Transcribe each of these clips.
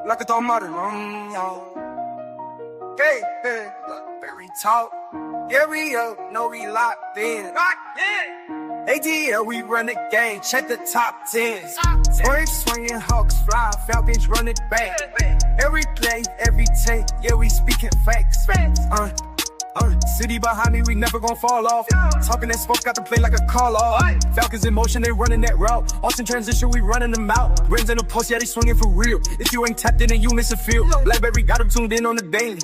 like a tomate. Hey, hey, Blakberry talk. Yeah, we up, know we locked in. ATL, we run the game, check the top 10. Braves swinging, Hawks fly, Falcons run it back. Every play, every take, yeah, we speaking facts. City behind me, we never gon' fall off. Talking that smoke, got to play like a call off. Falcons in motion, they running that route. Austin transition, we running them out. Brains in the post, yeah, they swinging for real. If you ain't tapped in, then you miss a field. Blakberry got them tuned in on the daily.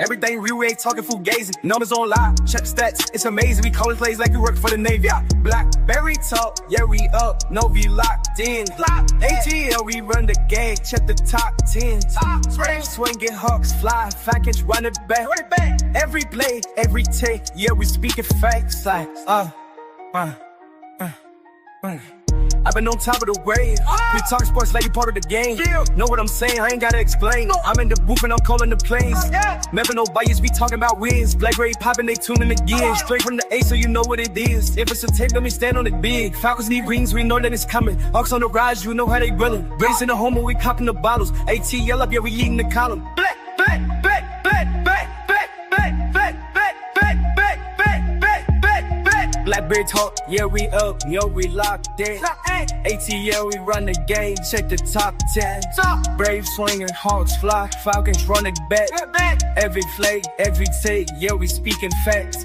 Everything real, we ain't talking fugazi. Numbers on live, check stats, it's amazing. We callin' plays like we work for the Navy. Blakberry talk, yeah, we up, no, we locked in. ATL, we run the game, check the top 10. Swinging, Hawks fly, Falcons run it back. Every play, every take, yeah, we speaking facts. Like, I've been on top of the wave. We talk sports like you part of the game. Know what I'm saying? I ain't gotta explain. I'm in the booth and I'm calling the plays. Never no bias, we talking about wins. Blakberry popping, they tuning again. Straight from the A, so you know what it is. If it's a tape, let me stand on it big. Falcons need rings, we know that it's coming. Hawks on the rise, you know how they grilling. Brace in the home when we copping the bottles. ATL up, yeah, we eating the column. Blakberry talk, yeah, we up, yo, we locked in. ATL, we run the game, check the top 10. Braves swinging, Hawks fly, Falcons run it back. Every play, every take, yeah, we speaking facts.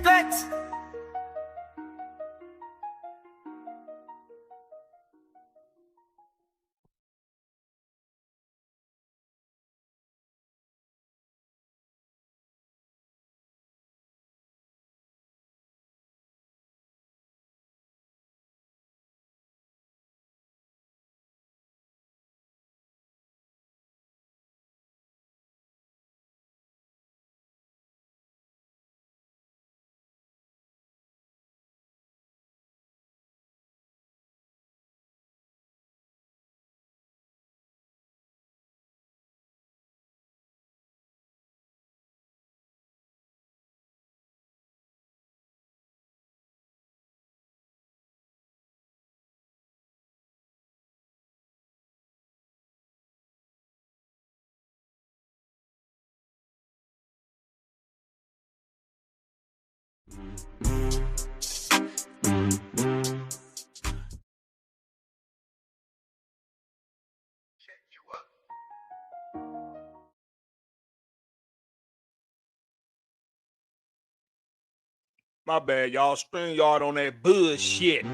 My bad, y'all. String yard on that bullshit.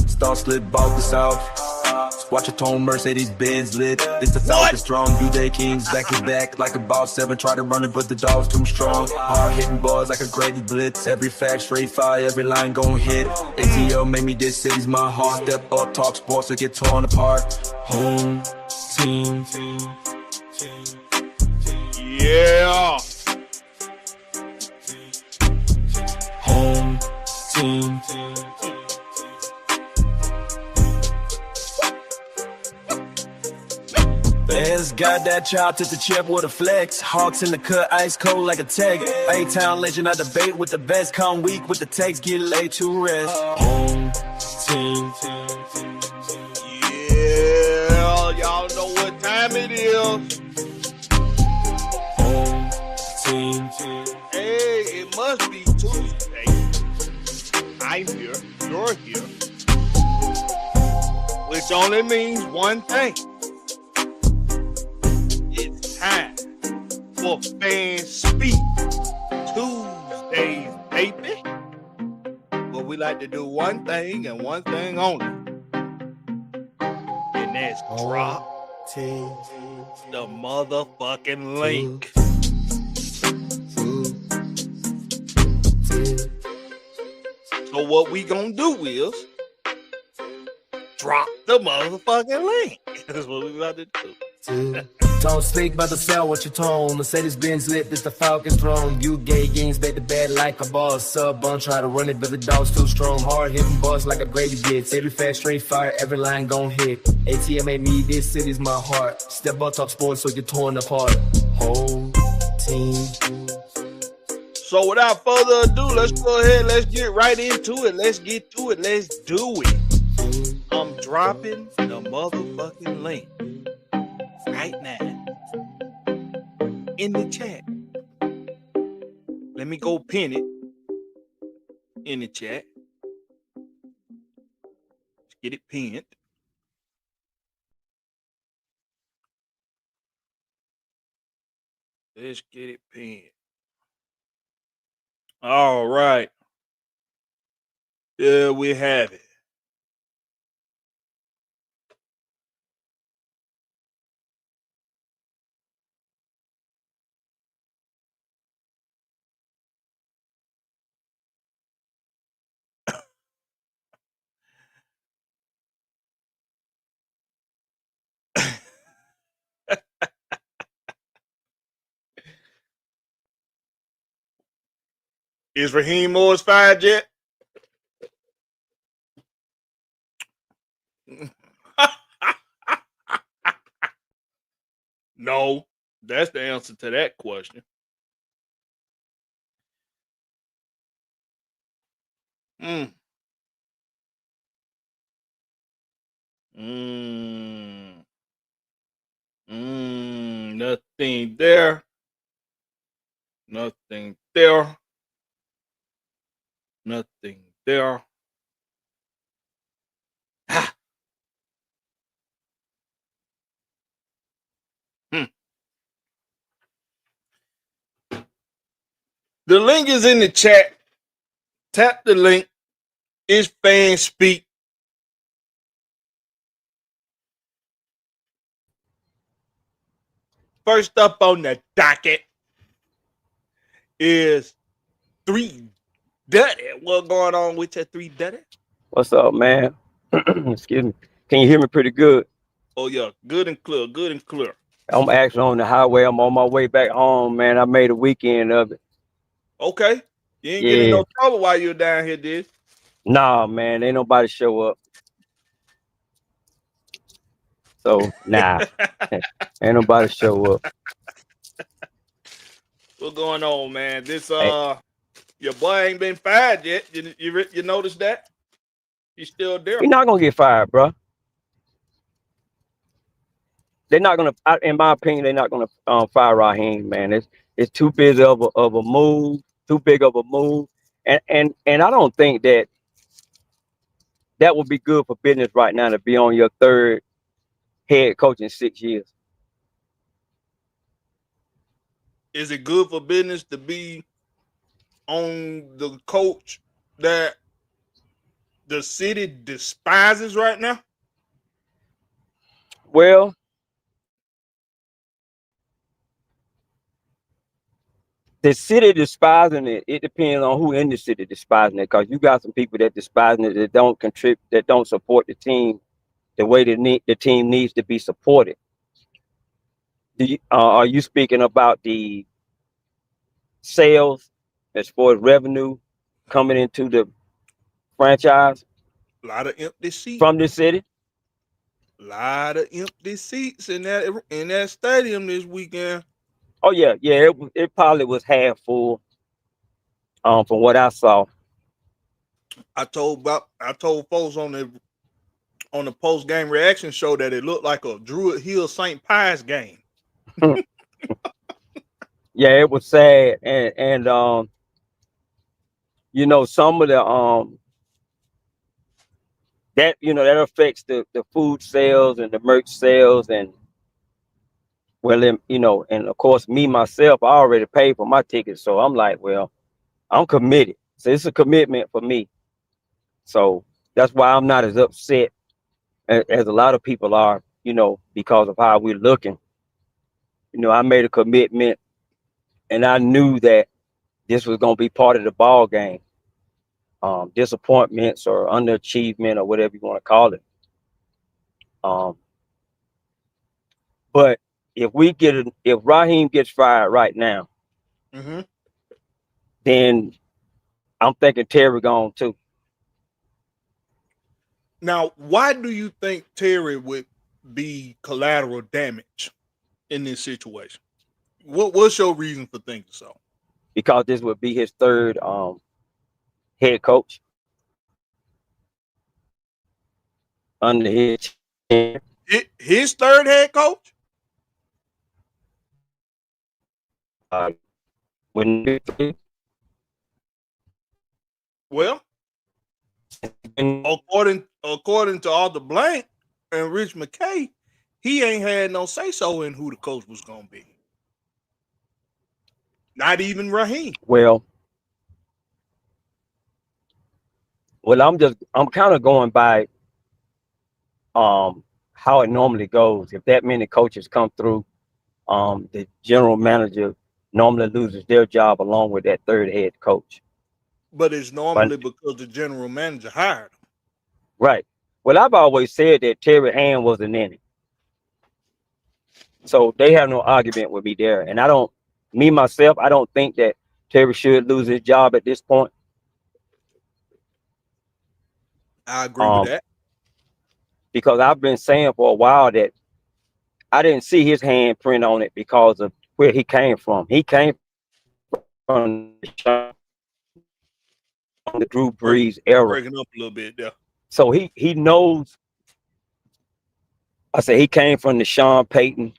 Star slip bought the South. Watch a tone Mercedes Benz lit. This the South is strong. UJ Kings back to back like a boss 7. Try to run it, but the dog's too strong. Hard hitting bars like a Grady blitz. Every fact straight fire, every line gon' hit. ATL made me this city's my heart. Step up, talk sports or get torn apart. Home team. Yeah. Home team. Fans got that chop to the chip with a flex. Hawks in the cut, ice cold like a tag. A-Town legend, I debate with the best. Come weak with the takes, get laid to rest. Home team. Yeah, y'all know what time it is. Home team. Hey, it must be Tuesday. I'm here, you're here. Which only means one thing. Time for Fan Speak Tuesdays, baby. But we like to do one thing and one thing only. And that's drop the motherfucking link. So what we gonna do is drop the motherfucking link. That's what we about to do. Don't speak about the cell, what you tone. Mercedes Benz lit, this the Falcons throne. You gay games, bet the bad like a boss. Sub on, try to run it, but the dog's too strong. Hard hitting bars like a Grady blitz. Every fast straight fire, every line gon' hit. ATL made me, this city's my heart. Step up, talk sports, so you're torn apart. Hold So without further ado, let's go ahead. Let's get right into it. Let's get to it. Let's do it. I'm dropping the motherfucking link right now in the chat. Let me go pin it in the chat. Let's get it pinned. Let's get it pinned. All right. There we have it. Is Raheem Morris fired yet? No, that's the answer to that question. Mm. Mm. Nothing there. Nothing there. Nothing there. Ah. Hmm. The link is in the chat. Tap the link. It's fan speak. First up on the docket is 3 Duddy. What going on with your 3 Duddy? What's up, man? Excuse me. Can you hear me pretty good? Oh yeah, good and clear, good and clear. I'm actually on the highway. I'm on my way back home, man. I made a weekend of it. Okay. You ain't getting in Yeah. no trouble while you're down here, dude. Nah, man. Ain't nobody show up. So, nah. Ain't nobody show up. What's going on, man? This Hey. your boy ain't been fired yet. You noticed that? He's still there. You're not going to get fired, bro. They're not going to, in my opinion, they're not going to fire Raheem, man. It's too big of a move. Too big of a move. And I don't think that would be good for business right now to be on your third head coach in 6 years. Is it good for business to be on the coach that the city despises right now? Well, the city despising it. It depends on who in the city despising it. Because you got some people that despising it that don't contribute, that don't support the team the way the team needs to be supported. Are you speaking about the sales as far as revenue coming into the franchise A lot of empty seats. from the city? A lot of empty seats in that stadium this weekend. Oh yeah. It probably was half full. From what I saw. I told folks on the post game reaction show that it looked like a Druid Hill St. Pius game. Yeah, it was sad, and some of the that affects the food sales and the merch sales, and and of course me myself, I already paid for my ticket, so I'm like, well, I'm committed, so it's a commitment for me, so that's why I'm not as upset as a lot of people are, because of how we're looking. I made a commitment, and I knew that this was going to be part of the ball game. Disappointments or underachievement or whatever you want to call it. But if Raheem gets fired right now, then I'm thinking Terry gone too. Now, why do you think Terry would be collateral damage in this situation? What's your reason for thinking so? because this would be his third head coach under his chin. His third head coach? When Well, according to Arthur Blank and Rich McKay, he ain't had no say so in who the coach was gonna be. Not even Raheem. well, I'm kind of going by how it normally goes. If that many coaches come through, the general manager normally loses their job along with that third head coach. But it's normally because the general manager hired him. Right. Well, I've always said that Terry Hand wasn't in it. So they have no argument with me there. And I don't think that Terry should lose his job at this point. I agree with that. Because I've been saying for a while that I didn't see his handprint on it because of where he came from. He came from the Drew Brees era. Breaking up a little bit there. So he knows. I say he came from the Sean Payton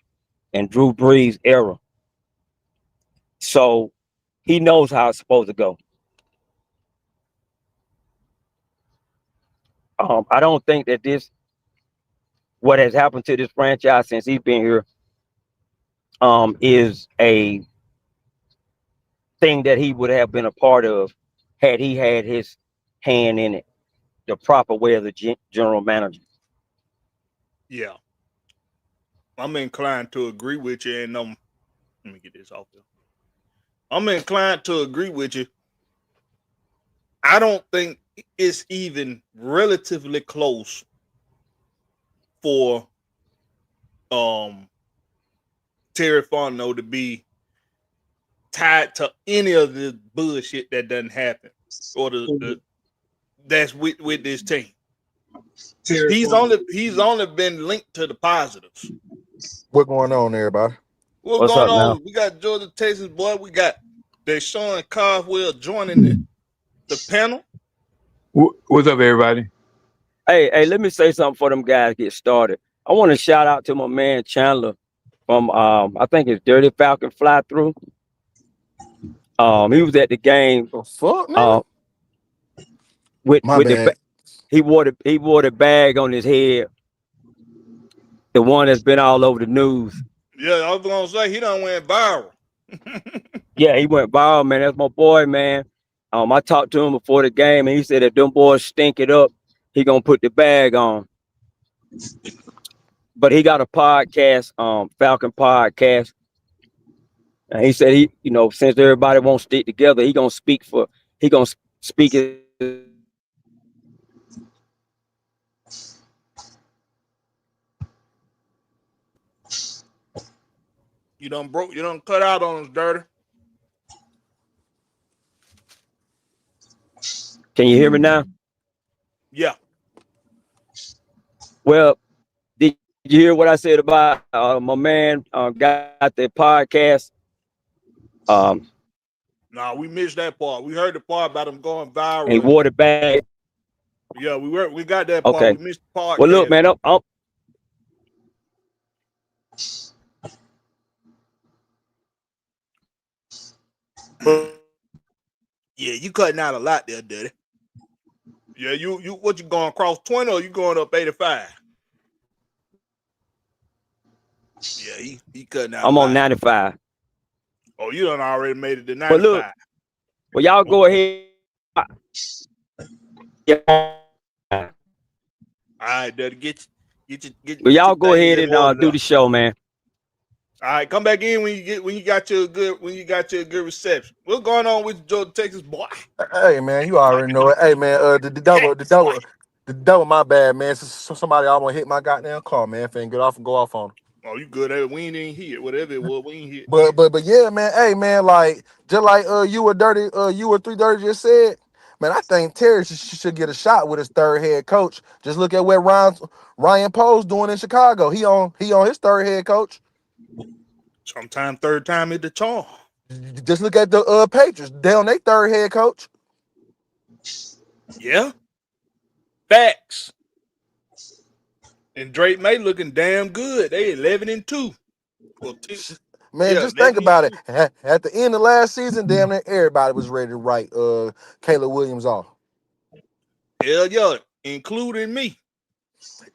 and Drew Brees era. So he knows how it's supposed to go. I don't think that what has happened to this franchise since he's been here is a thing that he would have been a part of had he had his hand in it the proper way as a general manager. Yeah. I'm inclined to agree with you, and let me get this off here. I'm inclined to agree with you. I don't think it's even relatively close for Terry Fontenot to be tied to any of the bullshit that doesn't happen or that's with this team. He's only been linked to the positives. What's going on, everybody? What's going on? Now? We got Georgia, Texas, boy. We got Deshaun Caldwell joining the panel. What's up, everybody? Hey, let me say something for them guys get started. I want to shout out to my man Chandler from I think it's Dirty Falcon Fly Through. He was at the game. Oh, fuck, man. With he wore the bag on his head. The one that's been all over the news. Yeah, I was gonna say he done went viral. Yeah, he went viral, man. That's my boy, man. I talked to him before the game, and he said if them boys stink it up, he gonna put the bag on. But he got a podcast, Falcon Podcast. And he said since everybody won't stick together, he gonna speak it. You done cut out on us, Dirty. Can you hear me now? Yeah. Well, did you hear what I said about my man got the podcast? Nah, we missed that part. We heard the part about him going viral. He wore the bag. Yeah, we got that part. Okay. We missed the part. Well, look, man, yeah, you cutting out a lot there, Dirty. Yeah, you what you going across 20 or you going up 85? Yeah, he cutting out. I'm on 95. Oh, you done already made it to 95. Well, look, y'all go ahead. Yeah. All right, Dirty, get. Well, y'all go ahead and do the show, man. All right, come back in when you got your good reception. What's going on with Georgia, Texas, boy? Hey, man, you already know it. Hey, man, the double, my bad, man. So somebody almost hit my goddamn car, man. Finna get off and go off on them. Oh, you good? We ain't even hit. Whatever it was, we ain't hit. But yeah, man. Hey, man, like just like you were 330 just said, man. I think Terry should get a shot with his third head coach. Just look at what Ryan Poe's doing in Chicago. He on his third head coach. Sometimes third time is the charm. Just look at the Patriots. They on their third head coach. Yeah. Facts. And Drake May looking damn good. They 11-2. Well, Man, yeah, just think 11 about and it. 2. At the end of last season, damn near everybody was ready to write Caleb Williams off. Hell yeah, including me.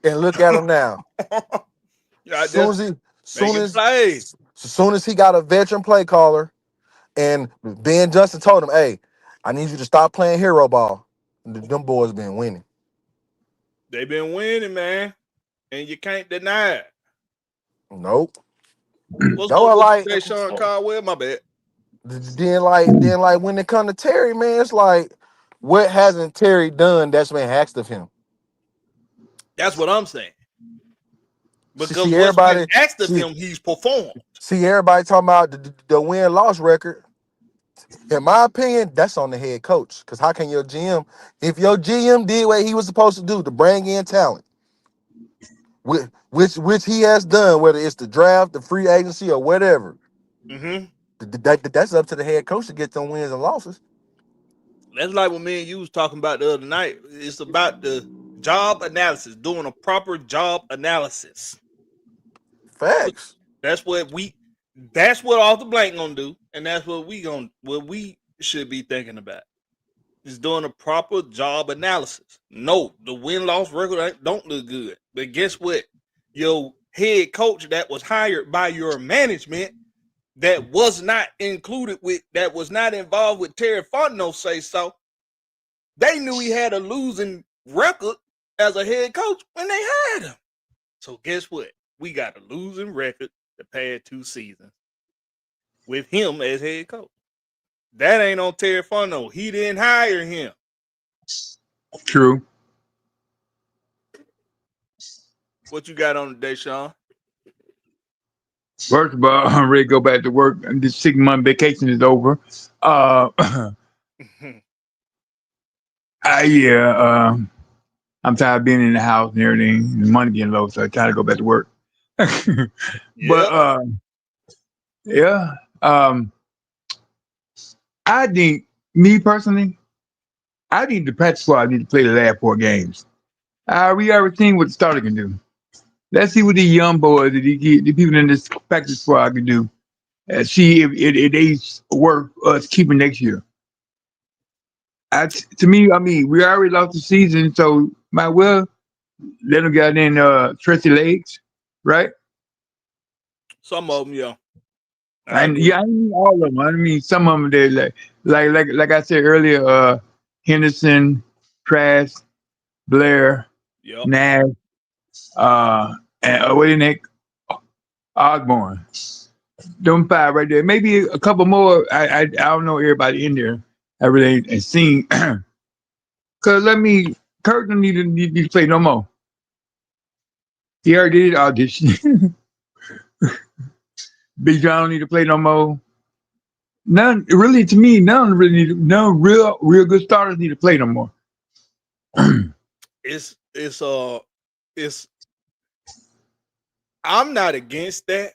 And look at him now. I just Soon as he got a veteran play caller, and Ben Johnson told him, "Hey, I need you to stop playing hero ball." Them boys been winning. They've been winning, man, and you can't deny it. Nope. What's Don't up with like you, Deshaun Caldwell? My bad. then like when it come to Terry, man, it's like, what hasn't Terry done that's been asked of him? That's what I'm saying. Because See, what's been everybody asked of him, he's performed. see everybody talking about the win-loss record. In my opinion, that's on the head coach. Because how can your GM, if your GM did what he was supposed to do to bring in talent, which he has done, whether it's the draft, the free agency, or whatever, that's up to the head coach to get them wins and losses. That's like what me and you was talking about the other night. It's about the job analysis, doing a proper job analysis. Facts. That's what Off the Blank gonna do, and that's what we should be thinking about. Is doing a proper job analysis. No, the win-loss record don't look good. But guess what? Your head coach that was hired by your management that was not involved with Terry Fontenot say so. They knew he had a losing record as a head coach when they hired him. So guess what? We got a losing record the past 2 seasons with him as head coach. That ain't on Terry Fontenot. He didn't hire him. True. What you got on today, Sean? First of all, I'm ready to go back to work. This 6-month vacation is over. I'm tired of being in the house and everything. The money getting low, so I'm trying to go back to work. But I think, me personally, I think the practice squad need to play the last 4 games. We already seen what the starter can do. Let's see what the young boys, the people in this practice squad can do. See if they worth us keeping next year. To me, I mean, we already lost the season, so might well let them get in stretch their legs, right? Some of them, yeah. I mean all of them. I mean some of them. They like I said earlier. Henderson, Trask, Blair, Nash, and what in that Osborne. Them 5 right there. Maybe a couple more. I don't know everybody in there. I really ain't seen. Cause Kirk don't need to play no more. He already did audition. Big John don't need to play no more. None really, to me, none real good starters need to play no more. It's I'm not against that.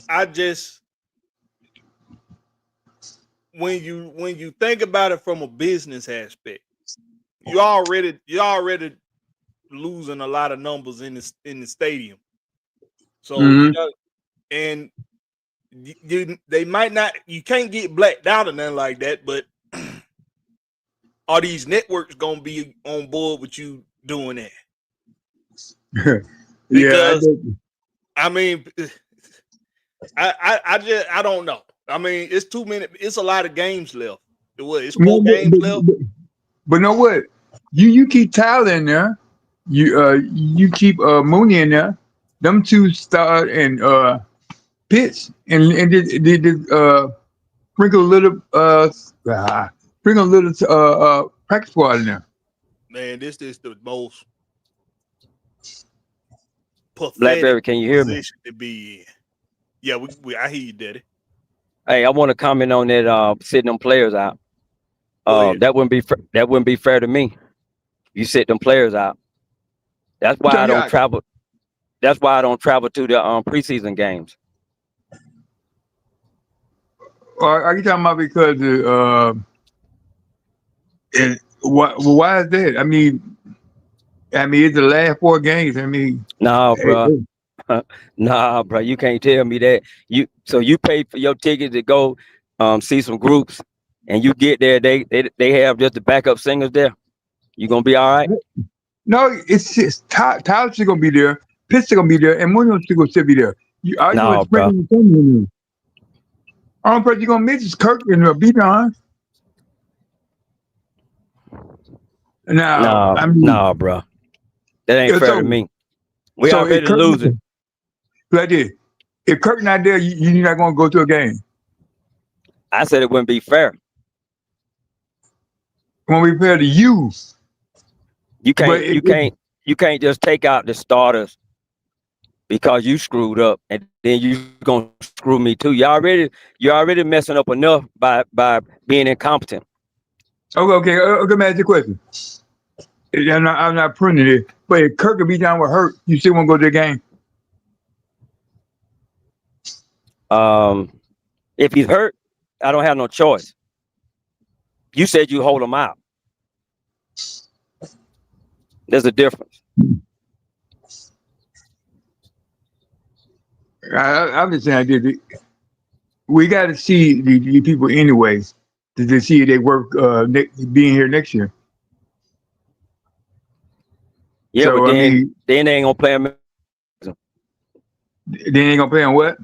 I just when you think about it from a business aspect, you already losing a lot of numbers in the stadium. So and they might not, you can't get blacked out or nothing like that, but are these networks gonna be on board with you doing that? Because I mean, I don't know. I mean, it's 2 minutes. It's a lot of games left. It's 4 games left. But know what? You keep Tyler in there. You keep Mooney in there. Them 2 start and Pitts and sprinkle a little practice squad in there. Man, this is the most pathetic Blakberry, can you hear me? To be in. Yeah, I hear you, Daddy. Hey, I want to comment on that. Sitting them players out. That wouldn't be fair to me. You sit them players out. That's why I don't travel. That's why I don't travel to the preseason games. Or are you talking about because why is that? It's the last 4 games. Nah, Hey, bro. Nah, bro. You can't tell me that. You paid for your ticket to go see some groups, and you get there, they have just the backup singers there. You gonna be all right? no, it's just Tyler's gonna be there, Pitt's gonna be there, and Munoz gonna still be there. Are you No, bro. expecting something? Only person you're gonna miss is Kirk and Beaton. Now, No, bro. That ain't fair to me. We if already Kirk, losing. like this, if Kirk not there, you're not gonna go to a game. I said it wouldn't be fair. When we pair to you, You can't just take out the starters because you screwed up, and then you gonna screw me too. You're already messing up enough by being incompetent. okay, let me ask you a question. I'm not printing it, but if Kirk and Beaton were hurt, you still won't go to the game. If he's hurt, I don't have no choice. You said you hold him out. There's a difference. I'm just saying, we got to see the people anyways to see if they work being here next year. Yeah, So, but then they ain't gonna play him. They ain't gonna play on what?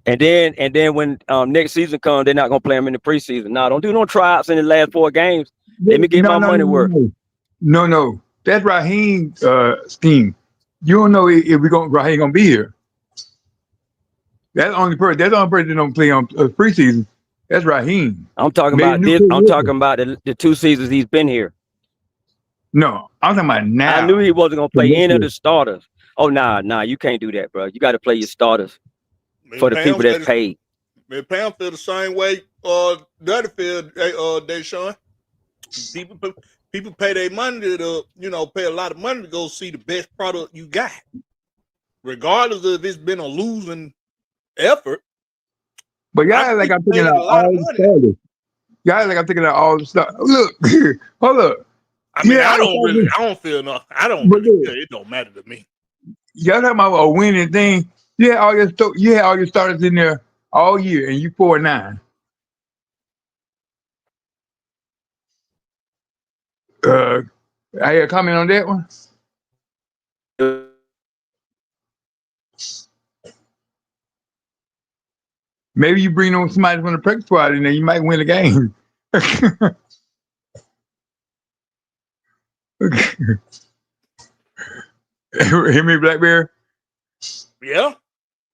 And then when next season comes, they're not gonna play him in the preseason. No, don't do no tryouts in the last 4 games. Let me get my money worth. No. That's Raheem's scheme. You don't know if Raheem gonna be here. That's the only person. That's the only person that don't play on preseason. That's Raheem. I'm talking about this. I'm talking about the 2 seasons he's been here. No, I'm talking about now. I knew he wasn't gonna play any of the starters. Oh, nah, you can't do that, bro. You got to play your starters for the people that paid. Man, Pam feel the same way. Dirty feel, Deshaun. People pay their money to, pay a lot of money to go see the best product you got, regardless of if it's been a losing effort. But y'all like I'm thinking of all the starters. Y'all like I'm thinking of all the stuff. Look, hold up. I don't feel nothing. It don't matter to me. Y'all talking about a winning thing. You had all your starters in there all year, and you 4-9. I had a comment on that one. Maybe you bring on somebody from the practice squad in there, you might win the game. Hear me, Blakberry? Yeah.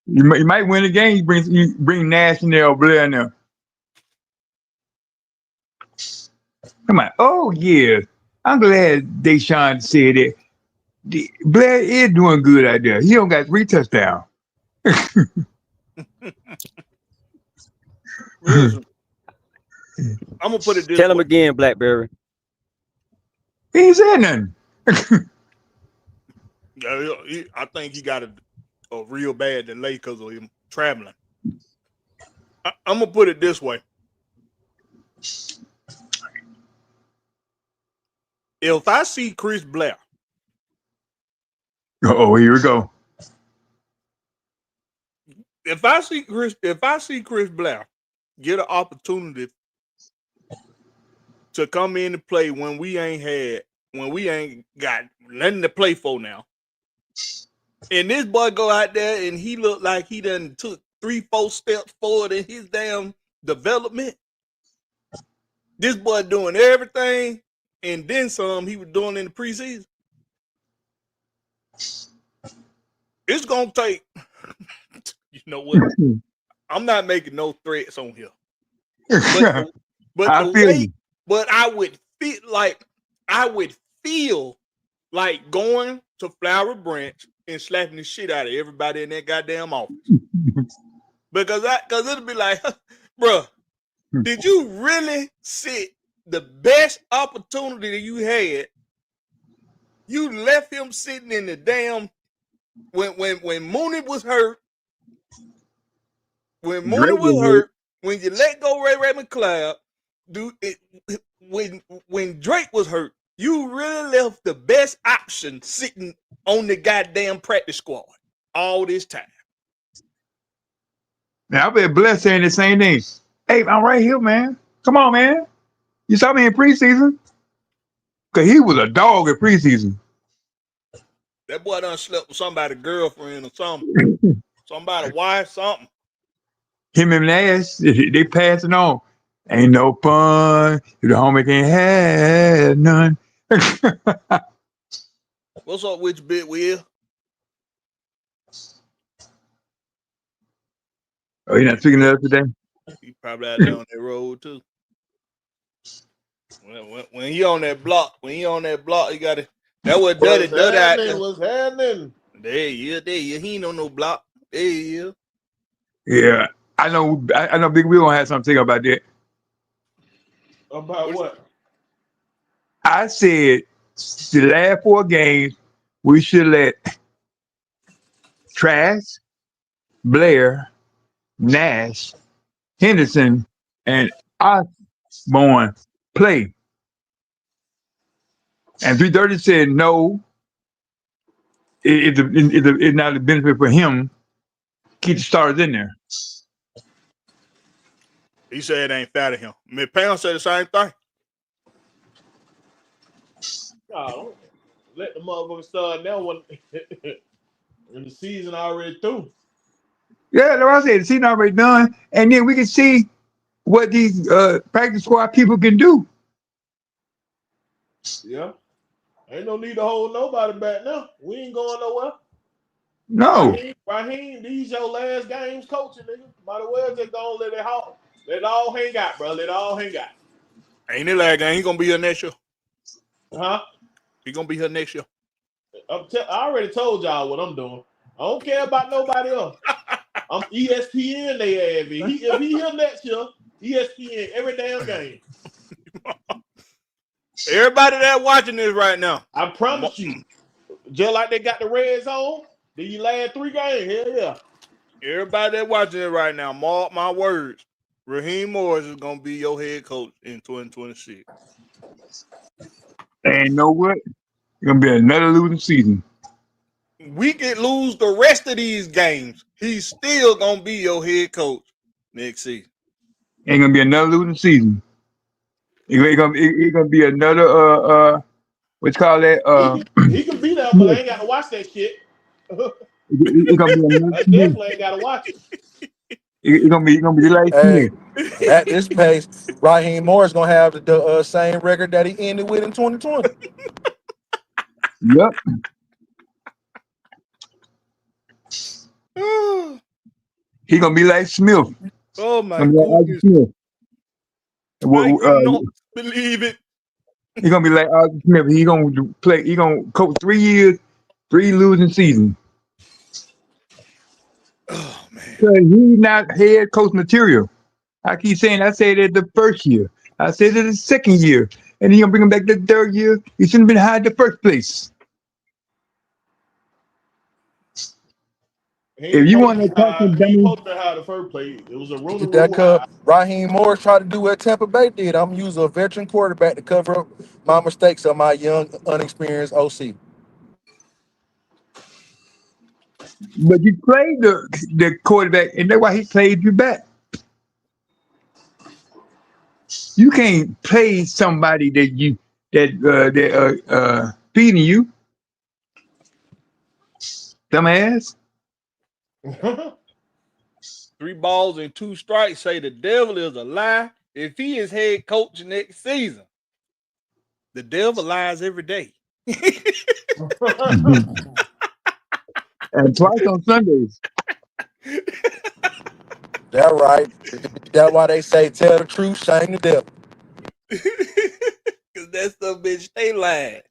You might win the game. You bring Nash in there or Blair in there. Come on. Oh yeah. I'm glad Deshaun said it. Blair is doing good out there. He don't got 3 touchdowns. Listen, I'm gonna put it this Tell him way. again, Blakberry. He ain't said nothing. I think he got a real bad delay because of him traveling. I'm gonna put it this way. If I see Chris Blair, Oh, here we go. if I see Chris Blair get an opportunity to come in and play when we ain't got nothing to play for now, and this boy go out there and he look like he done took 3-4 steps forward in his damn development. This boy doing everything and then some he was doing in the preseason. It's gonna take. You know what? I'm not making no threats on here. But I would feel like going to Flower Branch and slapping the shit out of everybody in that goddamn office. because it'll be like, bruh, did you really sit the best opportunity that you had? You left him sitting in the damn when Mooney was hurt. when Mooney Drake was was hurt, when you let go Ray McLeod, when Drake was hurt, you really left the best option sitting on the goddamn practice squad all this time. Now I bet Bless saying the same thing. Hey, I'm right here, man. Come on, man. You saw me in preseason? Cause he was a dog in preseason. That boy done slept with somebody's girlfriend or something. Somebody's wife, something. Him and Nash, they passing on. Ain't no fun if the homie can't have none. What's up with you, Big Will? Oh, you not speaking to us today? He probably out there on that road too. When he on that block, he got to. That was dirty out there. What's happening? There you. He ain't on no block. There you. Yeah, I know Big Will gonna have something to say about that. About what? I said the last 4 games we should let Trash, Blair, Nash, Henderson, and Osborne play. And 330 said no. It's not a benefit for him. Keep the starters in there. He said it ain't fair to him. Miss Pam said the same thing. Oh, let the motherfucker start now when the season already through. Yeah, that's what I said. The season already done. And then we can see what these practice squad people can do. Yeah. Ain't no need to hold nobody back now. We ain't going nowhere. No. Raheem, these your last games coaching, nigga. Might as well just go let it all hang out, bro. Let it all hang out. Ain't it like he gonna be here next year? Huh? He gonna be here next year. I already told y'all what I'm doing. I don't care about nobody else. I'm ESPN they ass. If he here next year, ESPN every damn game. Everybody that watching this right now, I promise you. Just like they got the Reds on, these last 3 games. Hell yeah. everybody that watching it right now, mark my words. Raheem Morris is gonna be your head coach in 2026. And you know what? It's gonna be another losing season. We could lose the rest of these games. He's still gonna be your head coach next season. Ain't gonna be another losing season. It's gonna be another what's called that He can be there, but I ain't got to watch that shit. it's gonna be another I definitely ain't got to watch it. it's gonna be like Hey, Smith. at this pace, Raheem Morris gonna have the same record that he ended with in 2020. Yep. He gonna be like Smith. Oh my Gonna be like Ozzie goodness. Smith. I cannot believe it. He gonna be like Ozzie Smith. He gonna coach 3 years, 3 losing seasons. Oh man. Cause he's not head coach material. I keep saying I said it the first year. I said it the second year. And he gonna bring him back the 3rd year. He shouldn't have been hired the first place. If you want to talk some He dummy, supposed to be high the first place. It was a rumor. That Raheem Morris tried to do what Tampa Bay did. I'm using a veteran quarterback to cover up my mistakes of my young, unexperienced OC. but you played the quarterback, and that's why he played you back. You can't play somebody that feeding you, dumbass. 3 balls and 2 strikes say the devil is a lie. If he is head coach next season, the devil lies every day. And twice on Sundays. That right. That's why they say tell the truth, shame the devil. Cause that some bitch stay lying.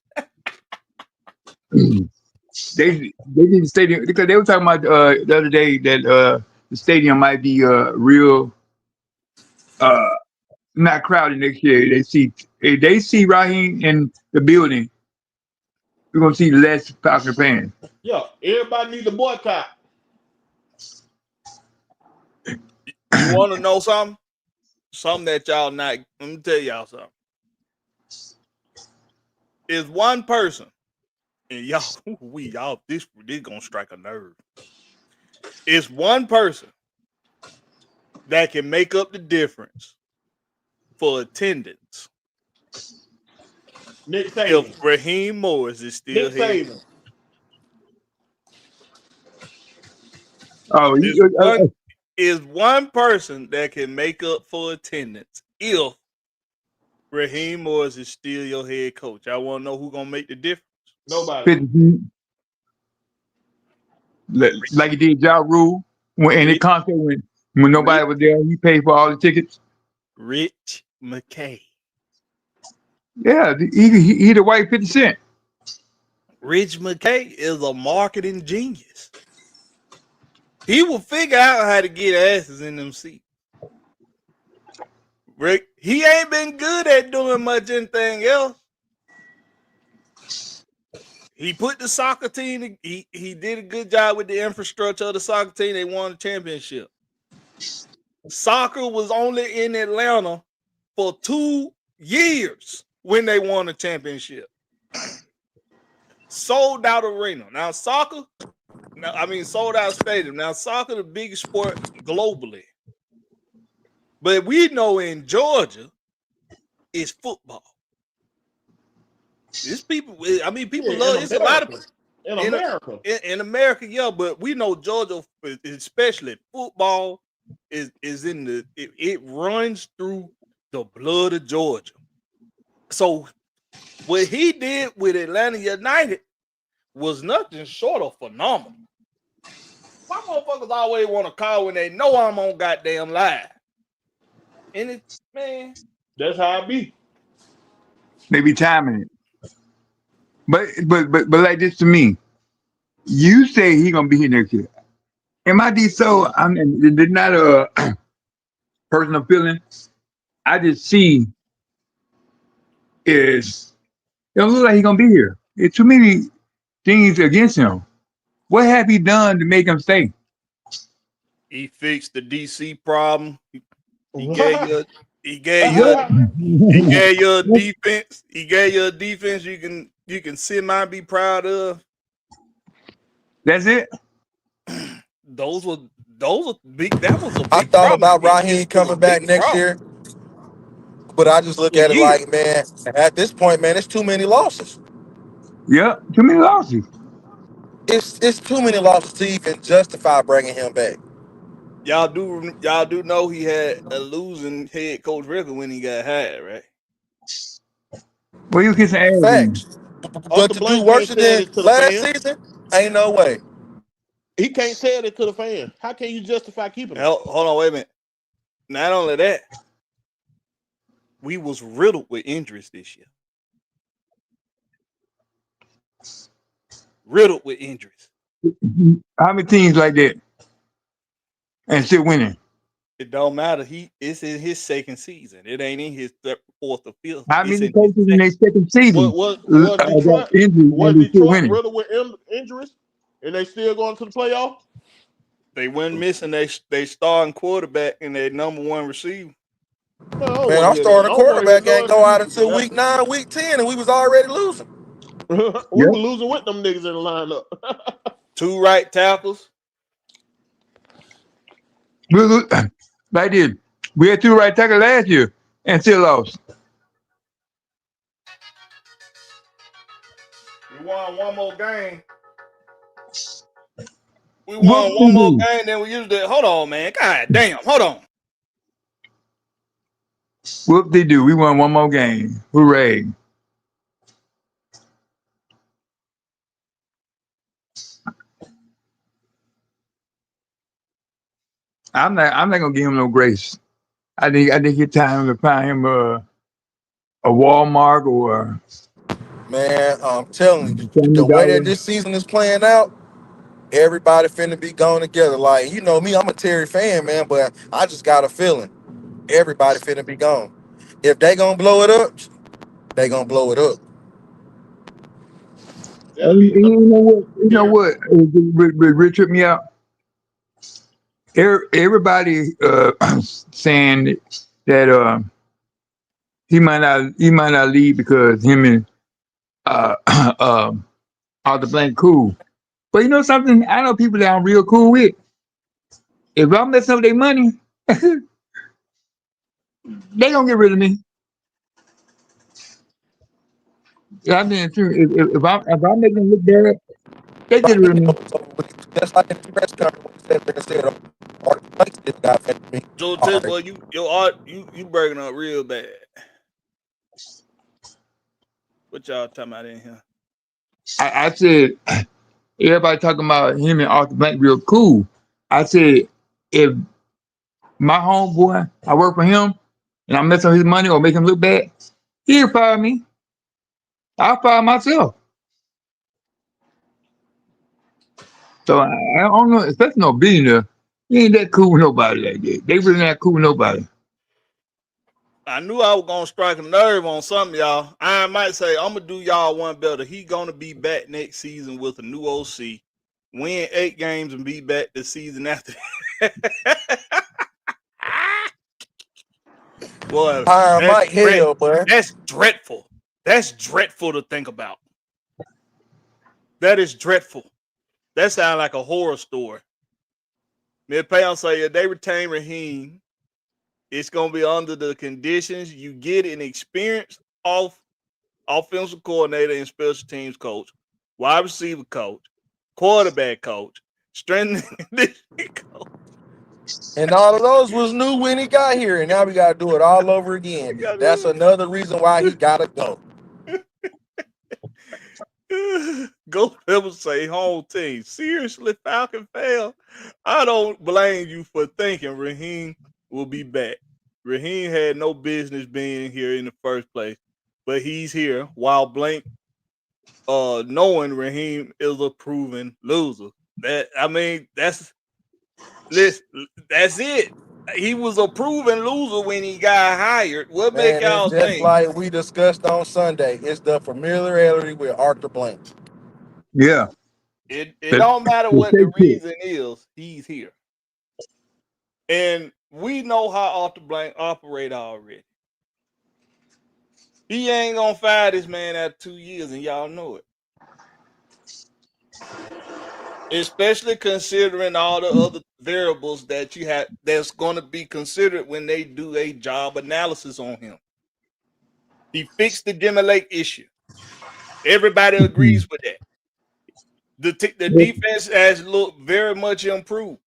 They did the stadium because they were talking about the other day that the stadium might be real not crowded next year. If they see Raheem in the building, we're gonna see less Falcon fans. Yeah, everybody needs a boycott. You want to know something? Something that y'all not. Let me tell y'all something. Is one person, and y'all this gonna strike a nerve. It's one person that can make up the difference for attendance. Nick Saban. If Raheem Morris is still Nick here, Saban. Oh, is one person that can make up for attendance if Raheem Morris is still your head coach. I want to know who's gonna make the difference. Nobody. 50, like he did Ja Rule in the concert when nobody was there. He paid for all the tickets. Rich McKay. Yeah, he the white 50 Cent. Rich McKay is a marketing genius. He will figure out how to get asses in them seats. Rick, he ain't been good at doing much anything else. He put the soccer team, he did a good job with the infrastructure of the soccer team. They won the championship. Soccer was only in Atlanta for 2 years when they won the championship. Sold out arena. Now soccer, sold out stadium. Now soccer the biggest sport globally. But we know in Georgia, it's football. It's people. People love. It's a lot of in America. In America, yeah. But we know Georgia, especially football, is in the. It runs through the blood of Georgia. So what he did with Atlanta United was nothing short of phenomenal. My motherfuckers always want to call when they know I'm on goddamn live. And it's, man, that's how it be. They be timing it. But like this to me, you say he gonna be here next year. Am I so? I mean, it's not a personal feeling. I just see it don't look like he gonna be here. It's too many things against him. What have he done to make him stay? He fixed the DC problem. He gave you a defense. He gave you a defense you can semi be proud of. That's it. Those were big. That was a big I thought problem. about Raheem coming back next year, but I just look at it like, man, at this point, man, it's too many losses. Yep, too many losses. It's too many losses to even justify bringing him back. Y'all do know he had a losing head coach record when he got hired, right? Well, you kiss an ass. Facts. But to do worse than last season, ain't no way. He can't say it to the fans. How can you justify keeping him? Hold on, wait a minute. Not only that, we was riddled with injuries this year. Riddled with injuries. How many teams like that and still winning? It don't matter. It's in his second season. It ain't in his fourth or fifth. How many coaches in their second season? Was Detroit riddled with injuries and they still going to the playoff? They went missing they starting quarterback and their number one receiver. Man, our starting quarterback ain't go out until week 9, week 10, and we was already losing. We were losing with them niggas in the lineup. 2 right tackles. Like this. We had 2 right tackles last year and still lost. We won one more game. We won one more game than we usually. Hold on, man. God damn. Hold on. Whoop they do. We won one more game. Hooray. I'm not gonna give him no grace. I think it's time to find him a Walmart or man, I'm telling you, the way that this season is playing out, everybody finna be going together. Like, you know me, I'm a Terry fan, man, but I just got a feeling everybody finna be gone. If they gonna blow it up, they gonna blow it up. You know what? Richard me out. Everybody saying that he might not leave because him and uh, Arthur Blank cool. But you know something? I know people that I'm real cool with. If I'm messing up their money, they gonna get rid of me. I'm being true. If I'm making them look bad, they get Right rid of here, me. so just like in the press conference when he said there and said, Art Blakes this guy affected me. So All tell right. boy, you breaking up real bad. What y'all talking about in here? I said everybody talking about him and Arthur Blank real cool. I said if my homeboy, I work for him, and I mess up his money or make him look bad, he'll fire me. I'll fire myself. So I don't know, especially no billionaire. He ain't that cool with nobody like that. They really not cool with nobody. I knew I was gonna strike a nerve on something, y'all. I might say I'm gonna do y'all one better. He gonna be back next season with a new OC, win 8 games, and be back the season after. Boy, Hire that's Mike Hell, boy. that's dreadful. That's dreadful to think about. That is dreadful. That sounds like a horror story. Mid Pound say if they retain Raheem, it's gonna be under the conditions you get an experienced offensive coordinator and special teams coach, wide receiver coach, quarterback coach, strength and conditioning coach. And all of those was new when he got here, and now we got to do it all over again. That's another reason why he got to go. Go Pebble say home team. Seriously, Falcon fail. I don't blame you for thinking Raheem will be back. Raheem had no business being here in the first place, but he's here while Blank knowing Raheem is a proven loser. That's it. He was a proven loser when he got hired. What make Man, it's y'all just think? like we discussed on Sunday. It's the familiarity with Arthur Blank. Yeah. It The, don't matter the what the fake shit. reason is, he's here. And we know how Arthur Blank operate already. He ain't gonna fire this man after 2 years, and y'all know it. Especially considering all the other variables that you have that's gonna be considered when they do a job analysis on him. He fixed the Jimmy Lake issue. Everybody agrees with that. The defense has looked very much improved.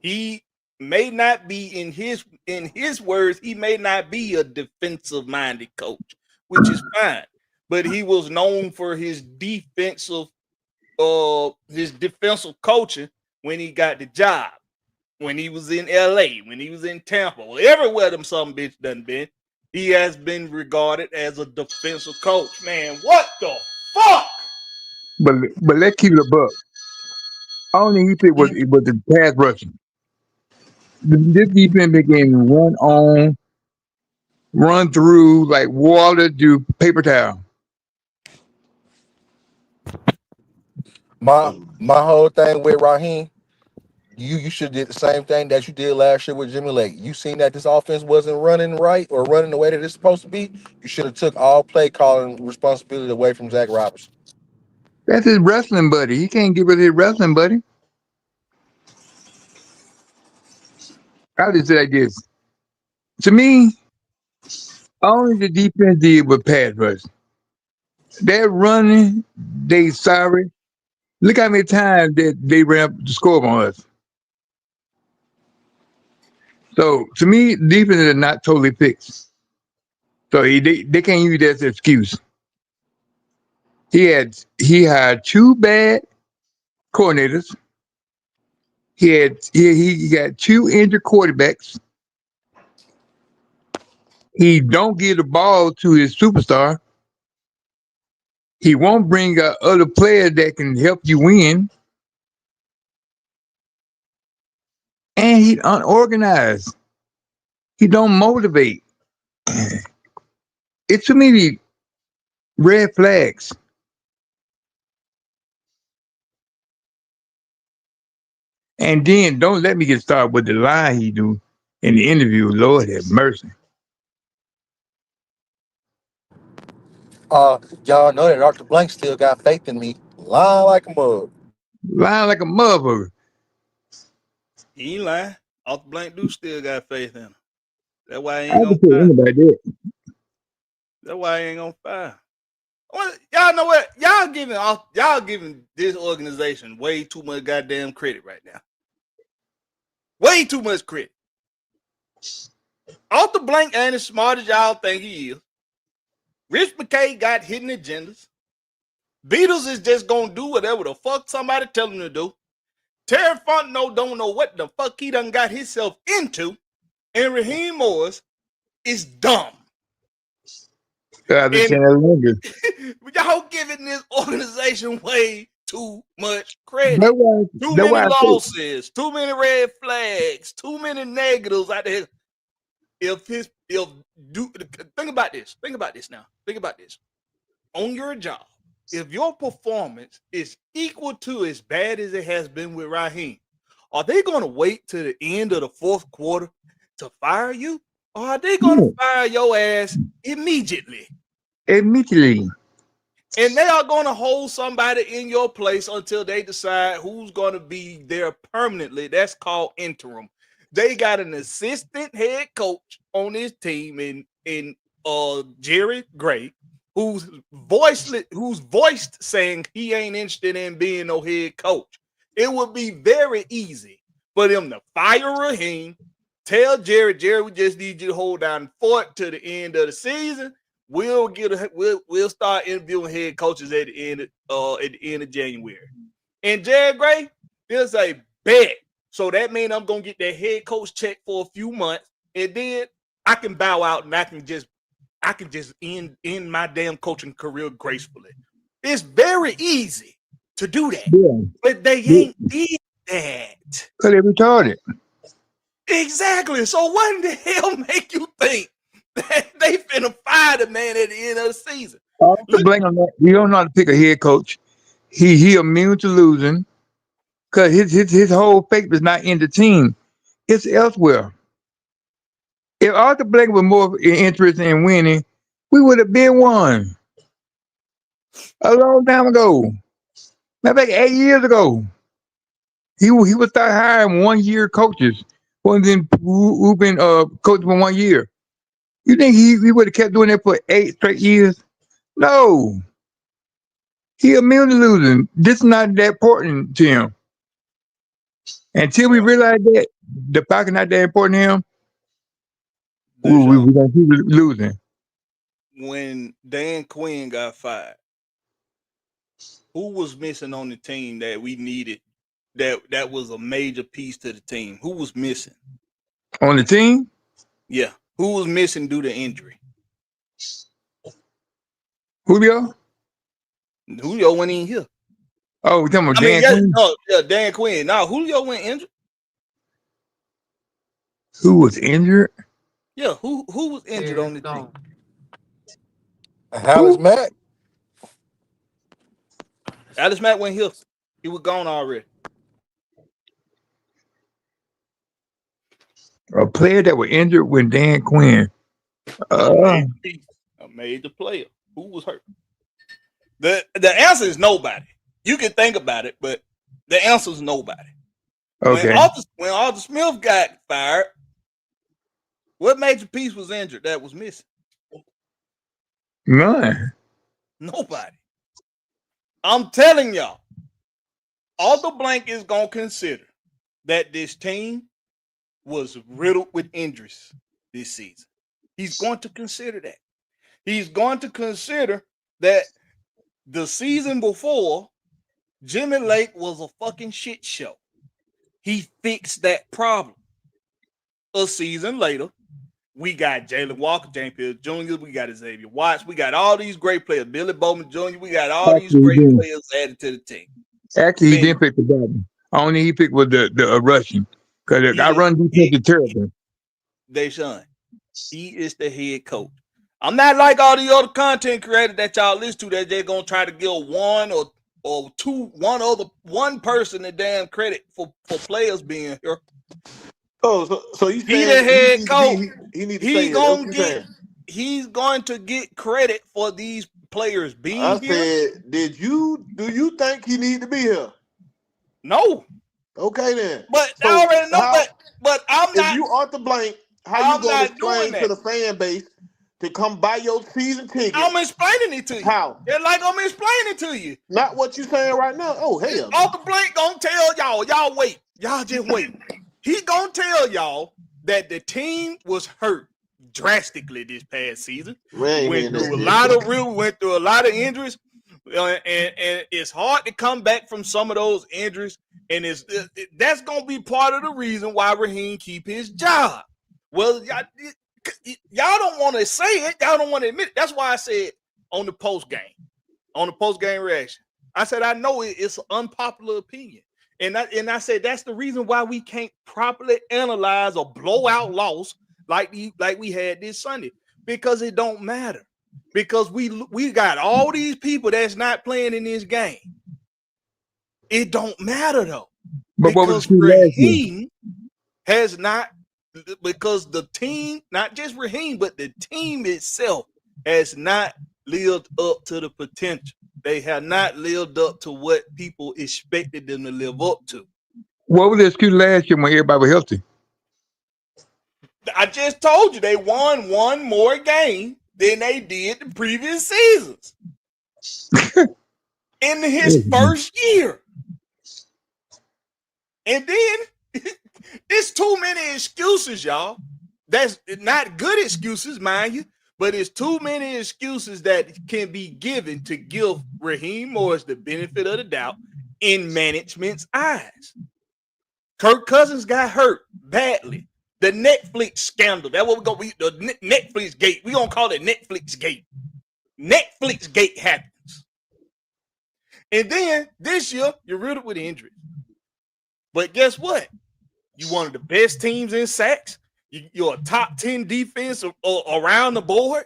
He may not be in his words, he may not be a defensive minded coach, which is fine. But he was known for his defensive coaching when he got the job, when he was in LA, when he was in Tampa, everywhere them some bitch done been. He has been regarded as a defensive coach. Man, what the fuck? But let's keep it a buck. Only he picked was the pass rushing. This defense became run on, run through like water through paper towel. My whole thing with Raheem, you should did the same thing that you did last year with Jimmy Lake. You seen that this offense wasn't running right or running the way that it's supposed to be. You should have took all play calling responsibility away from Zach Robertson. That's his wrestling buddy. He can't get rid of his wrestling buddy. I just say like this. To me, only the defense did with pass rush. They're running, they sorry. Look how many times that they ran up the score on us. So to me, defense is not totally fixed. So they can't use that as an excuse. He had 2 bad coordinators. He got 2 injured quarterbacks. He don't give the ball to his superstar. He won't bring other players that can help you win. And he unorganized. He don't motivate. It's too many red flags. And then don't let me get started with the lie he do in the interview. Lord have mercy. Y'all know that Arthur Blank still got faith in me. Lying like a mug. Lying like a motherfucker. He ain't lying. Off the blank dude still got faith in him. That's why he I ain't can gonna tell fire. anybody that. That's why he ain't gonna fire. Well, y'all know what? Y'all giving this organization way too much goddamn credit right now. Way too much credit. Off the blank ain't as smart as y'all think he is. Rich McKay got hidden agendas. Beatles is just gonna do whatever the fuck somebody tell him to do. Terry Fontenot don't know what the fuck he done got himself into. And Raheem Morris is dumb. I've been And saying that longer. y'all giving this organization way too much credit. That's why, Too that's many why I say, losses, too many red flags, too many negatives out there. Think about this. Think about this now. Think about this. On your job, if your performance is equal to as bad as it has been with Raheem, are they going to wait to the end of the fourth quarter to fire you? Or are they going to no, fire your ass immediately? immediately. And they are going to hold somebody in your place until they decide who's going to be there permanently. That's called interim. They got an assistant head coach on this team in Jerry Gray, who's voiced saying he ain't interested in being no head coach. It would be very easy for them to fire Raheem, tell Jerry, we just need you to hold down the fort to the end of the season. We'll start interviewing head coaches at the end of January. And Jerry Gray, he'll say, bet. So that means I'm gonna get that head coach check for a few months, and then I can bow out and I can just end my damn coaching career gracefully. It's very easy to do that, Yeah. but they ain't did that. Because they retarded. Exactly. So what in the hell make you think that they finna fire the man at the end of the season? All the blame on that. We don't know how to pick a head coach. He immune to losing because his whole faith is not in the team. It's elsewhere. If Arthur Blank was more interested in winning, we would have been won a long time ago. Maybe like 8 years ago. He would start hiring 1 year coaches. Who've been coaching for 1 year. You think he would have kept doing that for 8 straight years? No. He immune to losing. This is not that important to him. Until we realize that the Falcons not that important to him, we're gonna keep losing. When Dan Quinn got fired, who was missing on the team that we needed? That was a major piece to the team. Who was missing On the team? Yeah, who was missing due to injury? Julio? Julio went in here. Oh, we're talking about Dan Quinn? Dan Quinn. Now Julio went injured. Who was injured? Yeah, who was injured on the team? Alice Mack. Alice Mack went here. He was gone already. A player that was injured when Dan Quinn. A major player. Who was hurt? The answer is nobody. You can think about it, but the answer is nobody. Okay. When Arthur Smith got fired, what major piece was injured that was missing? None. Nobody. I'm telling y'all, Arthur Blank is going to consider that this team was riddled with injuries this season. He's going to consider that. He's going to consider that the season before, Jimmy Lake was a fucking shit show. He fixed that problem. A season later, we got Jalen Walker, James Pierce Jr., we got Xavier Watts, we got all these great players, Billy Bowman Jr., we got all these great players added to the team. Actually, he didn't pick the button. Only he picked was the rushing. Because I run defense is terrible. Deshaun, he is the head coach. I'm not like all the other content creators that y'all listen to that they're going to try to give 1 or or one person the damn credit for players being here. Oh, so you He saying the head coach. he need to say it. That's what you saying. He's going to get credit for these players being I here. said, do you think he need to be here? No. Okay then. But So I already know. But I'm not. If you Arthur Blank, how I'm you gonna not explain doing to that. the fan base to come buy your season ticket? I'm explaining it to you. How? It's like I'm explaining to you. Not what you saying right now. Oh hell. Arthur Blank gonna tell y'all. Y'all wait. Y'all just wait. He gonna tell y'all that the team was hurt drastically this past season. We went through a lot of injuries, and it's hard to come back from some of those injuries. And that's gonna be part of the reason why Raheem keep his job. Well, y'all don't want to say it. Y'all don't want to admit it. That's why I said on the post game reaction, I said I know it's an unpopular opinion. And I said that's the reason why we can't properly analyze a blowout loss like we had this Sunday, because it don't matter, because we got all these people that's not playing in this game. It don't matter though, But what was because the last year? Raheem has not, because the team, not just Raheem, but the team itself has not lived up to the potential. They have not lived up to what people expected them to live up to. What was the excuse last year when everybody was healthy? I just told you they won one more game than they did the previous seasons. In his first year. And then it's too many excuses, y'all. That's not good excuses, mind you. But it's too many excuses that can be given to give Raheem Morris the benefit of the doubt in management's eyes. Kirk Cousins got hurt badly. The Netflix scandal. That's what we're going to be, the Netflix gate. We're going to call it Netflix gate. Netflix gate happens. And then this year, you're riddled with injuries. But guess what? You're one of the best teams in sacks. You're a top 10 defense around the board,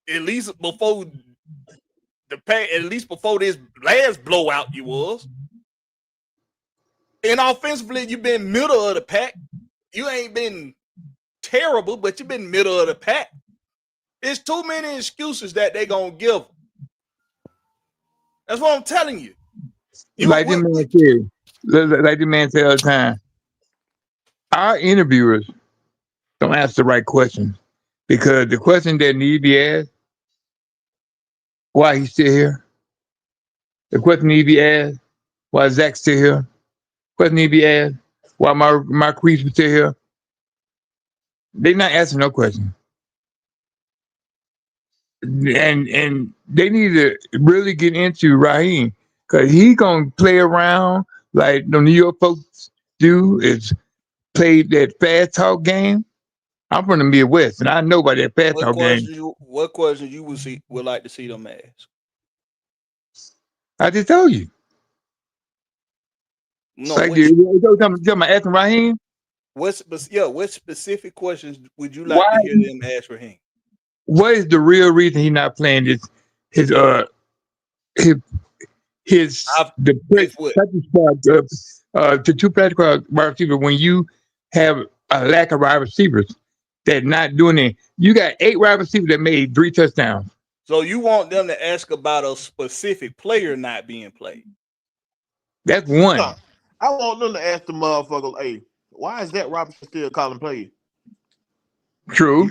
at least before this last blowout you was. And offensively, you've been middle of the pack. You ain't been terrible, but you've been middle of the pack. It's too many excuses that they're going to give. That's what I'm telling you. Like the man said all the time, our interviewers don't ask the right questions, because the question that need to be asked, why he's still here? The question need to be asked, why Zach's still here? The question need to be asked, why Marquise was still here? They're not asking no question. And they need to really get into Raheem, because he gonna play around like the New York folks do, is play that fast talk game. I'm from the Midwest, and I know about that fast talk game. What questions you would like to see them ask? I just told you. No, like you talking about asking Raheem? What specific questions would you like to hear them ask Raheem? What is the real reason he's not playing the practice squad to two practice squad wide receivers when you have a lack of wide receivers that not doing it? You got 8 wide receivers that made 3 touchdowns. So you want them to ask about a specific player not being played? That's one. No, I want them to ask the motherfucker, hey, why is that Robinson still calling plays? True.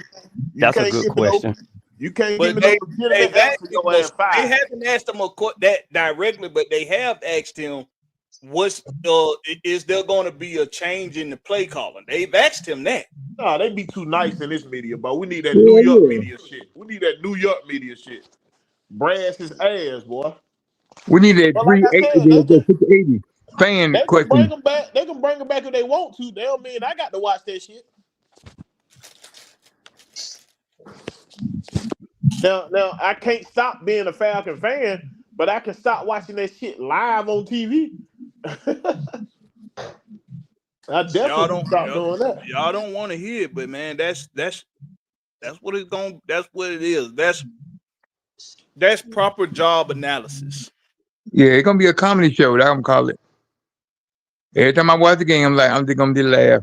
That's a good question. You can't but give me no legitimate answer. They haven't asked him that directly, but they have asked him, is there going to be a change in the play calling? They've asked him that. No, they be too nice in this media, but we need that New York media shit. We need that New York media shit. Brass his ass, boy. We need that 380 fan question. Bring them back. They can bring them back if they want to. They don't mean I got to watch that shit. Now I can't stop being a Falcon fan, but I can stop watching that shit live on TV. I definitely stop doing that. Y'all don't want to hear it, but man, that's what it's going. That's what it is. That's proper job analysis. Yeah, it's gonna be a comedy show. That's what I'm call it. Every time I watch the game, I'm like, I'm just gonna be laugh.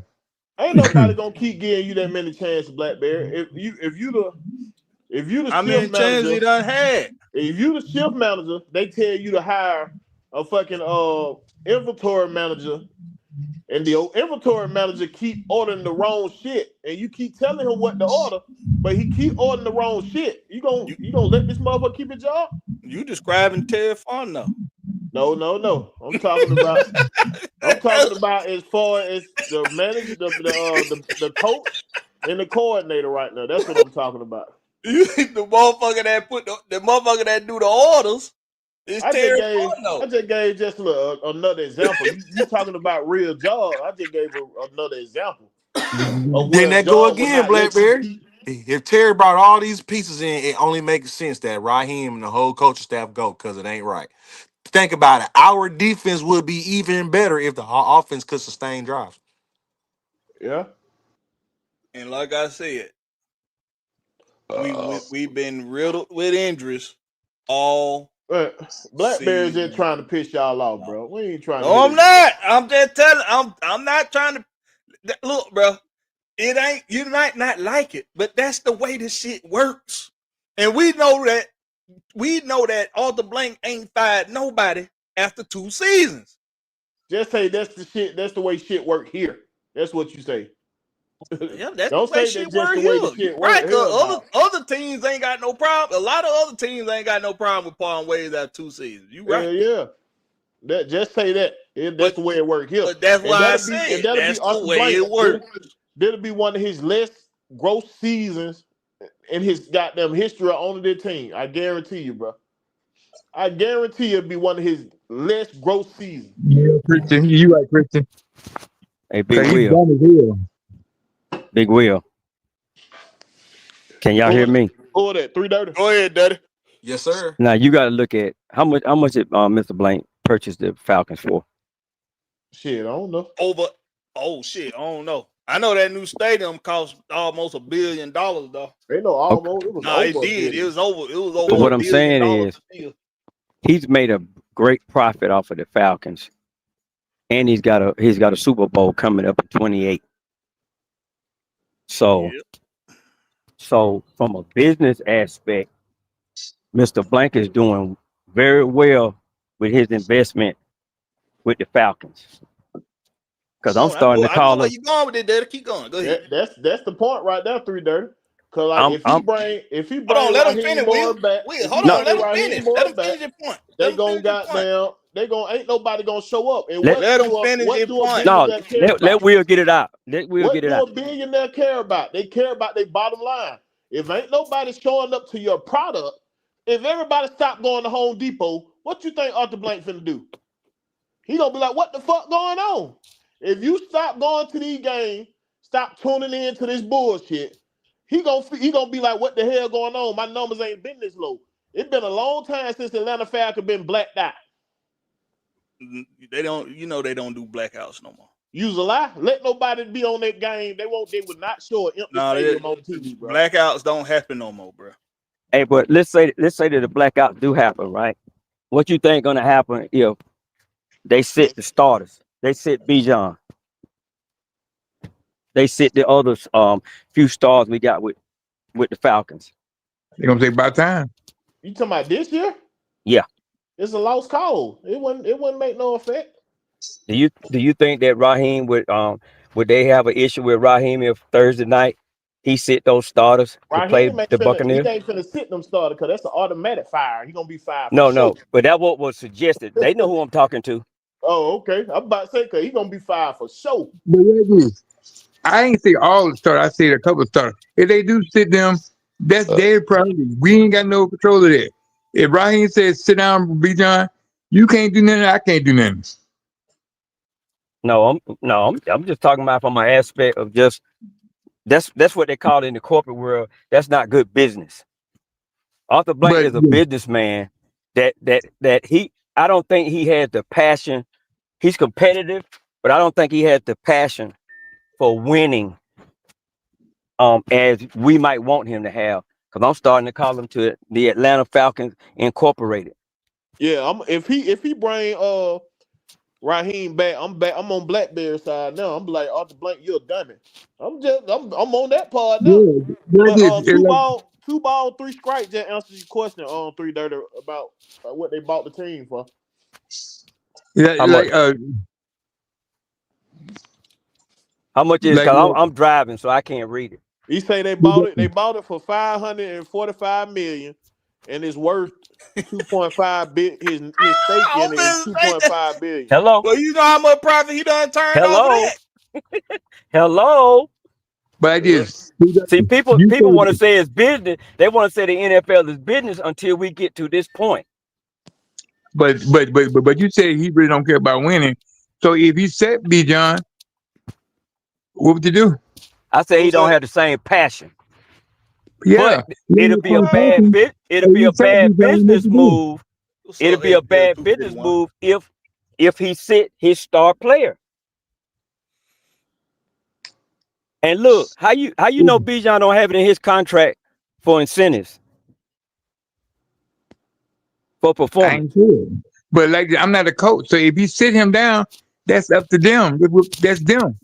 Ain't nobody gonna keep giving you that many chances, Blackberry. If you the How shift many chances manager, he done had? if you the shift manager, they tell you to hire a fucking inventory manager, and the inventory manager keep ordering the wrong shit, and you keep telling him what to order, but he keep ordering the wrong shit. You gonna let this motherfucker keep his job? You describing Terry Fontenot. No. I'm talking about as far as the manager, the coach, and the coordinator right now. That's what I'm talking about. The motherfucker that the motherfucker that do the orders is Terry Fontenot. I just gave another example. You talking about real jobs? I just gave another example of Then where that go job would again, not let you Blackberry. keep. If Terry brought all these pieces in, it only makes sense that Raheem and the whole coaching staff go because it ain't right. Think about it. Our defense would be even better if the offense could sustain drives. Yeah. And like I said, we've been riddled with injuries all Blackberry's season. just trying to piss y'all off, bro. We ain't trying to. No, I'm not. I'm just telling. I'm not trying to look, bro. It ain't. You might not like it, but that's the way this shit works. And we know that. We know that Arthur Blank ain't fired nobody after 2 seasons. Just say that's the shit. That's the way shit work here. That's what you say. Yeah, that's Don't the way say shit that's just work the way the here. You shit right? work here. Other teams ain't got no problem. A lot of other teams ain't got no problem with parting ways after 2 seasons. You right? Yeah. That just say that. That's the way it work here. But that's why I And said that'll that's be the Arthur way Blank. it works. That'll be one of his less gross seasons in his goddamn history on their team. I guarantee you, bro. I guarantee it'll be one of his less gross seasons. Yeah, Christian, you right, Christian. Hey, Big He's Will. done as hell. Big Will. Can y'all hear me? Pull that 330. Go ahead, Daddy. Yes, sir. Now you got to look at how much did Mr. Blank purchase the Falcons for? Shit, I don't know. Oh shit, I don't know. I know that new stadium cost almost $1 billion though. Ain't no almost. It was No, it over. did. It was over. It was over. But what $1 I'm billion saying is, he's made a great profit off of the Falcons, and he's got a Super Bowl coming up in 28. So, so from a business aspect, Mr. Blank is doing very well with his investment with the Falcons. Because I'm starting to I know call where him. you going with it, Daddy. Keep going. Go ahead. That's the point right there, 330. Cause like if he bring Hold on, let him Raheem finish, Morris back, Will, hold on, let him finish. Let him finish your point. they ain't nobody gonna show up. And Let him finish his point. No, billionaire care about? let Will get it out. Let Will get it out. What do a billionaire care about? They care about their bottom line. If ain't nobody showing up to your product, if everybody stop going to Home Depot, what you think Arthur Blank finna do? He gonna be like, what the fuck going on? If you stop going to these games, stop tuning in to this bullshit, he gonna be like, what the hell going on? My numbers ain't been this low. It's been a long time since Atlanta Falcons been blacked out. They don't do blackouts no more. Use a lie. Let nobody be on that game. They would not show an empty stadium on TV, bro. Blackouts don't happen no more, bro. Hey, but let's say that the blackouts do happen, right? What you think gonna happen if they sit the starters? They sit Bijan. They sit the other few stars we got with the Falcons. They're gonna take about time. You talking about this year? Yeah. It's a lost cause. It wouldn't make no effect. Do you think that Raheem would they have an issue with Raheem if Thursday night he sit those starters to play the Buccaneers? He ain't finna sit them starters because that's an automatic fire. He gonna be fired. No, but that's what was suggested. They know who I'm talking to. Oh, okay. I'm about to say because he gonna be fired for sure. But I ain't say all the starters. I said a couple of starters. If they do sit them, that's their problem. We ain't got no control of that. If Raheem says sit down, Bijan, you can't do nothing. I can't do nothing. No, I'm just talking about from an aspect of just that's what they call it in the corporate world. That's not good business. Arthur Blank is a businessman that I don't think he has the passion. He's competitive, but I don't think he has the passion for winning as we might want him to have. Because I'm starting to call him to the Atlanta Falcons Incorporated. Yeah, if he bring Raheem back, I'm on Blakberry side now. I'm like Arthur Blank, you're a dummy. I'm on that part now. Yeah, that But is it like, two ball, three strikes. That answers your question on 330 about what they bought the team for. yeah, How much? How much is? like Cause I'm driving, so I can't read it. He say they bought it. They bought it for $545 million, and it's worth 2.5 bit. His stake in it is I'm finna say that. 2.5 billion. Hello, Well, you know how much profit he done turned off of hello, that. hello. but I Yeah. just See, people you want to say, say it's business. They want to say the NFL is business until we get to this point. but you say he really don't care about winning. So if he set B John, what would you do? I say he Who's don't that? have the same passion, Yeah, but it'll be a Well, bad bit. It'll be you a set B bad John, what business you do? move. what's It'll up, be a ATL bad business 251? move if he sit his star player. And look, how you know Bijan don't have it in his contract for incentives for I performance? ain't sure, but like I'm not a coach, so if you sit him down, that's up to them. That's them.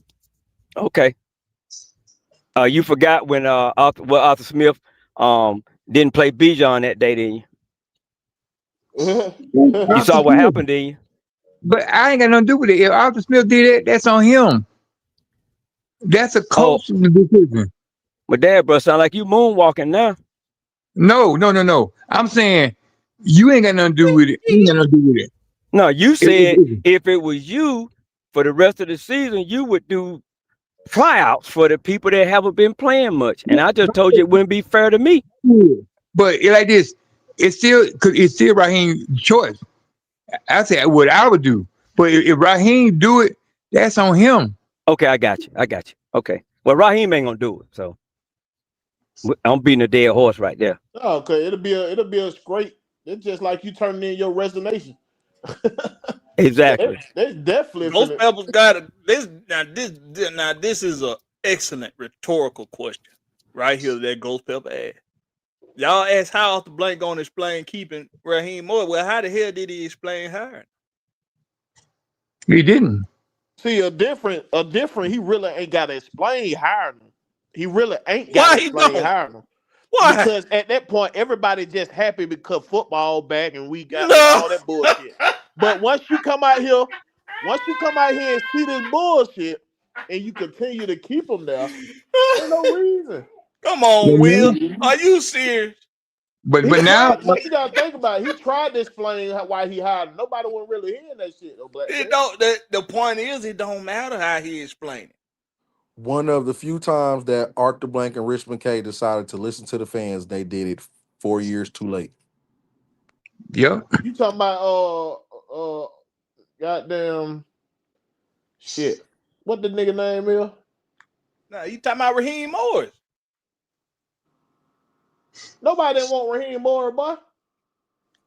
Okay. You forgot when Arthur Smith didn't play Bijan that day, didn't you? You Arthur saw what Smith. happened, didn't you? But I ain't got nothing to do with it. If Arthur Smith did it, that's on him. That's a Oh, coach's decision. my dad, bro, sound like you moonwalking now. No. I'm saying you ain't got nothing to do with it. You ain't got nothing to do with it. No, you said It- if it was you for the rest of the season, you would do tryouts for the people that haven't been playing much. And I just told you it wouldn't be fair to me. But like this, it's still Raheem's choice. I said what I would do. But if Raheem do it, that's on him. Okay, I got you. Okay. Well, Raheem ain't gonna do it, so I'm beating a dead horse right there. Okay, it'll be a scrape. It's just like you turning in your resignation. Exactly. They definitely Ghost finna. Pepper's got this. Now this is a excellent rhetorical question right here that Ghost Pepper asked. Y'all asked how Arthur Blank gonna explain keeping Raheem Moore. Well, how the hell did he explain hiring? He didn't. See a different. He really ain't got to explain hiring him. He really ain't got Why to he explain don't? hiring him Why? because at that point everybody just happy because football back and we got No. all that bullshit. But once you come out here and see this bullshit and you continue to keep them there, ain't no reason. Come on, Will. Are you serious? But He now, tried. You gotta think about it. He tried to explain why he hired him. Nobody was really hearing that shit. No black It man. don't. The point is, it don't matter how he explain it. One of the few times that Arthur Blank and Richmond K decided to listen to the fans, they did it 4 years too late. yep. You talking about goddamn shit. What the nigga name is? Now you talking about Raheem Morris? Nobody didn't want Raheem Morris, boy.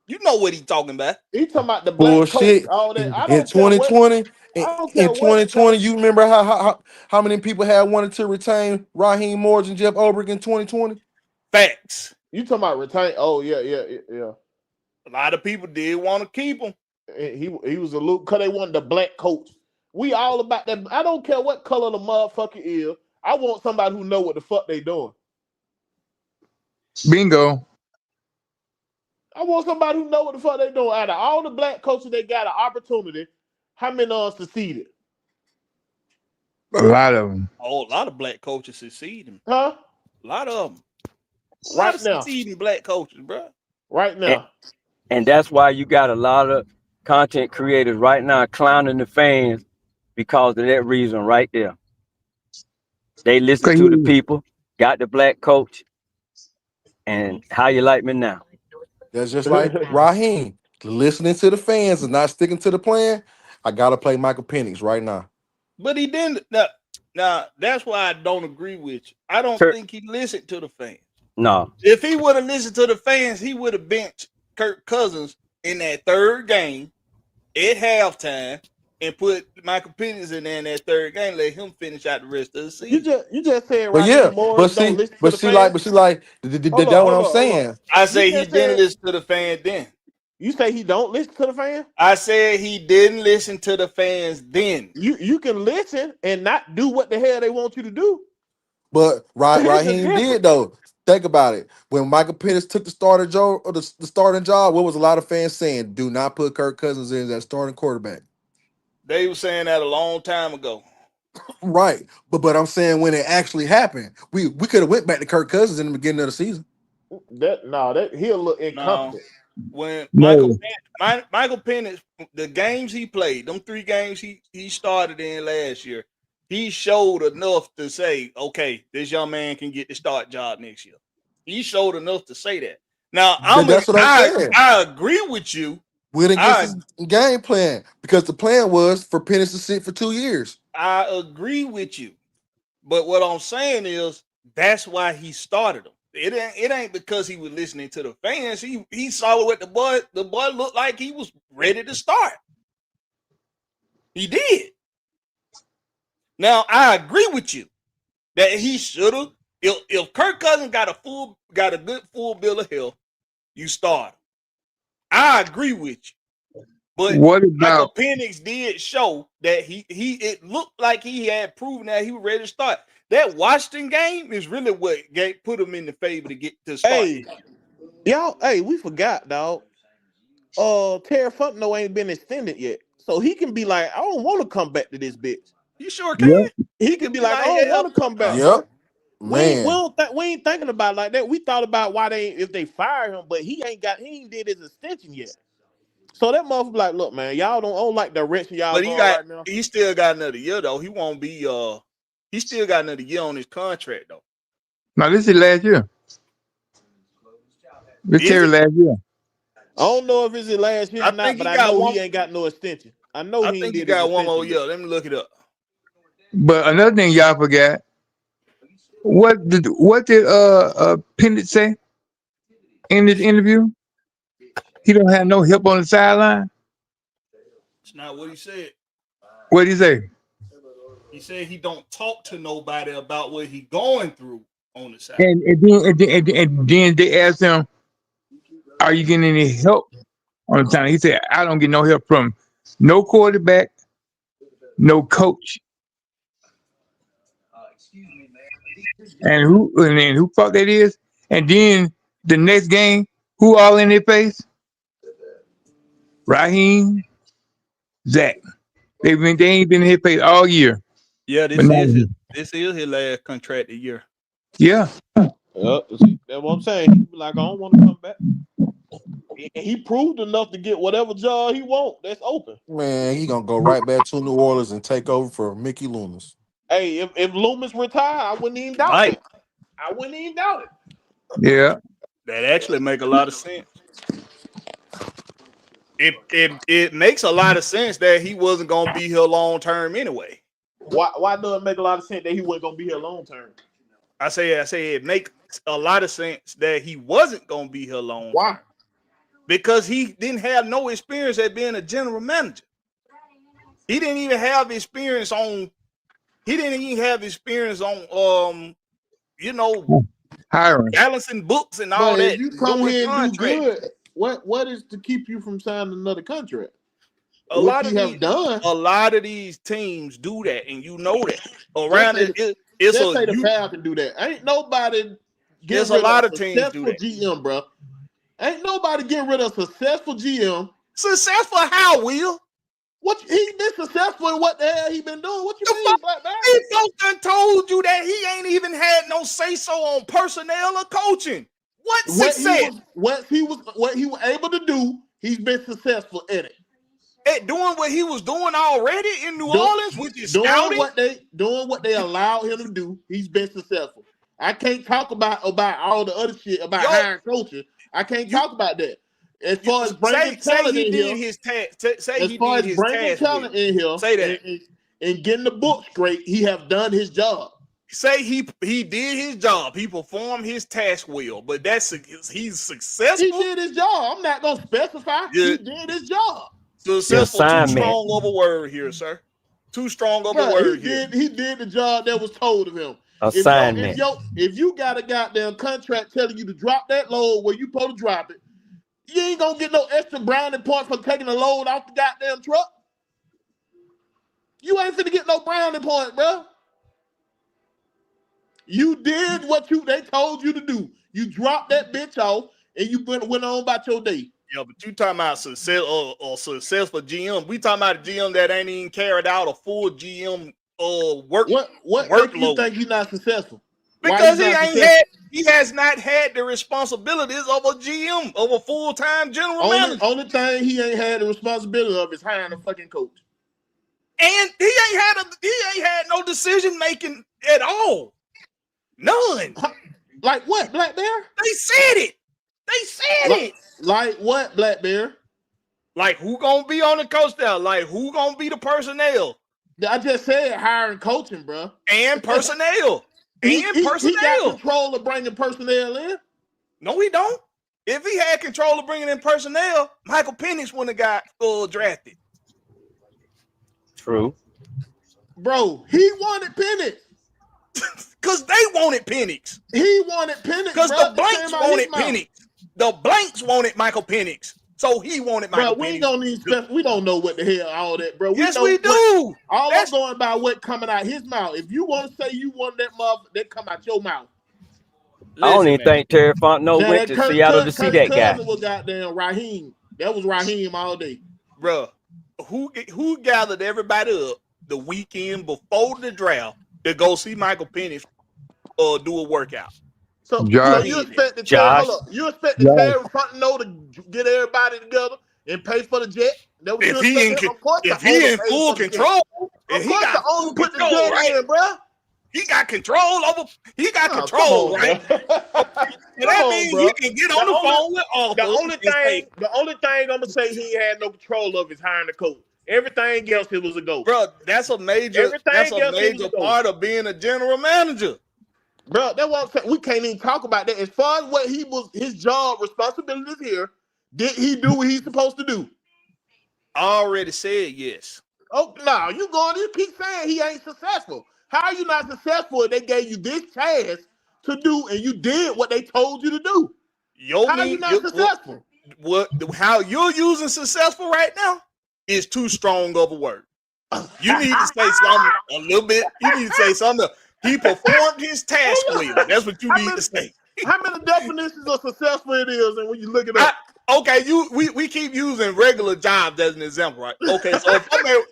You know what he talking about? He talking about the black coach, Bullshit. all that. I In don't care what. 2020, I don't in care what. 2020, you remember how many people had wanted to retain Raheem Morris and Jeff Ulbrich in 2020? Facts. You talking about retain? Oh yeah. A lot of people did want to keep him. He was a look because they wanted the black coach. We all about that. I don't care what color the motherfucker is. I want somebody who know what the fuck they doing. Bingo. I want somebody who know what the fuck they doing. Out of all the black coaches they got an opportunity, how many succeeded? A lot of them. Oh, a lot of black coaches succeeding. Huh? A lot of them. A lot Right of now. succeeding black coaches, bro. Right now. And that's why you got a lot of content creators right now clowning the fans because of that reason right there. They listen to the people, got the black coach, and how you like me now. That's just like Raheem listening to the fans and not sticking to the plan. I gotta play Michael Penix right now. But he didn't. Now that's why I don't agree with you. I don't think he listened to the fans. No. If he would have listened to the fans, he would have benched Kirk Cousins in that third game at halftime and put Michael Penix in there in that third game, let him finish out the rest of the season. You just said But Raheem yeah, Morris don't listen to the fans. that's what I'm saying. I say You he just said didn't listen to the fans then. You say he don't listen to the fans? I said he didn't listen to the fans then. You can listen and not do what the hell they want you to do. But There's a Raheem difference. did though. Think about it. When Michael Penix took the starting job or the starting job, what was a lot of fans saying? Do not put Kirk Cousins in as starting quarterback. They were saying that a long time ago. Right. But I'm saying when it actually happened, we could have went back to Kirk Cousins in the beginning of the season. That he'll look No, incompetent. when No. Michael Penix, the games he played, them 3 games he started in last year, he showed enough to say, okay, this young man can get the start job next year. He showed enough to say that. Now That's what I'm saying. I agree with you. We didn't get his game plan because the plan was for Penix to sit for 2 years. I agree with you. But what I'm saying is that's why he started him. It ain't because he was listening to the fans. He saw what the boy looked like he was ready to start. He did. Now I agree with you that he should have. If Kirk Cousins got a good full bill of health, you start him. I agree with you. But What about Michael Penix did show that it looked like he had proven that he was ready to start. That Washington game is really what put him in the favor to get to start. Hey, y'all, we forgot, dog. Terry Fontenot ain't been extended yet. So he can be like, I don't want to come back to this bitch. You sure can. He can be like, I don't want to come back. Yep. We ain't thinking about it like that. We thought about if they fire him, but he ain't did his extension yet. So that motherfucker like, look, man, y'all don't like the direction y'all going right now. He still got another year though. He won't be he still got another year on his contract though. No, this is last year. This Terry last year. I don't know if it's his last year or not, but I know he ain't got no extension. I think he got one more year. Let me look it up. But another thing y'all forgot. What did Penix say in this interview? He don't have no help on the sideline. It's not what he said. What did he say? He said he don't talk to nobody about what he going through on the side. And then they asked him, "Are you getting any help on the time?" He said, "I don't get no help from no quarterback, no coach." And who fuck that is? And then the next game, who all in their face? Raheem, Zach. They ain't been in his face all year. Yeah, this is his last contracted year. Yeah. That's what I'm saying. He be like, I don't want to come back. He proved enough to get whatever job he want. That's open. Man, he gonna go right back to New Orleans and take over for Mickey Loomis. Hey, if Loomis retired, I wouldn't even doubt it. I wouldn't even doubt it. Yeah. That actually make a lot of sense. It makes a lot of sense that he wasn't gonna be here long term anyway. Why does it make a lot of sense that he wasn't gonna be here long term? I say it makes a lot of sense that he wasn't gonna be here long term. Why? Because he didn't have no experience at being a general manager. He didn't even have experience on hiring, balancing books and all that. If you come here and do good, what is to keep you from signing another contract? A lot of these teams do that, and you know that. Around it's the Falcons do that. Ain't nobody. There's a lot of teams do that. GM, bro. Ain't nobody getting rid of successful GM. Successful how, Will? What he been successful in what the hell he been doing? What you mean, Blakberry? He folks done told you that he ain't even had no say so on personnel or coaching. What success? What he was able to do, he's been successful in it. At doing what he was doing already in New Orleans, which is scouting. Doing what they allowed him to do, he's been successful. I can't talk about all the other shit about hiring coaches. I can't talk about that. As far as bringing talent in here, say that and getting the book straight, he have done his job. Say he did his job. He performed his task well, but he's successful. He did his job. I'm not gonna specify. He did his job. Successful, too strong of a word here, sir. Too strong of a word here. He did the job that was told of him. Assignment. If you got a goddamn contract telling you to drop that load where you supposed to drop it, You ain't gonna get no extra brownie point for taking a load off the goddamn truck. You ain't finna get no brownie point, bro. You did what they told you to do. You dropped that bitch off and you went on about your day. Yeah, but you talking about success or successful GM. We talking about a GM that ain't even carried out a full GM work. What makes you think he's not successful? Because he has not had the responsibilities of a GM, of a full-time general manager. Only thing he ain't had the responsibility of is hiring a fucking coach. And he ain't had no decision making at all. None. Like what, Blakberry? They said it. Like what, Blakberry? Like who gonna be on the coach staff? Like who gonna be the personnel? I just said hiring coaching, bro. And personnel. He got control of bringing personnel in. No, he don't. If he had control of bringing in personnel, Michael Penix wouldn't have got drafted. True. Bro, he wanted Penix. Because they wanted Penix. He wanted Penix. Because the Blanks wanted Penix. The Blanks wanted Michael Penix. So he wanted Michael Penix. We ain't gonna need we don't know what the hell all that, bro. Yes, we do. I'm going by what coming out his mouth. If you want to say you want that motherfucker, that come out your mouth. I don't even think Terry Fontenot went to Seattle to see that guy. Was goddamn Raheem. That was Raheem all day. Bro, who gathered everybody up the weekend before the draft to go see Michael Penix do a workout? So you expect the Terry Fontenot to get everybody together and pay for the jet? If he in full control, if he got full control, right, bro. He got control over. He got control, right? That means he can get on the phone with all. The only thing I'm gonna say he had no control of is hiring the coach. Everything else it was a go, bro. That's a major. That's a major part of being a general manager, bro. That's what I'm saying. We can't even talk about that. As far as what his job responsibilities here, did he do what he's supposed to do? I already said yes. Oh no, you keep saying he ain't successful. How are you not successful if they gave you this chance to do and you did what they told you to do? How are you not successful? How you're using successful right now is too strong of a word. You need to say something a little bit. You need to say something. He performed his task well. That's what you need to say. How many definitions of successful it is, and when you look it up? Okay, we keep using regular jobs as an example, right? Okay, so if I'm at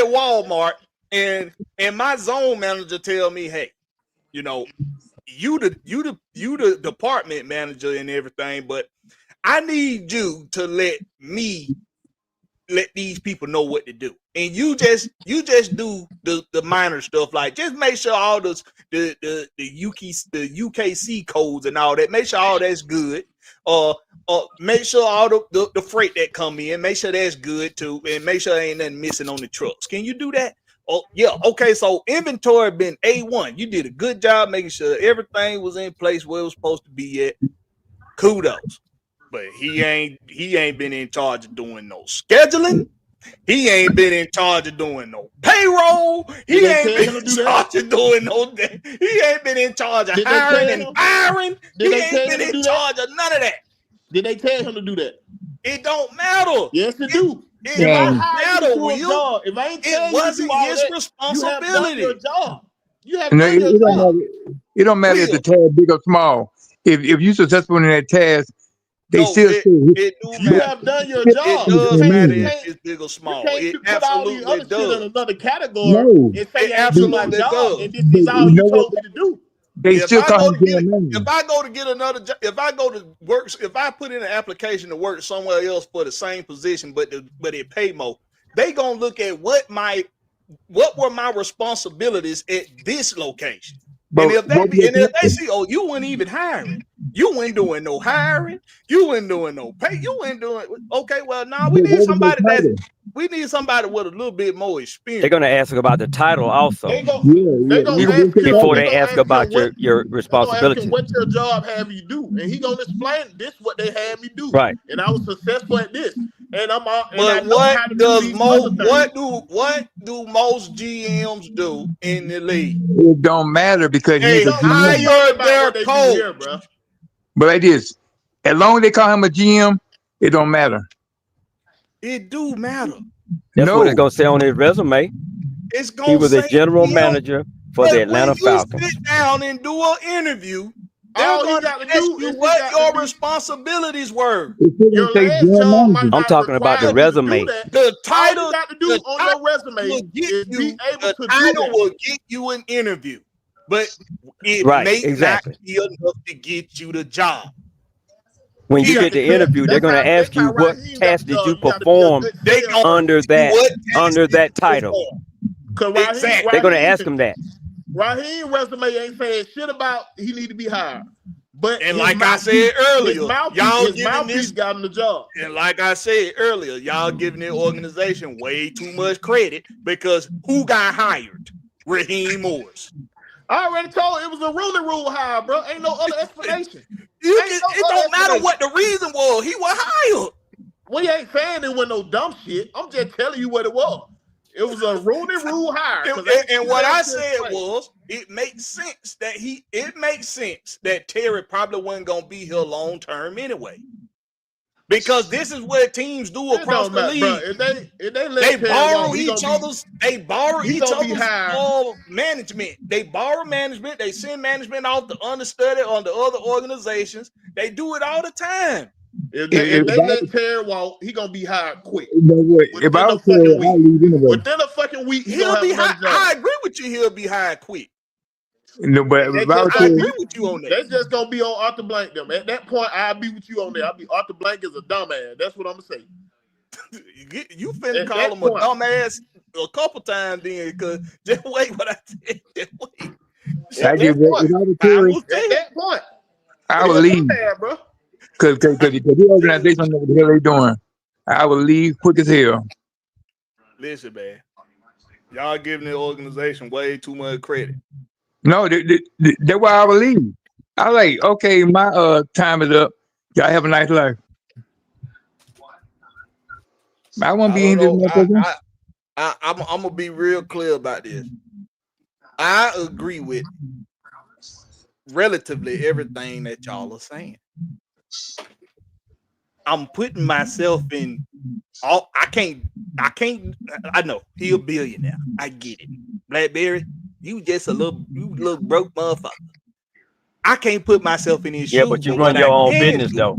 Walmart and my zone manager tell me, hey, you know, you the department manager and everything, but I need you to let these people know what to do. And you just do the minor stuff, like just make sure all the UKC codes and all that, make sure all that's good. Make sure all the freight that come in, make sure that's good too, and make sure there ain't nothing missing on the trucks. Can you do that? Oh yeah, okay. So inventory been A1. You did a good job making sure everything was in place where it was supposed to be at. Kudos. But he ain't been in charge of doing no scheduling. He ain't been in charge of doing no payroll. He ain't been in charge of doing no. He ain't been in charge of hiring and firing. He ain't been in charge of none of that. Did they tell him to do that? It don't matter. Yes, it do. It don't matter, Will. If I ain't it wasn't his responsibility. You have done your job. It don't matter if the task big or small. If you're successful in that task, they still say you have done your job. It does matter if it's big or small. It absolutely does. In another category and say it absolutely does. And this is all you told me to do. If I go to get another job, if I go to work, if I put in an application to work somewhere else for the same position, but it pay more, they gonna look at what were my responsibilities at this location. And if they see, oh, you weren't even hiring, you weren't doing no hiring, you weren't doing no pay, you weren't doing okay. Well, now we need somebody with a little bit more experience. They're gonna ask about the title also. Before they ask about your responsibility. What your job have you do, and he gonna explain this what they had me do. Right. And I was successful at this, and I'm all. But what do most GMs do in the league? It don't matter because they hire their coach. But like this, As long as they call him a GM, it don't matter. It do matter. That's what it's gonna say on his resume. It's He gonna was a say general GM, manager for but the Atlanta when you Falcons. sit down and do an interview, they're All he going to got to ask do you is he what got your to be. responsibilities were. It's still Your gonna say last general job might manager. not I'm talking about the require you to do resume. that. The All you title, got to do the on your resume will get is you. be able The to do title that. will get you an interview, but it Right, may exactly. not be enough to get you the job. When you You got get to the good. interview, they're That's gonna how. ask That's you how what Raheem got task the did you job. You got to be a perform good They gonna under ask you that what task under did you that title. perform. Cause Exactly. They're gonna ask him that. Raheem resume ain't saying shit about he need to be hired. But And his like I said mouthpiece, earlier, y'all his giving mouthpiece this, got him the job. and like I said earlier, y'all giving the organization way too much credit because who got hired? Raheem Morris. I already told you it was a Rooney Rule hire, bro. Ain't no other explanation. It don't matter what the reason was. He was hired. We ain't saying it with no dumb shit. I'm just telling you what it was. It was a Rooney Rule hire. And what I said was, it makes sense that Terry probably wasn't gonna be here long term anyway. Because this is what teams do across the league. Bro. If they let They Terry borrow walk, each other's management. They borrow management, they send management off to understudy on the other organizations. They do it all the time. If they let Terry walk, he gonna be hired quick. You know what? If I was Terry, I'd leave anyway. Within a fucking week, He'll be hired. I agree with you. He'll be hired quick. No, but if I was I Terry, agree with you on that. That's just gonna be on Arthur Blank them. At that point, I'll be with you on there. I'll be Arthur Blank is a dumbass. That's what I'm gonna say. You finna At call that him point. a dumbass a couple times then, because just wait what I said. Just wait. I At give that point, if I was Terry, at that point, I would leave. bro. Cause the organization know what the hell they doing. I would leave quick as hell. Listen, man. Y'all giving the organization way too much credit. No, that's why I would leave. I like, okay, my time is up. Y'all have a nice life. I won't be in this motherfucker. I'm gonna be real clear about this. I agree with relatively everything that y'all are saying. I'm putting myself in all. I know he a billionaire. I get it. Blakberry, you just a little broke motherfucker. I can't put myself in his shoes. Yeah, but you run your own business though.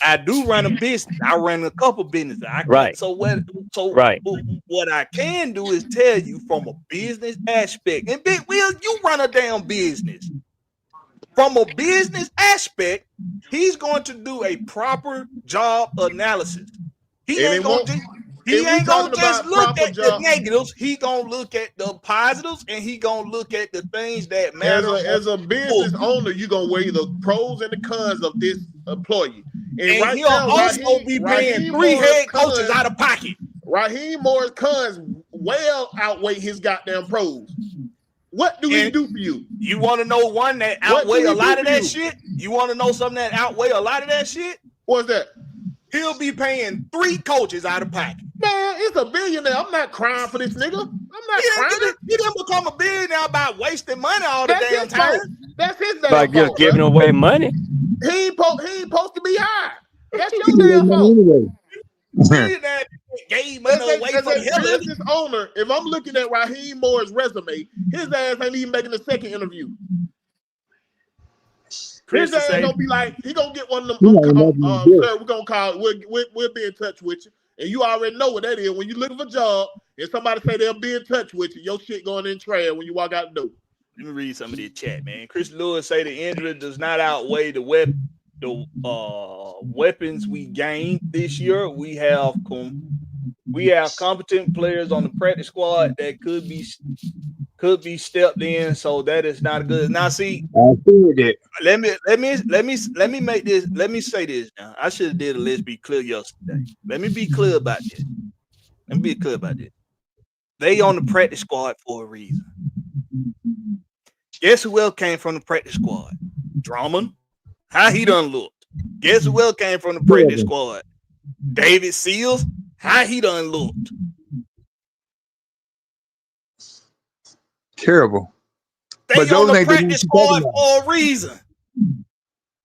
I do run a business. I run a couple businesses. Right. So what I can do is tell you from a business aspect. And Big Will, you run a damn business. From a business aspect, he's going to do a proper job analysis. He ain't gonna just look at the negatives. He gonna look at the positives, and he gonna look at the things that matter. As a business owner, you gonna weigh the pros and the cons of this employee. And right he'll now, also be paying 3 head coaches out of pocket. Raheem Morris' cons well outweigh his goddamn pros. What do he do for you? You want to know one that outweigh a lot of that shit? You want to know something that outweigh a lot of that shit? What's that? He'll be paying 3 coaches out of pocket. Man, it's a billionaire. I'm not crying for this nigga. I'm not crying. He didn't become a billionaire by wasting money all the damn time. That's his damn By fault. giving away money. He ain't supposed to be high. That's your damn fault. Anyway. Billionaire gave money away As from a Hillary. business owner, if I'm looking at Raheem Morris' resume, his ass ain't even making a second interview. His ass gonna be like, he gonna get one of them. Sir, we're gonna call. We'll be in touch with you, and you already know what that is. When you looking for a job, and somebody say they'll be in touch with you, your shit going in trash when you walk out the door. Let me read some of this chat, man. Chris Lewis say the injury does not outweigh the weapons we gained this year. We have competent players on the practice squad that could be stepped in, so that is not good. Now, see, let me make this. Let me say this. Now, I should have did a let's be clear yesterday. Let me be clear about this. They on the practice squad for a reason. Guess who else came from the practice squad? Drummond. How he done looked? Guess who else came from the practice squad? David Seals. How he done looked? Terrible. They on the practice squad for a reason.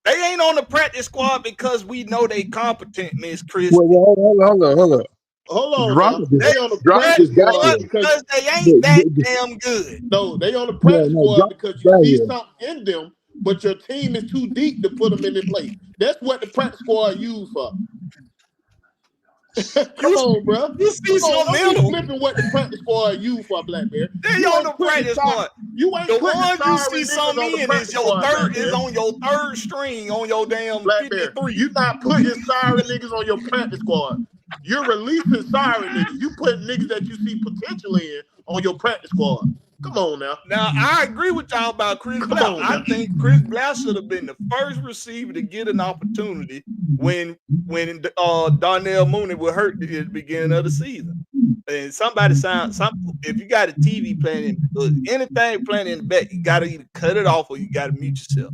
They ain't on the practice squad because we know they competent, Miss Chris. Well, hold on. Hold on Drama now. just- They on the drama practice just got squad here. because they ain't that damn good. no, they on the Yeah, practice no, squad drama because got you see here. something in them, but your team is too deep to put them in the place. That's what the practice squad used for. Come on, bro. You see Come on, some don't be middle. flipping what the practice squad used for, Blackberry. They You on the ain't putting practice squad. you ain't The putting one you sorry see niggas some on the in practice is your squad, third is Blackberry. on your third string on your damn Blackberry, 53. you not putting sorry niggas on your practice squad. You're releasing sorry niggas. You putting niggas that you see potential in on your practice squad. Come on now. Now I agree with y'all about Chris Come Blau. on I now. think Chris Blau should have been the first receiver to get an opportunity when Darnell Mooney was hurt at the beginning of the season. And somebody if you got a TV playing anything playing in the back, you gotta either cut it off or you gotta mute yourself.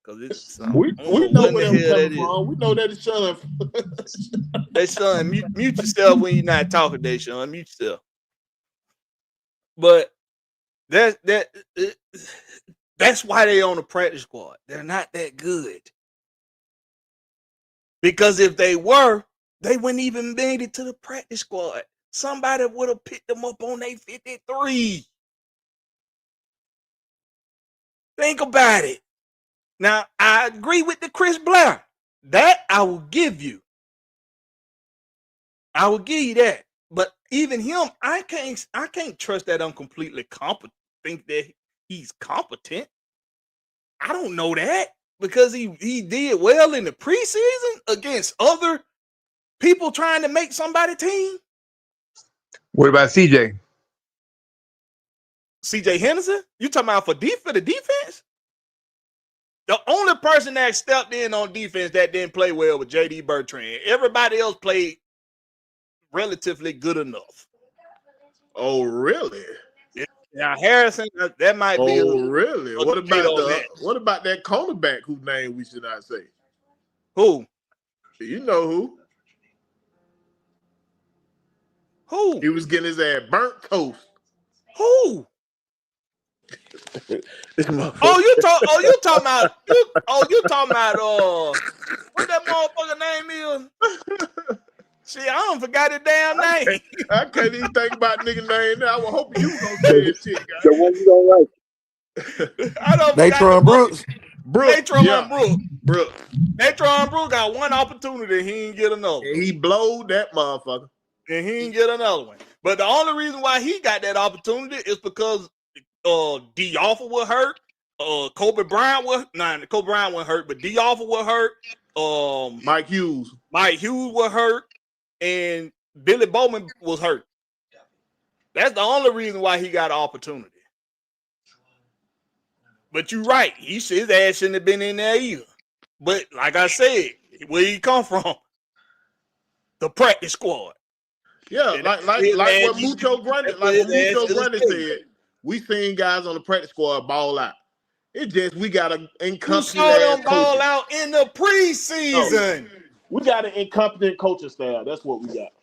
Cause it's We I don't know know what in where the they hell coming that is. from. We know that it's Sean. They son, mute yourself when you're not talking, they Sean. Mute yourself. But that's why they on the practice squad. They're not that good. Because if they were, they wouldn't even made it to the practice squad. Somebody would have picked them up on their 53. Think about it. Now, I agree with the Chris Blair. That I will give you. I will give you that. But even him, I can't trust that I'm completely competent. Think that he's competent. I don't know that because he did well in the preseason against other people trying to make somebody team. What about CJ? CJ Henderson? You talking about for the defense? The only person that stepped in on defense that didn't play well was JD Bertrand. Everybody else played relatively good enough. Oh, really? Now Harrison, that might be. Oh, really? a What debate about on that. what about that cornerback whose name we should not say? Who? You know who? Who? He was getting his ass burnt toast. Who? This motherfucker. You talking about what that motherfucker name is? See, I don't forgot his damn name. I can't even think about nigga name now. I was hoping you was gonna say that shit, guys. The one you don't like. I don't Natron Brooks. Brooks. Natron Brooks got one opportunity. He didn't get another. And he blowed that motherfucker. And he didn't get another one. But the only reason why he got that opportunity is because D. Alpha was hurt. Kobe Bryant wasn't hurt, but D. Alpha was hurt. Mike Hughes was hurt, and Billy Bowman was hurt. That's the only reason why he got an opportunity. But you're right. His ass shouldn't have been in there either. But like I said, where he come from? The practice squad. Yeah, like what Mucho Grundy said. We seen guys on the practice squad ball out. It's just we got an incompetent them ball out in the preseason. No, we got an incompetent coaching staff. That's what we got.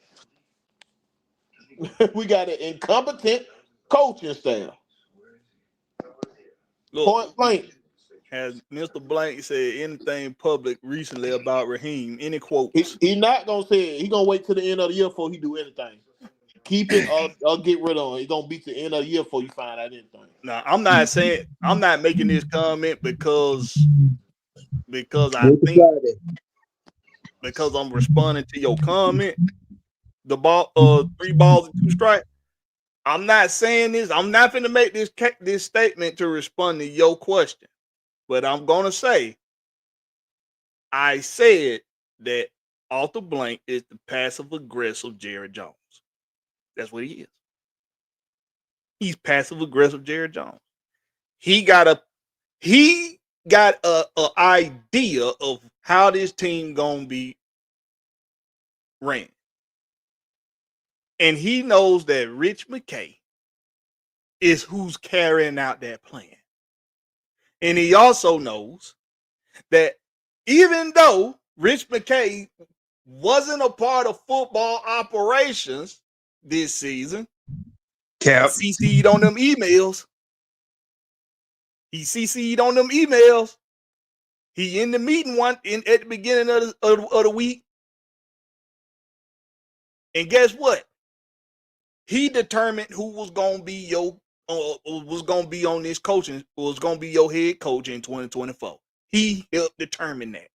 We got an incompetent coaching staff. Look, point blank. Has Mr. Blank said anything public recently about Raheem? Any quotes? He not gonna say it. He gonna wait till the end of the year before he do anything. Keep it or get rid of him. He's gonna beat the end of the year before you find out anything. No, I'm not making this comment because I think because I'm responding to your comment. The ball, 3 balls and 2 strikes. I'm not saying this. I'm not going to make this statement to respond to your question, but I'm gonna say I said that Arthur Blank is the passive aggressive Jerry Jones. That's what he is. He's passive aggressive Jerry Jones. He got a idea of how this team gonna be ran. And he knows that Rich McKay is who's carrying out that plan. And he also knows that even though Rich McKay wasn't a part of football operations this season, he CC'd on them emails. He in the meeting at the beginning of the week. And guess what? He determined who was gonna be was gonna be on this coaching, was gonna be your head coach in 2024. He helped determine that.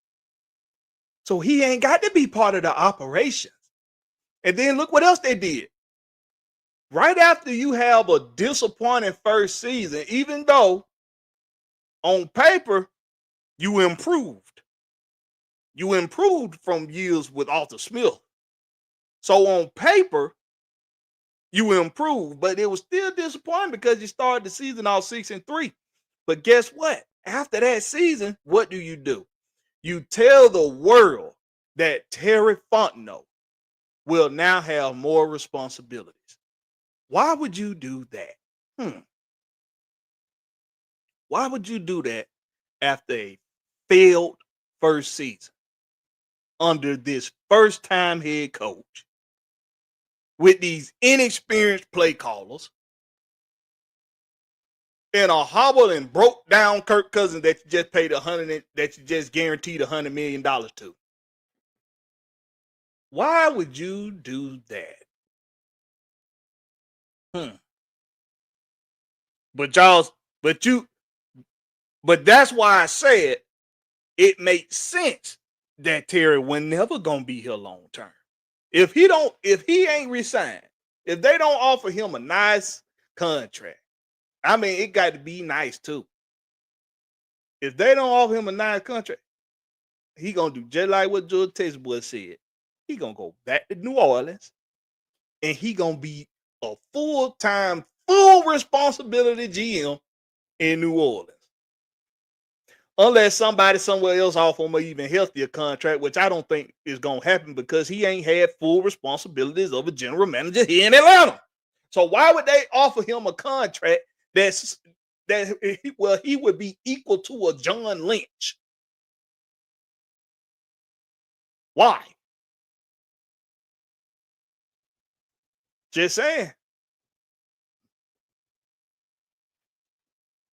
So he ain't got to be part of the operations. And then look what else they did. Right after you have a disappointing first season, even though on paper you improved. You improved from years with Arthur Smith. So on paper, you improved, but it was still disappointing because you started the season all 6-3. But guess what? After that season, what do? You tell the world that Terry Fontenot will now have more responsibilities. Why would you do that? Why would you do that after a failed first season under this first-time head coach with these inexperienced play callers and a hobbled and broke down Kirk Cousins that you just paid that you just guaranteed $100 million to? Why would you do that? But that's why I said it makes sense that Terry was never gonna be here long term. If he ain't resigned, if they don't offer him a nice contract, I mean, it got to be nice too. If they don't offer him a nice contract, he gonna do just like what George Texas said. He gonna go back to New Orleans, and he gonna be a full-time, full responsibility GM in New Orleans. Unless somebody somewhere else offer him an even healthier contract, which I don't think is gonna happen because he ain't had full responsibilities of a general manager here in Atlanta. So why would they offer him a contract he would be equal to a John Lynch? Why? Just saying.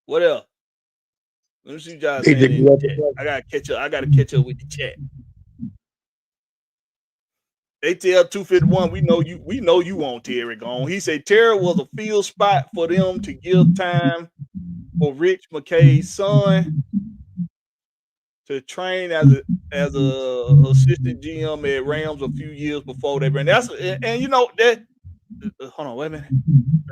What else? Let me see you guys saying in the chat. I gotta catch up with the chat. They tell 251, we know you want Terry gone. He said Terry was a field spot for them to give time for Rich McKay's son to train as a assistant GM at Rams a few years before they ran. And you know that. Hold on, wait a minute.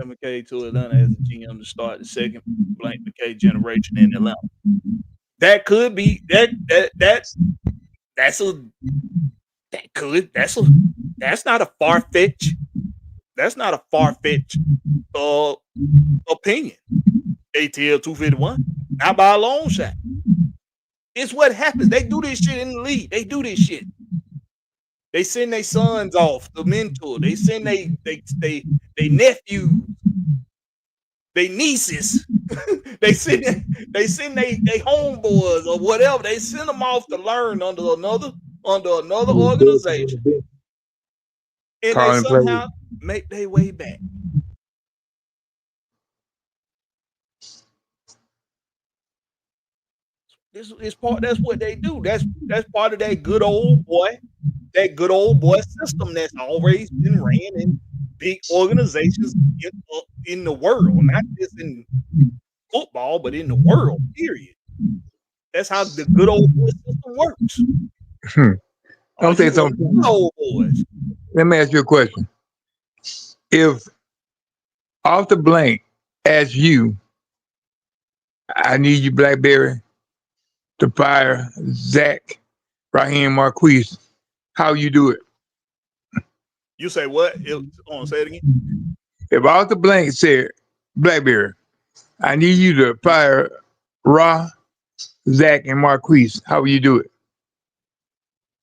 McKay to Atlanta as a GM to start the second blank McKay generation in Atlanta. That could be that's not a far-fetched. That's not a far-fetched opinion. ATL 251. Not by a long shot. It's what happens. They do this shit in the league. They do this shit. They send their sons off the mentor. They send they nephews, they nieces. they send they homeboys or whatever. They send them off to learn under another organization, and they somehow make their way back. That's what they do. That's part of that good old boy system that's always been ran in big organizations in the world, not just in football, but in the world, period. That's how the good old boy system works. I'll say something. Good old boys. Let me ask you a question. If off the blank as you, I need you, Blakberry, to fire Zach, Raheem Marquise, how you do it? You say what? Say it again. If off the blank said, Blakberry, I need you to fire Ra, Zach, and Marquise, how will you do it?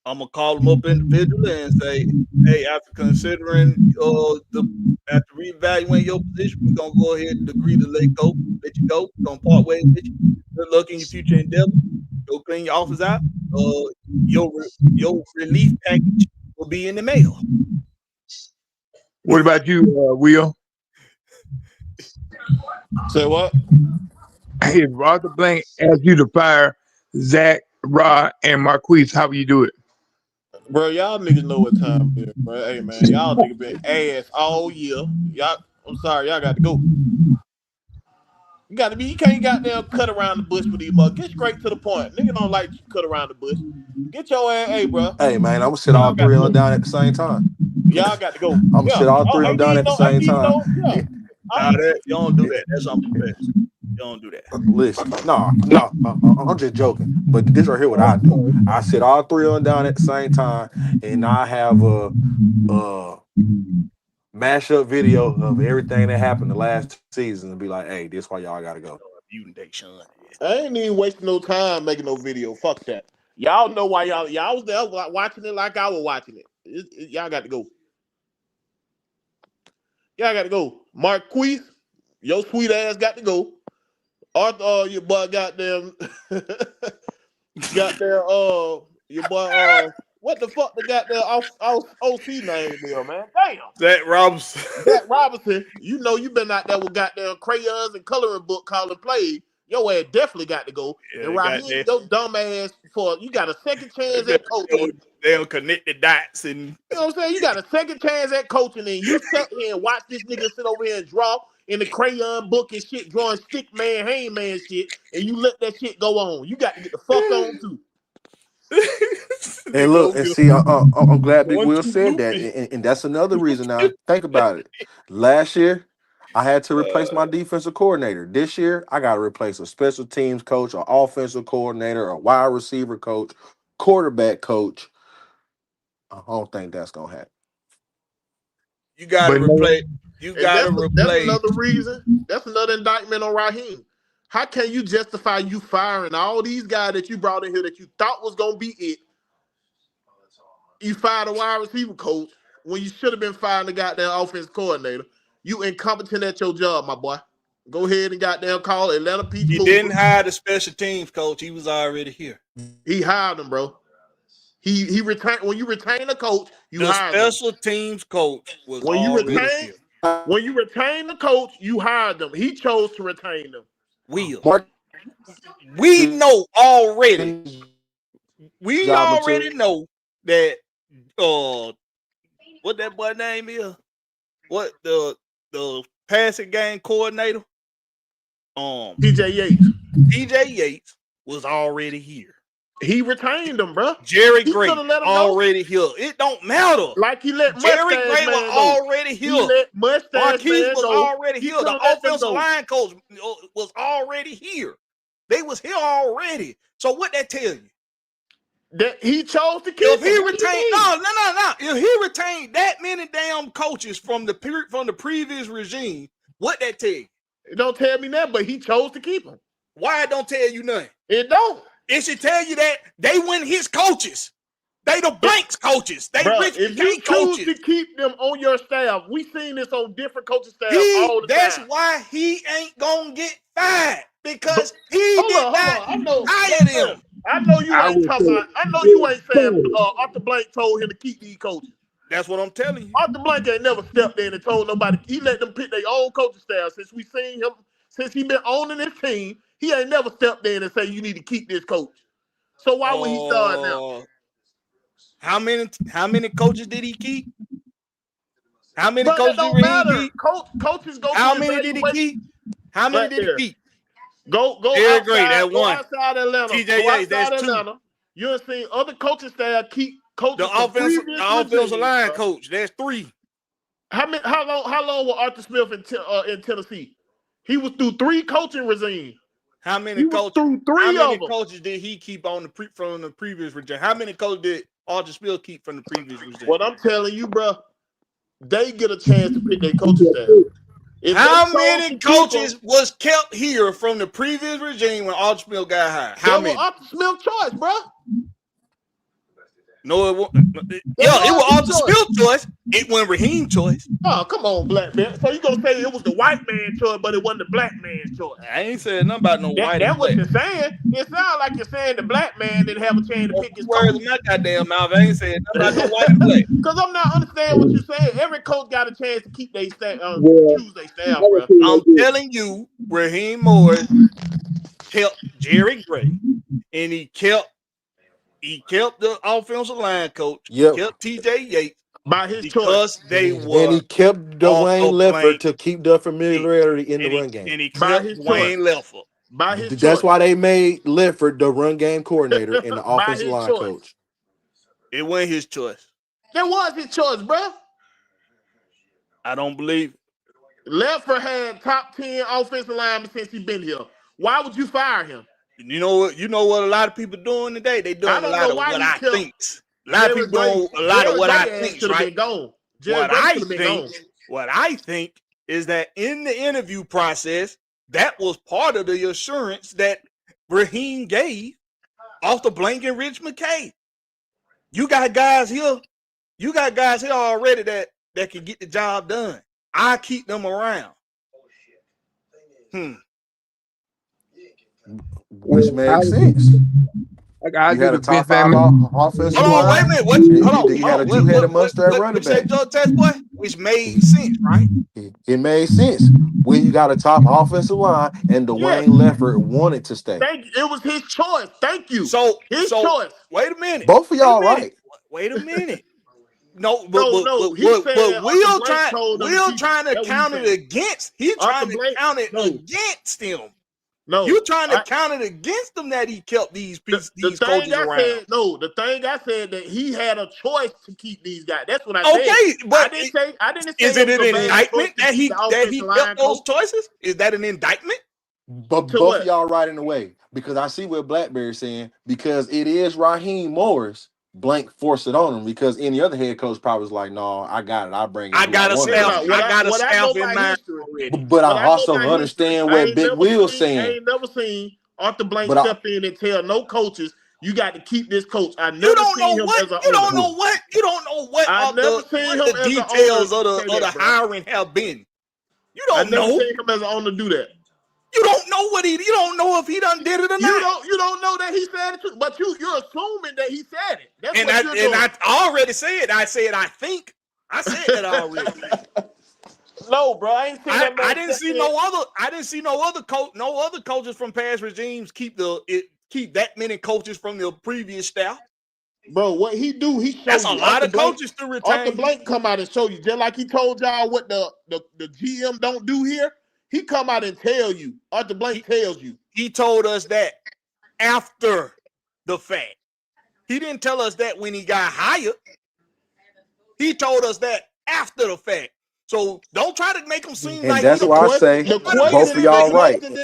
I'm gonna call them up individually and say, "Hey, after considering after reevaluating your position, we're gonna go ahead and agree to let you go. We're gonna part ways with you. Good luck in your future endeavor. Go clean your office out. Your relief package will be in the mail." What about you, Will? Say what? If off the blank asked you to fire Zach, Rod and Marquise, how you do it? Bro, y'all niggas know what time it is, bro. Hey man, y'all niggas been ass all year. Y'all, I'm sorry, y'all got to go. You can't goddamn cut around the bush with these mother. Get straight to the point. Nigga don't like you cut around the bush. Get your ass, hey, bro. Hey man, I'm gonna sit all Y'all got three to of them go. down at the same time. Y'all got to go. I'm gonna Yeah. sit all three of them Ain't down even at the no, same ain't even time. no, yeah. Nah, that you don't do that. That's unprofessional. You don't do that. Listen, no, I'm just joking. But this right here, what I do, I sit all three of them down at the same time, and I have a mashup video of everything that happened the last season, and be like, "Hey, this why y'all gotta go." Mutant Day Sean. I ain't even wasting no time making no video. Fuck that. Y'all know why y'all was there watching it like I was watching it. Y'all got to go. Y'all got to go. Marquise, your sweet ass got to go. Arthur, your boy goddamn your boy what the fuck the goddamn OC name there, man? Damn. Zach Robinson. Zach Robinson, you know you been out there with goddamn crayons and coloring book calling plays. Your ass definitely got to go. Yeah, And Raheem, your dumb ass you got a second chance at coaching. They'll connect the dots and You know what I'm saying? You got a second chance at coaching, and you sit here and watch this nigga sit over here and draw in the crayon book and shit, drawing stick man, hangman shit, and you let that shit go on. You got to get the fuck on too. And look, and see, I'm glad Big Will 1-2 said that, loopy. and that's another reason. Now, think about it. Last year, I had to replace my defensive coordinator. This year, I got to replace a special teams coach, an offensive coordinator, a wide receiver coach, quarterback coach. I don't think that's gonna happen. You gotta But no, replace. You gotta That's replace. another reason. That's another indictment on Raheem. How can you justify you firing all these guys that you brought in here that you thought was gonna be it? You fired a wide receiver coach when you should have been firing the goddamn offense coordinator. You incompetent at your job, my boy. Go ahead and goddamn call Atlanta Peach He Movers. didn't hire the special teams coach. He was already here. He hired him, bro. He retained when you retain a coach, you The hire them. special teams coach was When you already retain here. when you retain the coach, you hired them. He chose to retain them. Mark, We know already. We job already material. know that what that boy name is? What the passing game coordinator? TJ Yates. TJ Yates was already here. He retained them, bro. Jerry He Gray coulda let him already here. It don't matter. Like he let Jerry Mustache Gray Man was go. already here. He let Mustache Marquise Man was go. already He here. The coulda let them offensive go. line coach was already here. They was here already. So what that tell you? That he chose to keep If he him. What do you retained mean? no. If he retained that many damn coaches from the previous regime, what that tell you? It don't tell me that, but he chose to keep him. Why it don't tell you nothing? It don't. It should tell you that they weren't his coaches. They the Blanks coaches. They Bruh, Rich if K you choose coaches. to keep them on your staff, we seen this on different coaching staff all the That's time. why he ain't gonna get fired because he Hold did on. not I know. hire them. I know you I ain't would talking say about. I know you ain't saying Arthur Blank told him to keep these coaches. That's what I'm telling you. Arthur Blank ain't never stepped in and told nobody. He let them pick their own coaching staff. Since we seen him, since he been owning this team, he ain't never stepped in and say you need to keep this coach. So why would he start now? How many coaches did he keep? How many But that coaches did don't he matter. keep? Coaches go How to many did he keep? How many did he Blackberry. keep? Go Jerry outside. Gray, that Go one. outside Atlanta. TJ Go Yates, outside that's two. Atlanta. You'll see other coaching staff keep The coaches from previous offensive regimes, line bro. coach, that's three. How long was Arthur Smith in Tennessee? He was through 3 coaching regimes. How many He was coaches? through How 3 many of them. coaches did he keep on from the previous regime? How many coaches did Arthur Smith keep from the previous regime? What I'm telling you, bro, they get a chance to pick their coaching staff. If How many coaches was kept here from the previous regime when Arthur Smith got hired? How many? That was Arthur Smith's choice, bro. No, it wasn't. Yeah, it was Arthur Smith's choice. It wasn't Raheem's choice. Oh, come on, Blackberry. So you gonna say it was the white man's choice, but it wasn't the black man's choice? I ain't saying nothing about no white and That's what black. you're saying. It sounds like you're saying the black man didn't have a chance to pick his Words coach. in my goddamn mouth. I ain't saying nothing about no white and black. Because I'm not understanding what you're saying. Every coach got a chance to keep their staff, choose their staff, bro. I'm telling you, Raheem Morris kept Jerry Gray, and he kept He kept the offensive line coach. Yep. Kept TJ Yates by his choice. because they And were he kept Dwayne Arthur Leffert Blank. to keep the familiarity in the run game. And he By kept his Dwayne Leffert. By his That's choice. why they made Leffert the run game coordinator and the By offensive his line choice. coach. It wasn't his choice. That was his choice, bro. I don't believe it. Leffert had top 10 offensive linemen since he been here. Why would you fire him? You know what? You know what a lot of people doing today? They doing I a don't lot know of why what he I killed thinks. A lot of Jerry people doing a lot of what I think, should have right? been gone. What I think is that in the interview process, that was part of the assurance that Raheem gave off the Blank and Rich McKay. You got guys here. You got guys here already that can get the job done. I keep them around. Which makes sense. I You had do a the top best 5 family. offensive Hold on, line. wait a minute. What? And Hold then you on. had a two-headed monster at running What you say, back. Judge Test Boy? Which made sense, right? It made sense when you got a top offensive line and Dwayne Leffert wanted to stay. It was his choice. Thank you. So His choice. wait a minute. Both of y'all right. Wait a minute. No, No. He said Will Arthur Blank told him trying to That's what he count it said. against. He's Arthur trying to Blank- count it no. against him. No, You trying to count it against him that he kept these coaches around. The thing I said that he had a choice to keep these guys. That's what I said. Okay, but I didn't say is it was an a bad indictment choice to that he keep the offensive line kept those coach. choices? Is that an indictment? But To both what? of y'all right in the way because I see what Blakberry saying because it is Raheem Morris. Blank forced it on him because any other head coach probably was like, "No, I got it. I bring it." I got a staff in mind already. But I also understand what Big Will's saying. I ain't never seen Arthur Blank But step in and tell no coaches, "You got to keep this coach." I never You don't seen know him what as an you don't owner. know what you don't know what I've never seen him the as an details owner of say the that, bro. hiring have been. You I don't never know. seen him as an owner do that. You don't know you don't know if he done did it or not. You don't know that he said it too, but you're assuming that he said it. That's And what you're doing. I already said. I said I think. I said that already. No, bro, I ain't seen that. I didn't see no other. I didn't see no other coaches from past regimes keep that many coaches from the previous staff. Bro, what he do? He show That's you. a lot of coaches to retain. Arthur Blank come out and show you, just like he told y'all what the GM don't do here. He come out and tell you. Arthur Blank tells you. He told us that after the fact. He didn't tell us that when he got hired. He told us that after the fact. So don't try to make him seem like. And that's why I say both of y'all right. And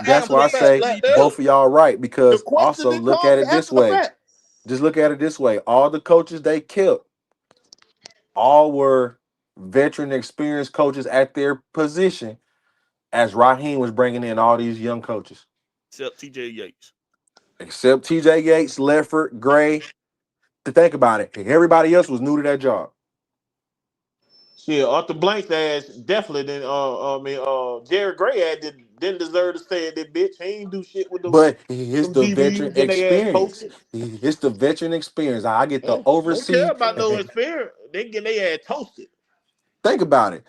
that's why I say both of y'all right because also look at it this way. Just look at it this way. All the coaches they kept, all were veteran, experienced coaches at their position. As Raheem was bringing in all these young coaches, except TJ Yates, Leffert, Gray. To think about it, everybody else was new to that job. Shit, Arthur Blank's ass definitely didn't. Jerry Gray ass didn't deserve to stay at that bitch. He ain't do shit with them. But it's the DBs veteran getting their ass experience. toasted. It's the veteran experience. I get to Don't oversee. care about no experience. They get their ass toasted. Think about it.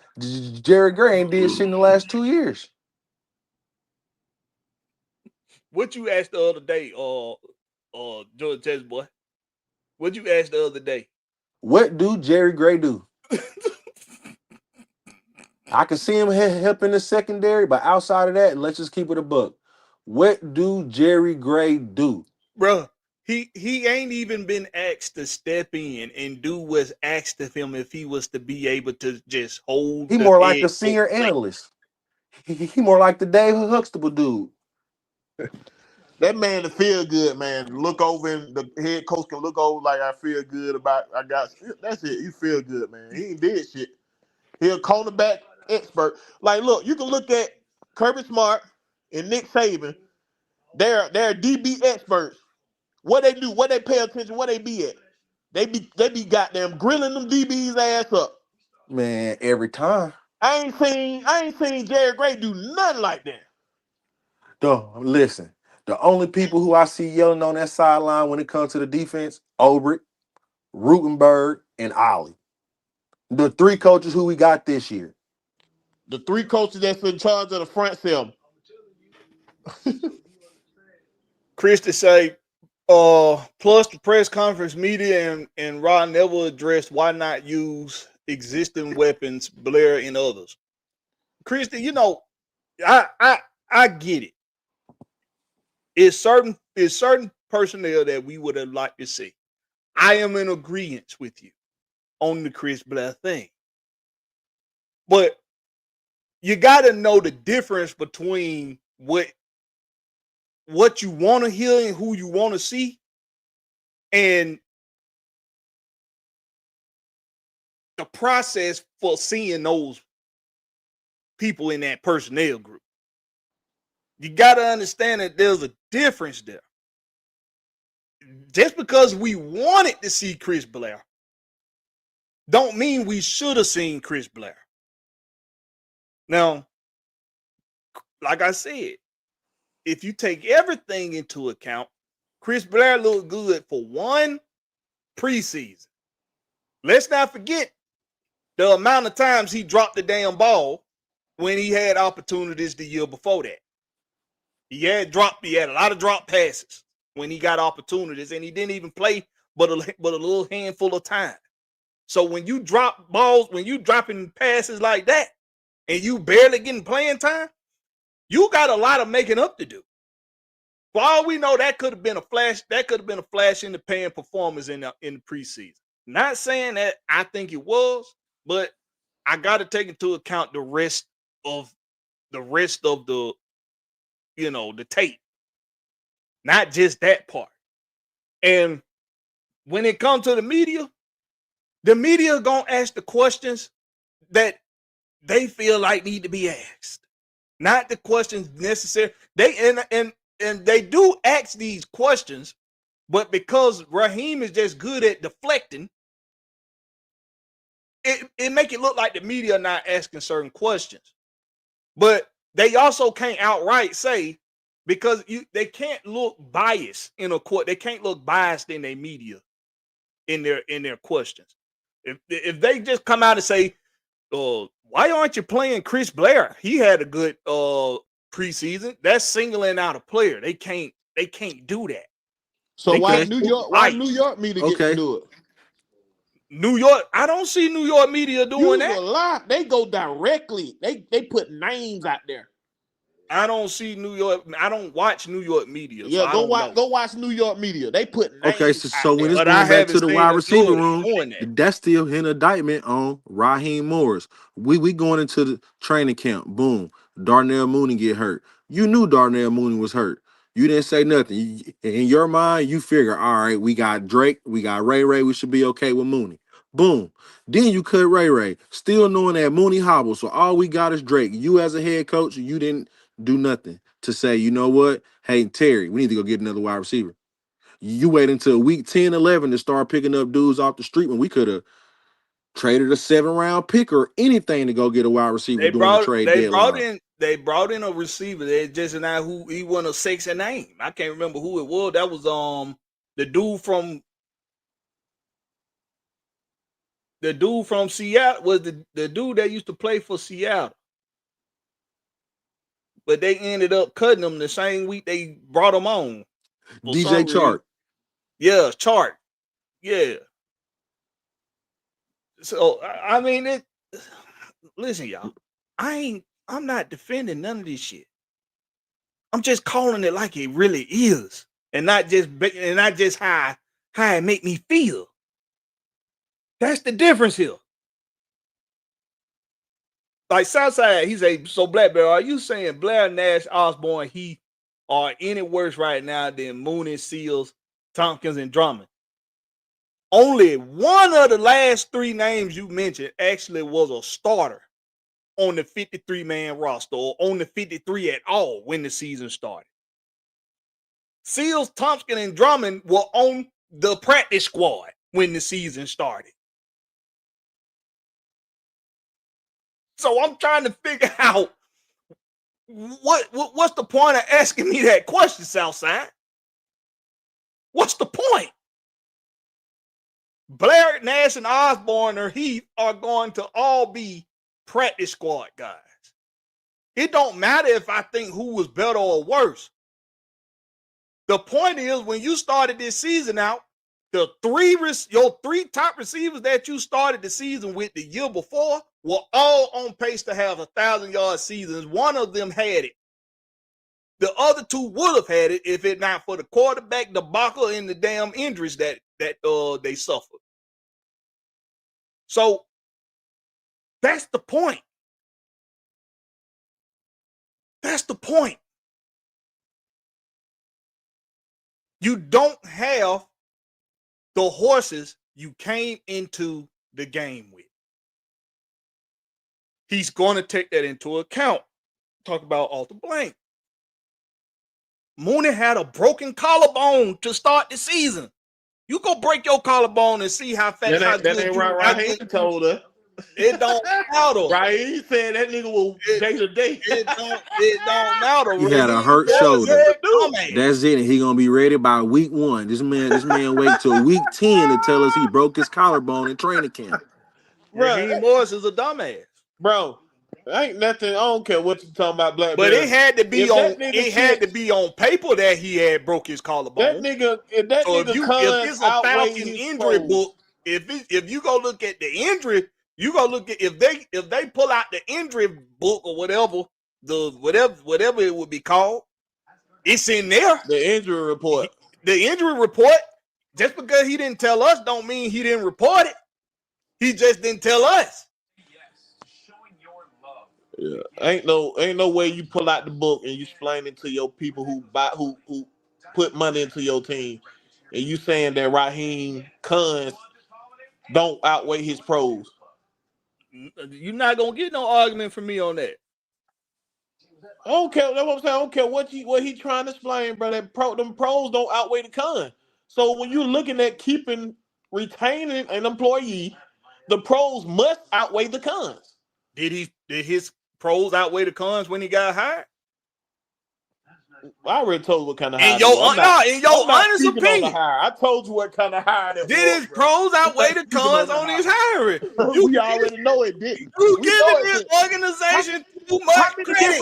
Jerry Gray ain't did shit in the last 2 years. What you asked the other day, George Test Boy? What you asked the other day? What do Jerry Gray do? I can see him helping the secondary, but outside of that, let's just keep it a buck. What do Jerry Gray do? Bruh, he ain't even been asked to step in and do what's asked of him if he was to be able to just hold. He more like a senior analyst. He more like the Dave Huxtable dude. That man to feel good, man. Look over and the head coach can look over like I feel good about that's it. You feel good, man. He ain't did shit. He a cornerback expert. Like, look, you can look at Kirby Smart and Nick Saban. They're DB experts. What they do, what they pay attention, what they be at. They be goddamn grilling them DBs ass up. Man, every time. I ain't seen Jerry Gray do nothing like that. Listen, the only people who I see yelling on that sideline when it comes to the defense, Obrick, Rutenberg, and Ollie. The three coaches who we got this year. The three coaches that's in charge of the front seven. Christie say Plus the press conference media and Rod never addressed why not use existing weapons, Blair and others. Christy, you know, I get it. It's certain personnel that we would have liked to see. I am in agreement with you on the Chris Blair thing. But you gotta know the difference between what you want to hear and who you want to see, and the process for seeing those people in that personnel group. You got to understand that there's a difference there. Just because we wanted to see Chris Blair don't mean we should have seen Chris Blair. Now, like I said, if you take everything into account, Chris Blair looked good for one preseason. Let's not forget the amount of times he dropped the damn ball when he had opportunities the year before that. He had a lot of drop passes when he got opportunities, and he didn't even play but a little handful of time. So when you drop balls, when you dropping passes like that, and you barely getting playing time, you got a lot of making up to do. For all we know, that could have been a flash. That could have been a flash in the pan performance in the preseason. Not saying that I think it was, but I got to take into account the rest of the the tape, not just that part. And when it comes to the media gonna ask the questions that they feel like need to be asked, not the questions necessary. And they do ask these questions, but because Raheem is just good at deflecting, it make it look like the media are not asking certain questions. But they also can't outright say, because they can't look biased in a court. They can't look biased in their media in their questions. If they just come out and say, why aren't you playing Chris Blair? He had a good preseason. That's singling out a player. They can't do that. So why New York media get to do it? New York, I don't see New York media doing that. A lot. They go directly. They put names out there. I don't see New York. I don't watch New York media. Yeah, so go watch New York media. They put names Okay, so when it's but going back to the wide receiver room, that. that's still an indictment on Raheem Morris. We going into the training camp. Boom. Darnell Mooney get hurt. You knew Darnell Mooney was hurt. You didn't say nothing. In your mind, you figure, all right, we got Drake, we got Ray. We should be okay with Mooney. Boom. Then you cut Ray, still knowing that Mooney hobbles. So all we got is Drake. You as a head coach, you didn't do nothing to say, you know what? Hey, Terry, we need to go get another wide receiver. You wait until week 10, 11 to start picking up dudes off the street when we could have traded a 7-round pick or anything to go get a wide receiver during the trade deadline. They brought in a receiver. They just now who he won a 6 name. I can't remember who it was. That was the dude from Seattle, was the dude that used to play for Seattle. But they ended up cutting him the same week they brought him on. DJ Chark. Yeah, Chark. Yeah. So I mean, listen, y'all. I'm not defending none of this shit. I'm just calling it like it really is, and not just how it make me feel. That's the difference here. Like Southside, he say, so Blakberry, are you saying Blair, Nash, Osborne, Heath are any worse right now than Mooney, Seals, Tompkins, and Drummond? Only one of the last 3 names you mentioned actually was a starter on the 53-man roster, or on the 53 at all when the season started. Seals, Tompkins, and Drummond were on the practice squad when the season started. So I'm trying to figure out what's the point of asking me that question, Southside? What's the point? Blair, Nash, and Osborne or Heath are going to all be practice squad guys. It don't matter if I think who was better or worse. The point is, when you started this season out, your three top receivers that you started the season with the year before were all on pace to have 1,000-yard seasons. One of them had it. The other two would have had it if it not for the quarterback debacle and the damn injuries that they suffered. So that's the point. That's the point. You don't have the horses you came into the game with. He's going to take that into account. Talk about Arthur Blank. Mooney had a broken collarbone to start the season. You go break your collarbone and see how fast. That ain't right. Raheem told her. It don't matter. Raheem said that nigga will day to day. It don't matter. He had a hurt shoulder. That's it. And he gonna be ready by week 1. This man wait till week 10 to tell us he broke his collarbone in training camp. Raheem Morris is a dumbass, bro. Ain't nothing. I don't care what you talking about, Blakberry. But it had to be had to be on paper that he had broke his collarbone. If it's a Falcon injury book, if you go look at the injury, you go look at if they pull out the injury book or whatever it would be called, it's in there. The injury report. The injury report. Just because he didn't tell us, don't mean he didn't report it. He just didn't tell us. Yeah, ain't no way you pull out the book and you explain it to your people who put money into your team, and you saying that Raheem cons don't outweigh his pros. You're not gonna get no argument from me on that. I don't care. That's what I'm saying. I don't care what he trying to explain, bro. Them pros don't outweigh the cons. So when you're looking at retaining an employee, the pros must outweigh the cons. Did his pros outweigh the cons when he got hired? I already told you what kind of hire. In your honest opinion, I told you what kind of hire. Did his pros outweigh the cons on his hiring? We already know it didn't. You giving this organization too much credit.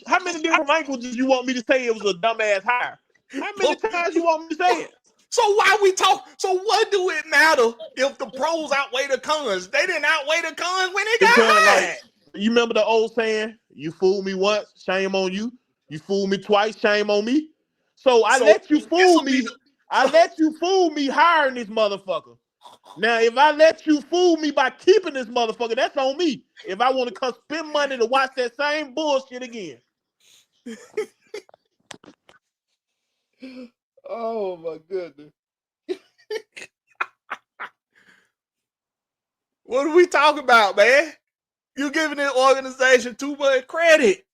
How many different languages you want me to say it was a dumbass hire? How many times you want me to say it? So why we talk? So what do it matter if the pros outweigh the cons? They didn't outweigh the cons when they got hired. You remember the old saying, you fool me once, shame on you. You fool me twice, shame on me. So I let you fool me. I let you fool me hiring this motherfucker. Now, if I let you fool me by keeping this motherfucker, that's on me. If I want to come spend money to watch that same bullshit again. Oh my goodness. What are we talking about, man? You're giving this organization too much credit.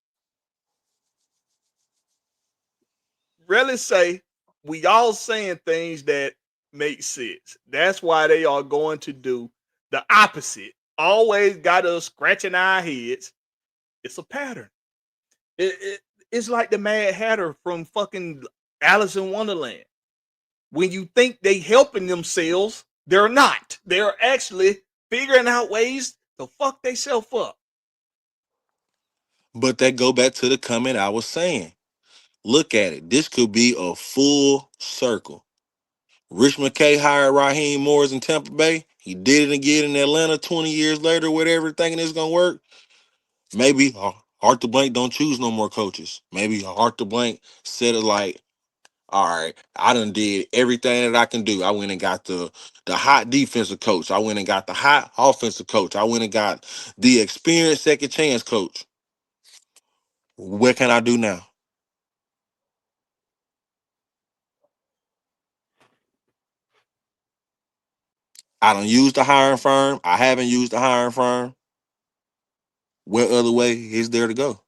Really say we all saying things that make sense. That's why they are going to do the opposite. Always got us scratching our heads. It's a pattern. It's like the Mad Hatter from fucking Alice in Wonderland. When you think they helping themselves, they're not. They're actually figuring out ways to fuck themselves up. But that go back to the comment I was saying. Look at it. This could be a full circle. Rich McKay hired Raheem Morris in Tampa Bay. He did it again in Atlanta 20 years later, whatever, thinking it's going to work. Maybe Arthur Blank don't choose no more coaches. Maybe Arthur Blank said it like, all right, I done did everything that I can do. I went and got the hot defensive coach. I went and got the hot offensive coach. I went and got the experienced second chance coach. What can I do now? I don't use the hiring firm. I haven't used the hiring firm. What other way is there to go?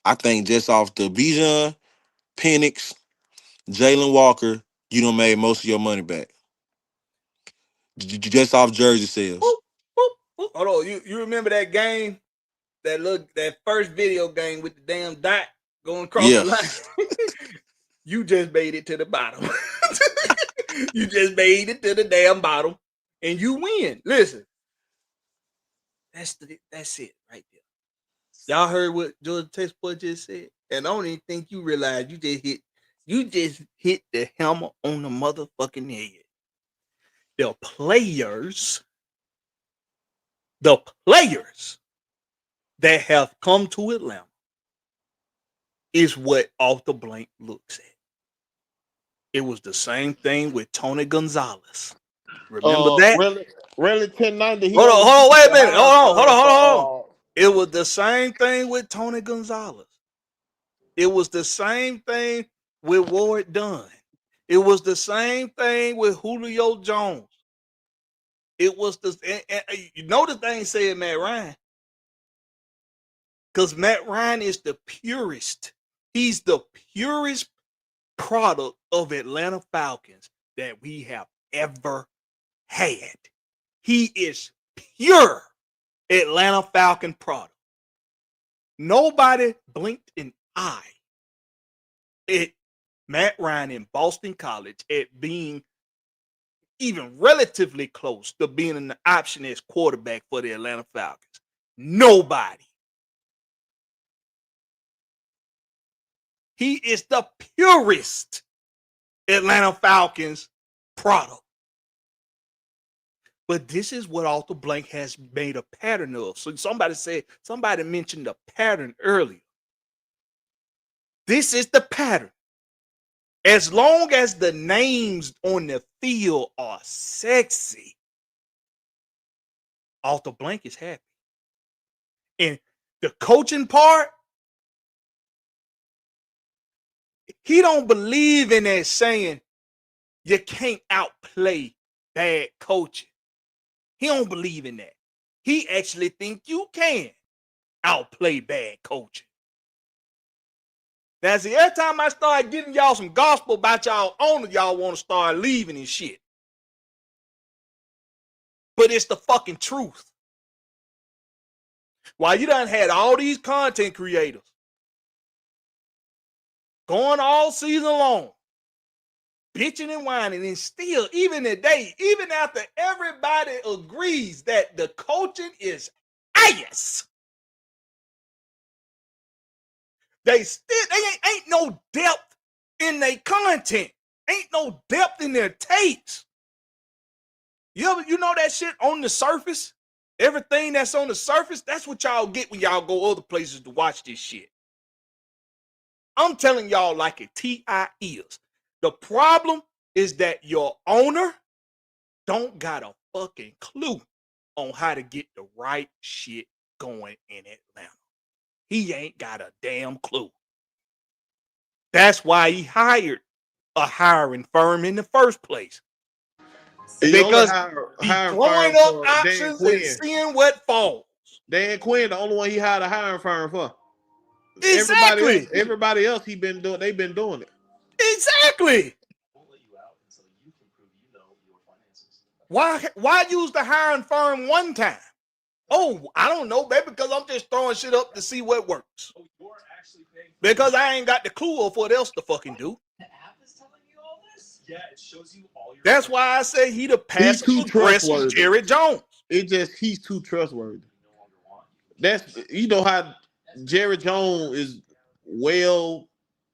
I think just off the Bijan, Penix, Jalen Walker, you done made most of your money back. Just off jersey sales. Hold on, you remember that game? That first video game with the damn dot going across the line? You just made it to the bottom. You just made it to the damn bottom, and you win. Listen, that's it right there. Y'all heard what Georgia Tech boy just said? And I don't even think you realize you just hit the hammer on the motherfucking head. The players that have come to Atlanta is what Off the Blank looks at. It was the same thing with Tony Gonzalez. Remember that? Really 1090. Hold on, wait a minute. Hold on. It was the same thing with Tony Gonzalez. It was the same thing with Ward Dunn. It was the same thing with Julio Jones. It was you know the thing said Matt Ryan. Because Matt Ryan is the purest. He's the purest product of Atlanta Falcons that we have ever had. He is pure Atlanta Falcon product. Nobody blinked an eye at Matt Ryan in Boston College at being even relatively close to being an option as quarterback for the Atlanta Falcons. Nobody. He is the purest Atlanta Falcons product. But this is what Off the Blank has made a pattern of. So somebody mentioned the pattern earlier. This is the pattern. As long as the names on the field are sexy, Off the Blank is happy. And the coaching part, he don't believe in that saying you can't outplay bad coaching. He don't believe in that. He actually think you can outplay bad coaching. Now, see, every time I start giving y'all some gospel about y'all owner, y'all want to start leaving and shit. But it's the fucking truth. While you done had all these content creators going all season long, bitching and whining, and still, even today, even after everybody agrees that the coaching is ass, they ain't no depth in their content. Ain't no depth in their takes. You know that shit on the surface? Everything that's on the surface, that's what y'all get when y'all go other places to watch this shit. I'm telling y'all like a T.I. is. The problem is that your owner don't got a fucking clue on how to get the right shit going in Atlanta. He ain't got a damn clue. That's why he hired a hiring firm in the first place. Because he's throwing up options and seeing what falls. Dan Quinn, the only one he hired a hiring firm for. Exactly. Everybody else they've been doing it. Exactly. Why use the hiring firm one time? Oh, I don't know, baby, because I'm just throwing shit up to see what works. Because I ain't got the clue of what else to fucking do. That's why I say he the passive-aggressive Jerry Jones. He's too trustworthy. That's, you know how Jerry Jones is well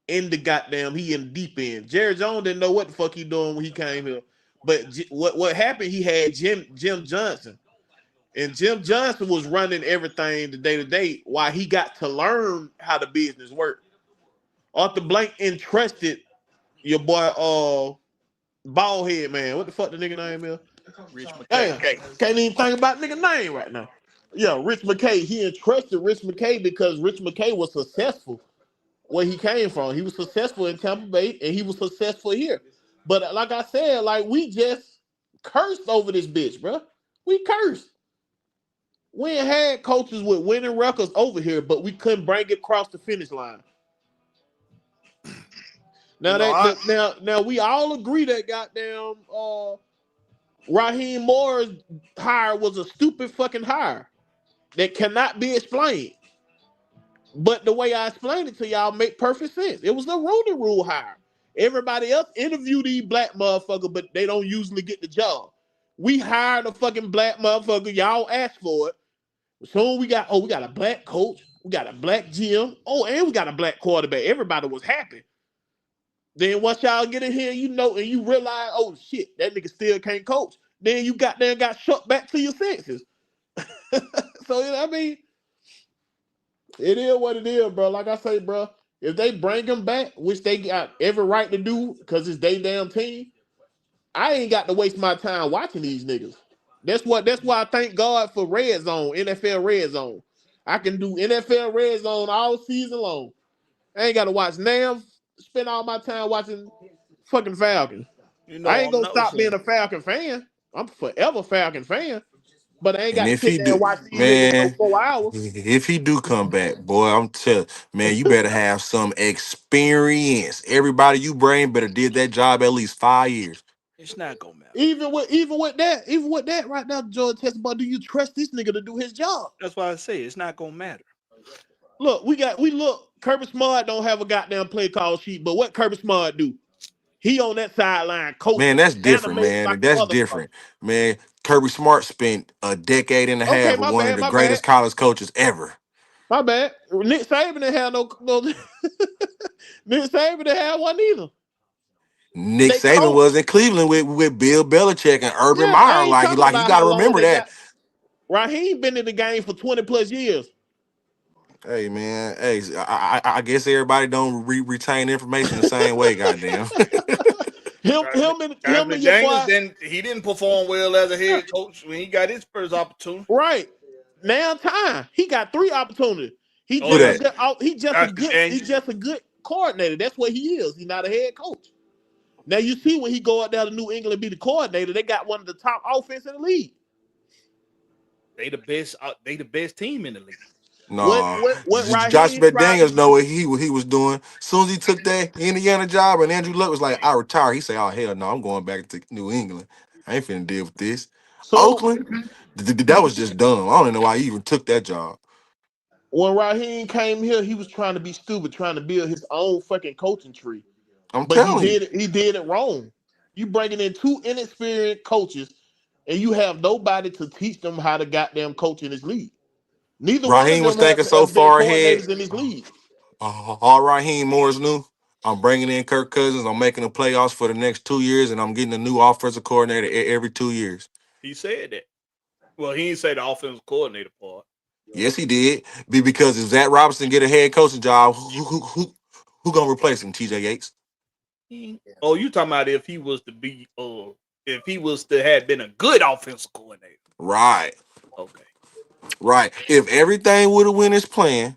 in the goddamn, he in deep end. Jerry Jones didn't know what the fuck he doing when he came here. But what happened, he had Jim Johnson. And Jim Johnson was running everything the day-to-day while he got to learn how the business worked. Arthur Blank entrusted your boy bald head man. What the fuck the nigga name is? Rich McKay. Damn, can't even think about nigga name right now. Yeah, Rich McKay. He entrusted Rich McKay because Rich McKay was successful where he came from. He was successful in Tampa Bay and he was successful here. But like I said, like we just cursed over this bitch, bro. We cursed. We ain't had coaches with winning records over here, but we couldn't bring it across the finish line. Now now we all agree that goddamn Raheem Moore's hire was a stupid fucking hire that cannot be explained. But the way I explained it to y'all make perfect sense. It was a Rooney Rule hire. Everybody else interview these black motherfuckers, but they don't usually get the job. We hired a fucking black motherfucker. Y'all asked for it. Soon we got a black coach. We got a black GM. Oh, and we got a black quarterback. Everybody was happy. Then once y'all get in here, you know, and you realize, oh shit, that nigga still can't coach. Then you got shut back to your senses. So you know what I mean, it is what it is, bro. Like I say, bro, if they bring him back, which they got every right to do, because it's they damn team, I ain't got to waste my time watching these niggas. That's why I thank God for Red Zone, NFL Red Zone. I can do NFL Red Zone all season long. I ain't got to watch Nam. Spend all my time watching fucking Falcons. You I know, ain't I'm gonna stop being noticing. a Falcon fan. I'm forever Falcon fan. But I ain't And got to if he sit there and do, watch these niggas no man, 4 hours. if he do come back, boy, I'm telling, man, you better have some experience. Everybody you bring better did that job at least 5 years. It's not gonna matter. Even with that, right now, George testing about, do you trust this nigga to do his job? That's why I say it's not gonna matter. Look, Kirby Smart don't have a goddamn play call sheet, but what Kirby Smart do? He on that sideline Man, coaching, that's different, animated man. like a That's motherfucker. different, man. Kirby Smart spent a decade and a Okay, half with my one of bad, the my bad, greatest college coaches ever. my bad. Nick Saban didn't have no Nick Saban didn't have one either. Nick They Saban coach. was in Cleveland with Bill Belichick and Urban Yeah, I Meyer. ain't talking Like you about got how to long remember they that. got. Raheem been in the game for 20 plus years. Hey man, hey, I guess everybody don't retain information the same way. Goddamn. him Anthony and your Daniels boy. didn't perform well as a Yeah, head coach when he got his first opportunity. right. Now time. He got 3 opportunities. He Oh Who just a yeah, that? good he just a Anthony good he's Daniels. just a good coordinator. That's what he is. He's not a head coach. Now you see when he go out there to New England and be the coordinator, they got one of the top offense in the league. They the best. They the best team in the league. What No, what what Josh Raheem tried to McDaniels know do? what he was doing. As soon as he took that Indiana job, and Andrew Luck was like, "I retire." He said, "Oh hell no, I'm going back to New England. I ain't finna deal with this." So Oakland, that was just dumb. I don't even know why he even took that job. when Raheem came here, he was trying to be stupid, trying to build his own fucking coaching tree. I'm But telling you, he did it wrong. You bringing in two inexperienced coaches and you have nobody to teach them how to goddamn coach in this league. Neither one of Raheem was them thinking so have been far ahead. coordinators in this league. All Raheem Morris knew. I'm bringing in Kirk Cousins. I'm making the playoffs for the next 2 years, and I'm getting a new offensive coordinator every 2 years. He said that. Well, he didn't say the offensive coordinator part. Yes, he did. Because if Zach Robinson get a head coaching job, who gonna replace him? TJ Yates. Oh, you talking about if he was to be, if he was to have been a good offensive coordinator? Right, Okay. right. If everything would have went as planned,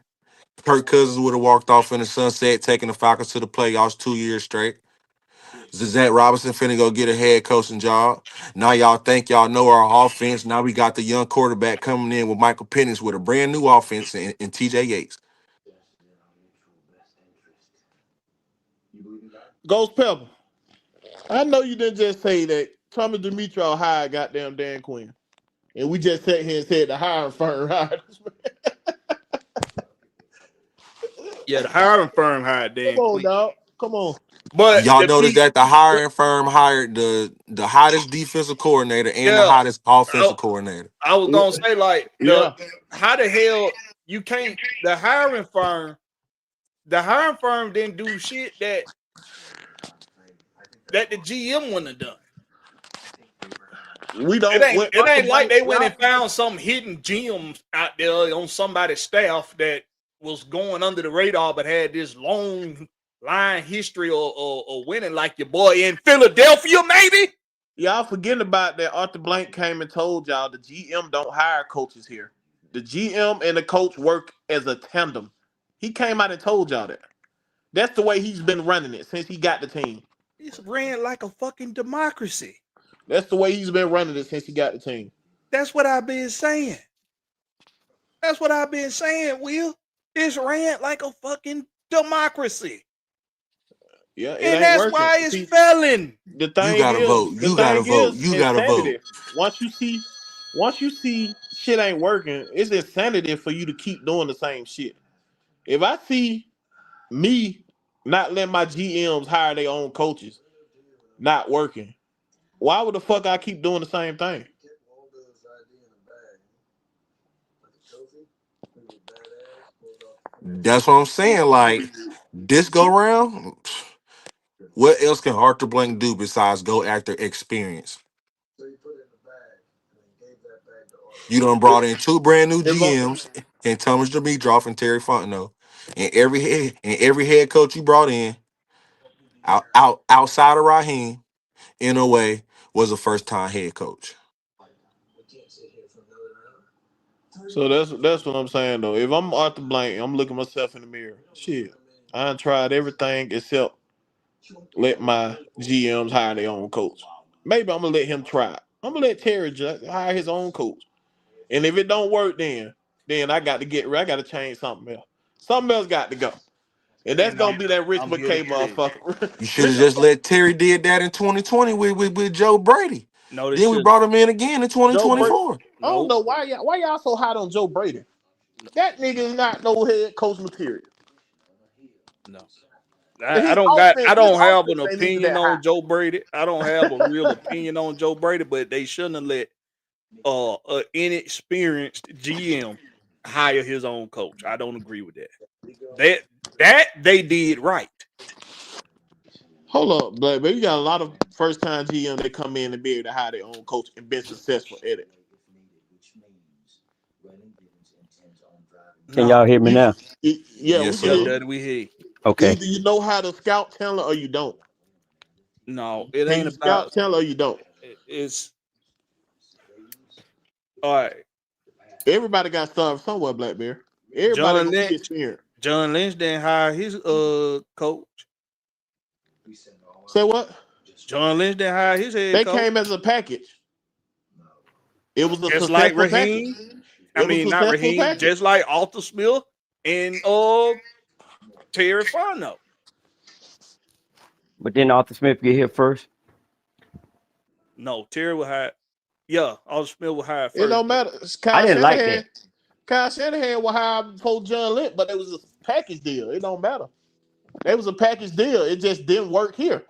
Kirk Cousins would have walked off in the sunset, taking the Falcons to the playoffs 2 years straight. Zach Robinson finna go get a head coaching job. Now y'all think y'all know our offense. Now we got the young quarterback coming in with Michael Penix with a brand new offense and TJ Yates. Ghost Pepper. I know you didn't just say that Thomas Dimitrov hired goddamn Dan Quinn. And we just sat here and said the hiring firm hired this man. Yeah, the hiring firm hired Come Dan on, Quinn. dog. Come on. But Y'all the notice P, that the hiring firm hired the hottest defensive coordinator and the yeah, hottest offensive I, coordinator. I was gonna say like Yeah. how the hell you can't the hiring firm didn't do shit that the GM wouldn't have done. We It don't ain't what it Arthur ain't like Blank they went y'all and found some hidden gems out there on somebody's staff that was going under the radar but had this long line history or winning like your boy in Philadelphia, maybe. y'all forgetting about that Arthur Blank came and told y'all the GM don't hire coaches here. The GM and the coach work as a tandem. He came out and told y'all that. That's the way he's been running it since he got the team. It's ran like a fucking democracy. That's the way he's been running it since he got the team. That's what I've been saying. That's what I've been saying, Will. It's ran like a fucking democracy. Yeah, it And ain't that's working. why it's See, failing. the You thing gotta is, vote. the You gotta thing vote. is You gotta vote. insanity. Once you see shit ain't working, it's insanity for you to keep doing the same shit. If I see me not letting my GMs hire their own coaches not working, why would the fuck I keep doing the same thing? That's what I'm saying. Like this go round, what else can Arthur Blank do besides go after experience? You done brought in two brand new If I'm, GMs and Thomas Dimitroff and Terry Fontenot, and every head coach you brought in outside of Raheem in a way was a first time head coach. so that's what I'm saying though. If I'm Arthur Blank, I'm looking myself in the mirror. Shit, I done tried everything except let my GMs hire their own coach. Maybe I'm gonna let him try it. I'm gonna let Terry hire his own coach. And if it don't work, then I got to I got to change something else. Something else got to go. And that's And gonna be that Rich I'm here to McKay hear this. motherfucker. You should have Rich, just let Terry did that in 2020 with Joe Brady. No, they Then we shouldn't. brought him in again in Joe Brady. 2024. I don't Nope. know why y'all so hot on Joe Brady. That nigga is not no head coach material. No. And I don't I his don't have offense an ain't even opinion that on high. Joe Brady. I don't have a real opinion on Joe Brady, but they shouldn't have let inexperienced GM hire his own coach. I don't agree with that. That they did right. Hold up, but you got a lot of first time GM that come in and be able to hire their own coach and been successful at it. Can y'all No. hear me now? Yeah, Yes, we can Yeah, hear sir. you. Duddy, we hear. Okay. Either you know how to scout talent or you don't. No, it Can ain't you about scout talent or you don't? it's all right. Everybody got started somewhere, Blackberry. Everybody John gonna get Lynch. experience. John Lynch didn't hire his coach. Say what? John Lynch didn't hire his head They coach. came as a package. It was a Just like successful package. Raheem. I It was mean, a not successful Raheem, package. just like Arthur Smith and Terry Fontenot. But then Arthur Smith get here first. No, Terry will hire. Yeah, Arthur Smith will hire It first, don't but matter. I didn't like that. Kyle Shanahan will hire before John Lynch, but it was a package deal. It don't matter. It was a package deal. It just didn't work here.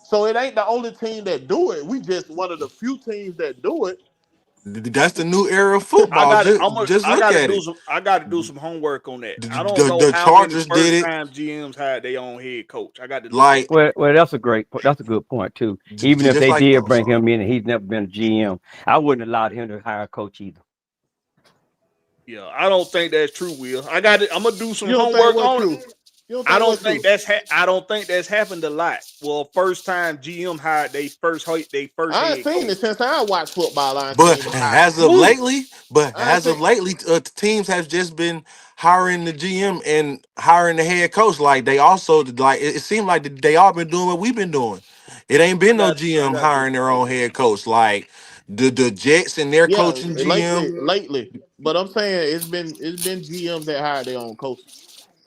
So it ain't the only team that do it. We just one of the few teams that do it. That's the new era of football. Just look at it. I got to do some homework on that. The, I don't know the how many Chargers did first it. time GMs had their own head coach. I got to look at Like that. Well, that's a good point too. Even if just they like did oh, bring sorry. him in and he's never been a GM, I wouldn't allow him to hire a coach either. Yeah, I don't think that's true, Will. I'm gonna do some You don't think homework what on it. true? You don't think what true? I don't think that's happened a lot. Well, first time GM hired they first I ain't head seen coach. it since I watched football. I ain't seen But them high. as of Who? lately, I ain't seen. teams have just been hiring the GM and hiring the head coach. Like they also like it seemed like they all been doing what we've been doing. It ain't been no I GM got to do hiring some their own homework. head coach. Like the Jets and their Yeah, coaching GM. lately. But I'm saying it's been GMs that hired their own coaches.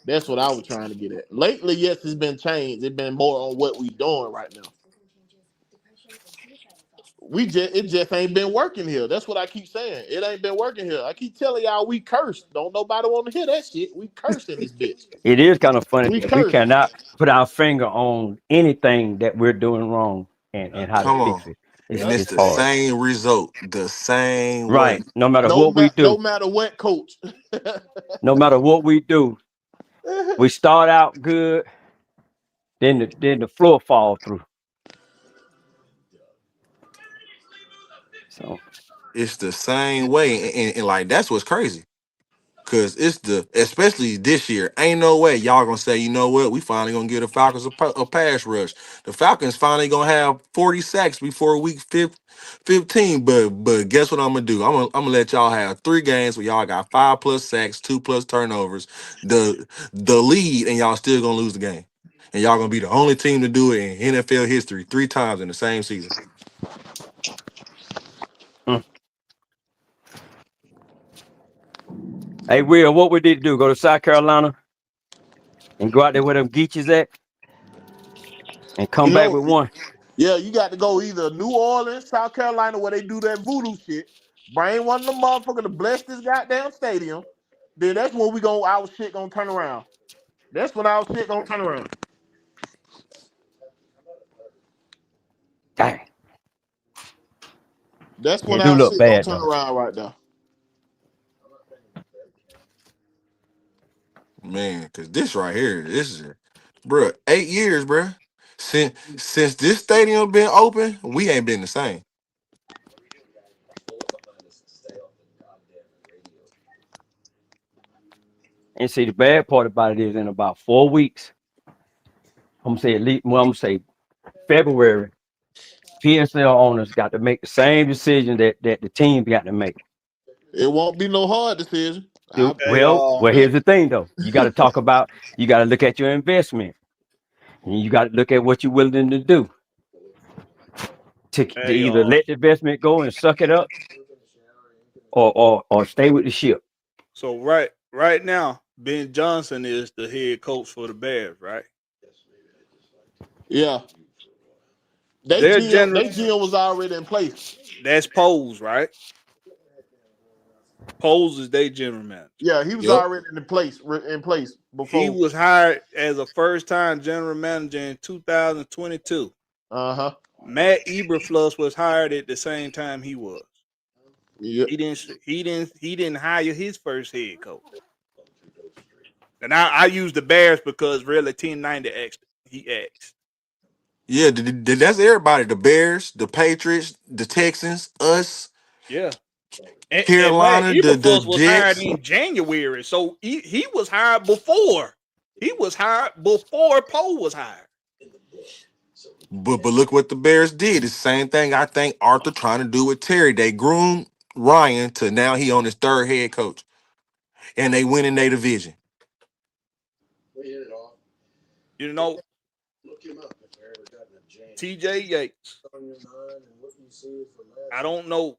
That's what I was trying to get at. Lately, yes, it's been changed. It's been more on what we doing right now. It just ain't been working here. That's what I keep saying. It ain't been working here. I keep telling y'all we cursed. Don't nobody want to hear that shit. We cursed in this bitch. It is kind of funny We that we cursed. cannot put our finger on anything that we're doing wrong and how to Nothing. Come on. fix it. And it's It's the hard. same result, the same way. Right. No matter what we No do, matter what coach. no matter what we do, we start out good, then the floor fall through. So It's the same way. And like that's what's crazy. Cause it's especially this year, ain't no way y'all gonna say, you know what, we finally gonna give the Falcons a pass rush. The Falcons finally gonna have 40 sacks before week 15. But guess what I'm gonna do? I'm gonna let y'all have 3 games where y'all got 5+ sacks, 2+ turnovers, the lead, and y'all still gonna lose the game. And y'all gonna be the only team to do it in NFL history 3 times in the same season. mm. Hey Will, what we need to do? Go to South Carolina and go out there where them geeches at and You come back know, with one. yeah, you got to go either New Orleans, South Carolina, where they do that voodoo shit. Bring one of them motherfuckers to bless this goddamn stadium. Then that's when our shit gonna turn around. That's when our shit gonna turn around. Dang. That's when It do our look shit gonna bad turn though. around right now. Man, because this right here, this is, bruh, 8 years, bruh. Since this stadium been open, we ain't been the same. And see, the bad part about it is in about 4 weeks, I'm gonna say at least, well, I'm gonna say February, PSL owners got to make the same decision that the team got to make. It won't be no hard decision. Hey, Well, here's the thing though. You got to talk about, you got to look at your investment. And you got to look at what you're willing to do to hey, either let the investment go and suck it up or stay with the ship. so right now, Ben Johnson is the head coach for the Bears, right? Yeah. They Their GM was already in place. that's Poles, right? Poles is their general manager. Yeah, he was Yep. already in place He before. was hired as a first-time general manager in 2022. Uh-huh. Matt Eberflus was hired at the same time he was. Yeah. He didn't hire his first head coach. And I use the Bears because really 1090 he asked. Yeah, that's everybody. The Bears, the Patriots, the Texans, us, Yeah. And Matt Carolina, the Eberflus was hired Jets. in January. So he was hired before. He was hired before Poe was hired. But look what the Bears did. It's the same thing I think Arthur trying to do with Terry. They groomed Ryan to now he on his third head coach. And they win in their division. You know, TJ Yates. I don't know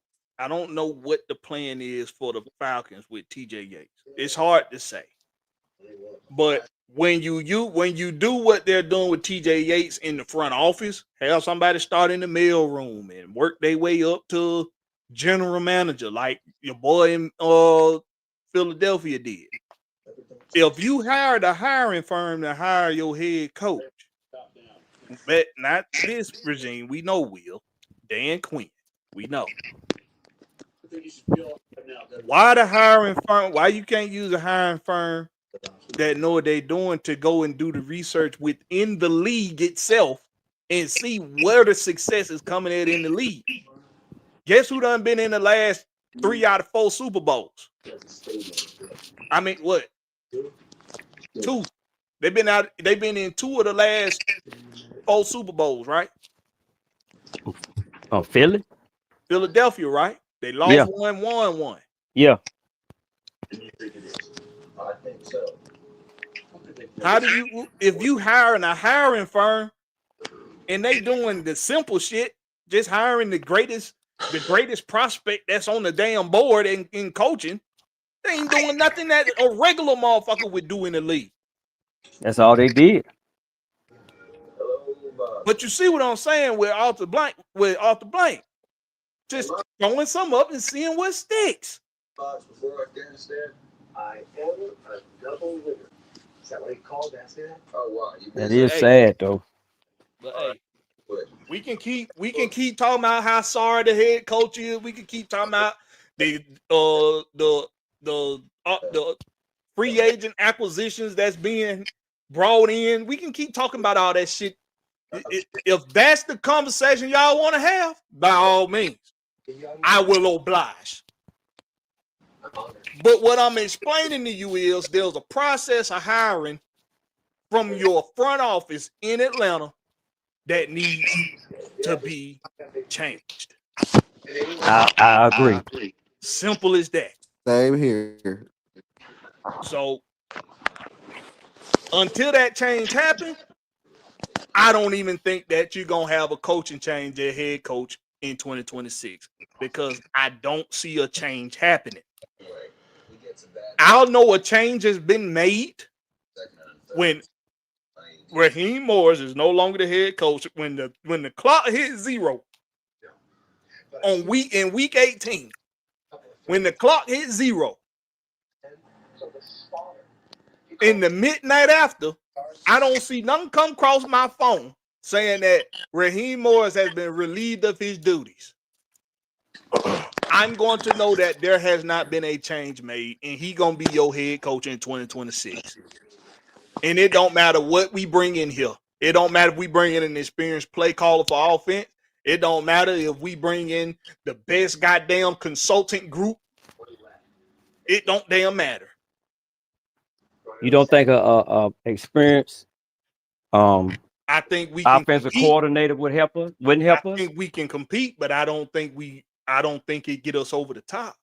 what the plan is for the Falcons with TJ Yates. It's hard to say. But when you do what they're doing with TJ Yates in the front office, have somebody start in the mail room and work their way up to general manager, like your boy in Philadelphia did. If you hired a hiring firm to hire your head coach, but not this regime, we know will, Dan Quinn, we know. Why the hiring firm? Why you can't use a hiring firm that know what they're doing to go and do the research within the league itself and see where the success is coming at in the league? Guess who done been in the last 3 out of 4 Super Bowls? I mean, what? 2. They've been in 2 of the last 4 Super Bowls, right? Philly? Philadelphia, right? They lost one, won one. Yeah. How do you, if you hiring a hiring firm and they doing the simple shit, just hiring the greatest prospect that's on the damn board in coaching, they ain't doing nothing that a regular motherfucker would do in the league. That's all they did. But you see what I'm saying with Arthur Blank, just throwing some up and seeing what sticks. Before Afghanistan, I am a double winner. Is that what he called Afghanistan? Oh wow, That is sad though. But hey, we can keep talking about how sorry the head coach is. We can keep talking about the free agent acquisitions that's being brought in. We can keep talking about all that shit. If that's the conversation y'all want to have, by all means, I will oblige. But what I'm explaining to you is there's a process of hiring from your front office in Atlanta that needs to be changed. I agree. Simple as that. Same here. So until that change happens, I don't even think that you're going to have a coaching change at head coach in 2026 because I don't see a change happening. I'll know a change has been made when Raheem Morris is no longer the head coach. When the clock hits 0 in week 18, when the clock hits 0 in the midnight after, I don't see nothing come across my phone saying that Raheem Morris has been relieved of his duties. I'm going to know that there has not been a change made, and he gonna be your head coach in 2026. And it don't matter what we bring in here. It don't matter if we bring in an experienced play caller for offense. It don't matter if we bring in the best goddamn consultant group. It don't damn matter. You don't think a experienced I think we can offensive compete. coordinator would help us? Wouldn't help us? I think we can compete, but I don't think it get us over the top.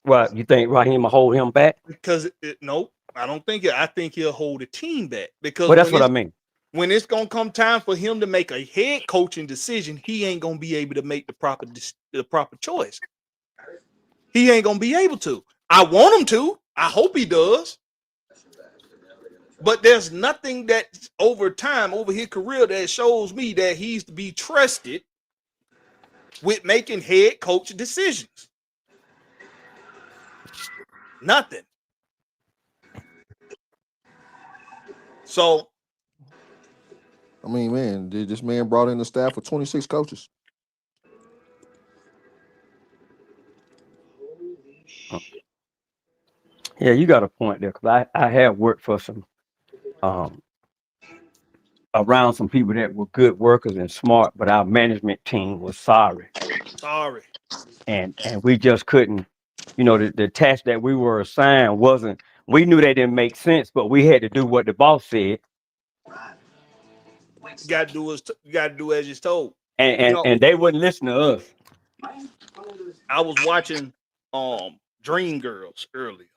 What you think Raheem will hold him back? Because no, I don't think it. I think he'll hold the team back. Because Well, that's what I mean. When it's gonna come time for him to make a head coaching decision, he ain't gonna be able to make the proper choice. He ain't gonna be able to. I want him to. I hope he does. But there's nothing that over time, over his career, that shows me that he's to be trusted with making head coach decisions. Nothing. So, I mean, man, this man brought in the staff with 26 coaches. Yeah, you got a point there, because I have worked for some around some people that were good workers and smart, but our management team was sorry. And we just couldn't, the task that we were assigned wasn't, we knew that didn't make sense, but we had to do what the boss said. You gotta do as you're told. And they wouldn't listen to us. I was watching Dreamgirls earlier,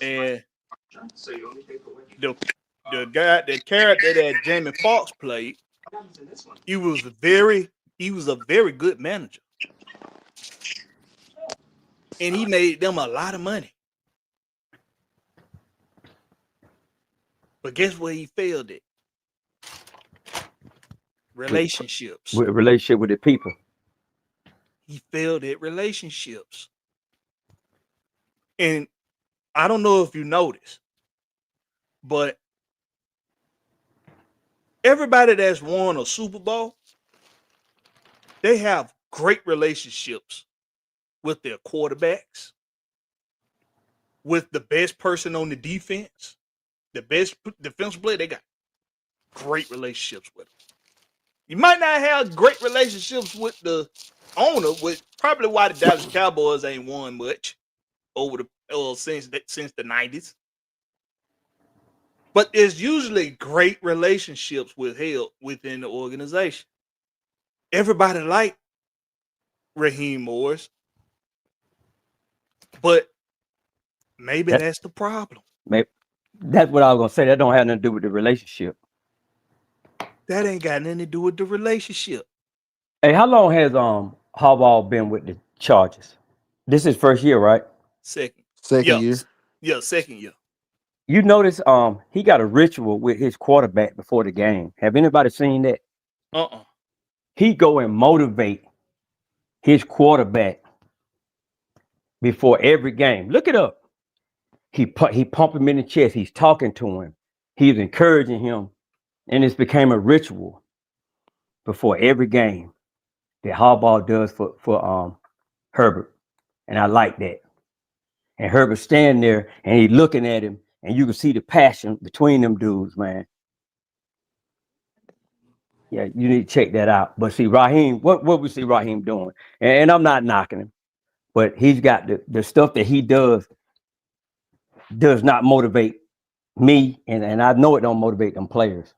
and the character that Jamie Foxx played, he was a very good manager, and he made them a lot of money. But guess where he failed at? Relationships. Relationship with the people. He failed at relationships. And I don't know if you noticed, but everybody that's won a Super Bowl, they have great relationships with their quarterbacks, with the best person on the defense, the best defensive player. They got great relationships with them. You might not have great relationships with the owner, which probably why the Dallas Cowboys ain't won much since the 90s. But there's usually great relationships within the organization. Everybody like Raheem Morris, but maybe that's the problem. Maybe that's what I was gonna say. That don't have nothing to do with the relationship. That ain't got nothing to do with the relationship. Hey, how long has Harbaugh been with the Chargers? This is first year, right? Second year. Yeah, second year. You notice he got a ritual with his quarterback before the game. Have anybody seen that? He go and motivate his quarterback before every game. Look it up. He pump him in the chest. He's talking to him. He's encouraging him. And it's became a ritual before every game that Harbaugh does for Herbert. And I like that. And Herbert standing there and he looking at him, and you can see the passion between them dudes, man. Yeah, you need to check that out. But see, Raheem, what we see Raheem doing, and I'm not knocking him, but he's got the stuff that he does not motivate me, and I know it don't motivate them players.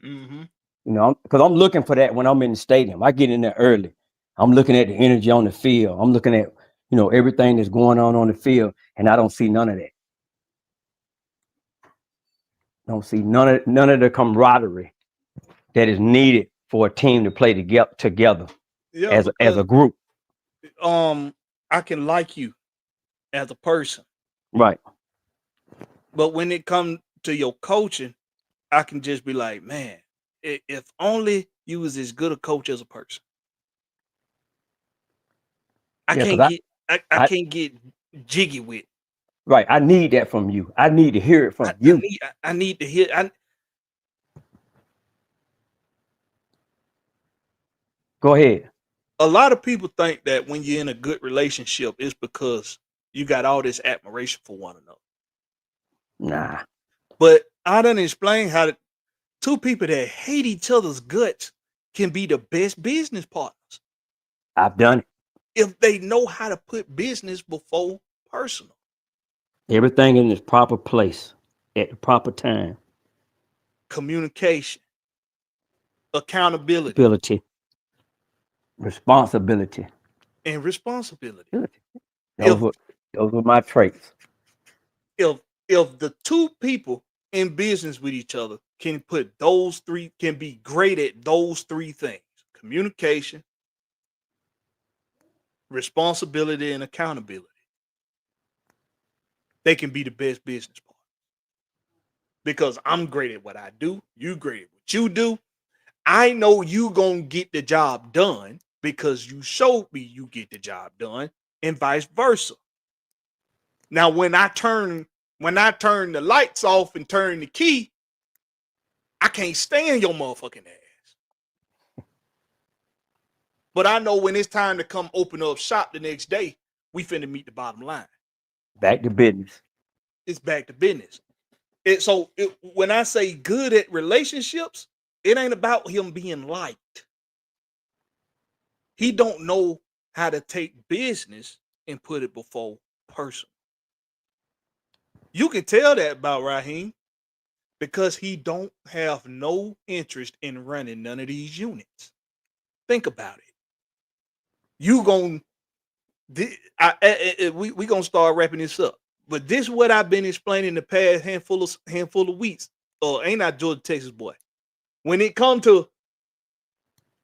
Because I'm looking for that when I'm in the stadium. I get in there early. I'm looking at the energy on the field. I'm looking at everything that's going on the field, and I don't see none of that. Don't see none of the camaraderie that is needed for a team to play together as a group. I can like you as a person, right? But when it comes to your coaching, I can just be like, man, if only you was as good a coach as a person. I can't get jiggy with. Right, I need that from you. I need to hear it from you. I need to hear. Go ahead. a lot of people think that when you're in a good relationship, it's because you got all this admiration for one another. Nah. But I done explain how two people that hate each other's guts can be the best business partners I've done it. if they know how to put business before personal. Everything in its proper place at the proper time. Communication, accountability, Ability. Responsibility. and responsibility. Those If were my traits. if if the two people in business with each other can put those three, can be great at those three things: communication, responsibility, and accountability, they can be the best business partner. Because I'm great at what I do, you great at what you do. I know you gonna get the job done because you showed me you get the job done, and vice versa. Now, when I turn the lights off and turn the key, I can't stand your motherfucking ass. But I know when it's time to come open up shop the next day, we finna meet the bottom line. Back to business. It's back to business. When I say good at relationships, it ain't about him being liked. He don't know how to take business and put it before personal. You can tell that about Raheem because he don't have no interest in running none of these units. Think about it. You gon' we gonna start wrapping this up. But this is what I've been explaining the past handful of weeks. Ain't I Georgia, Texas boy? When it come to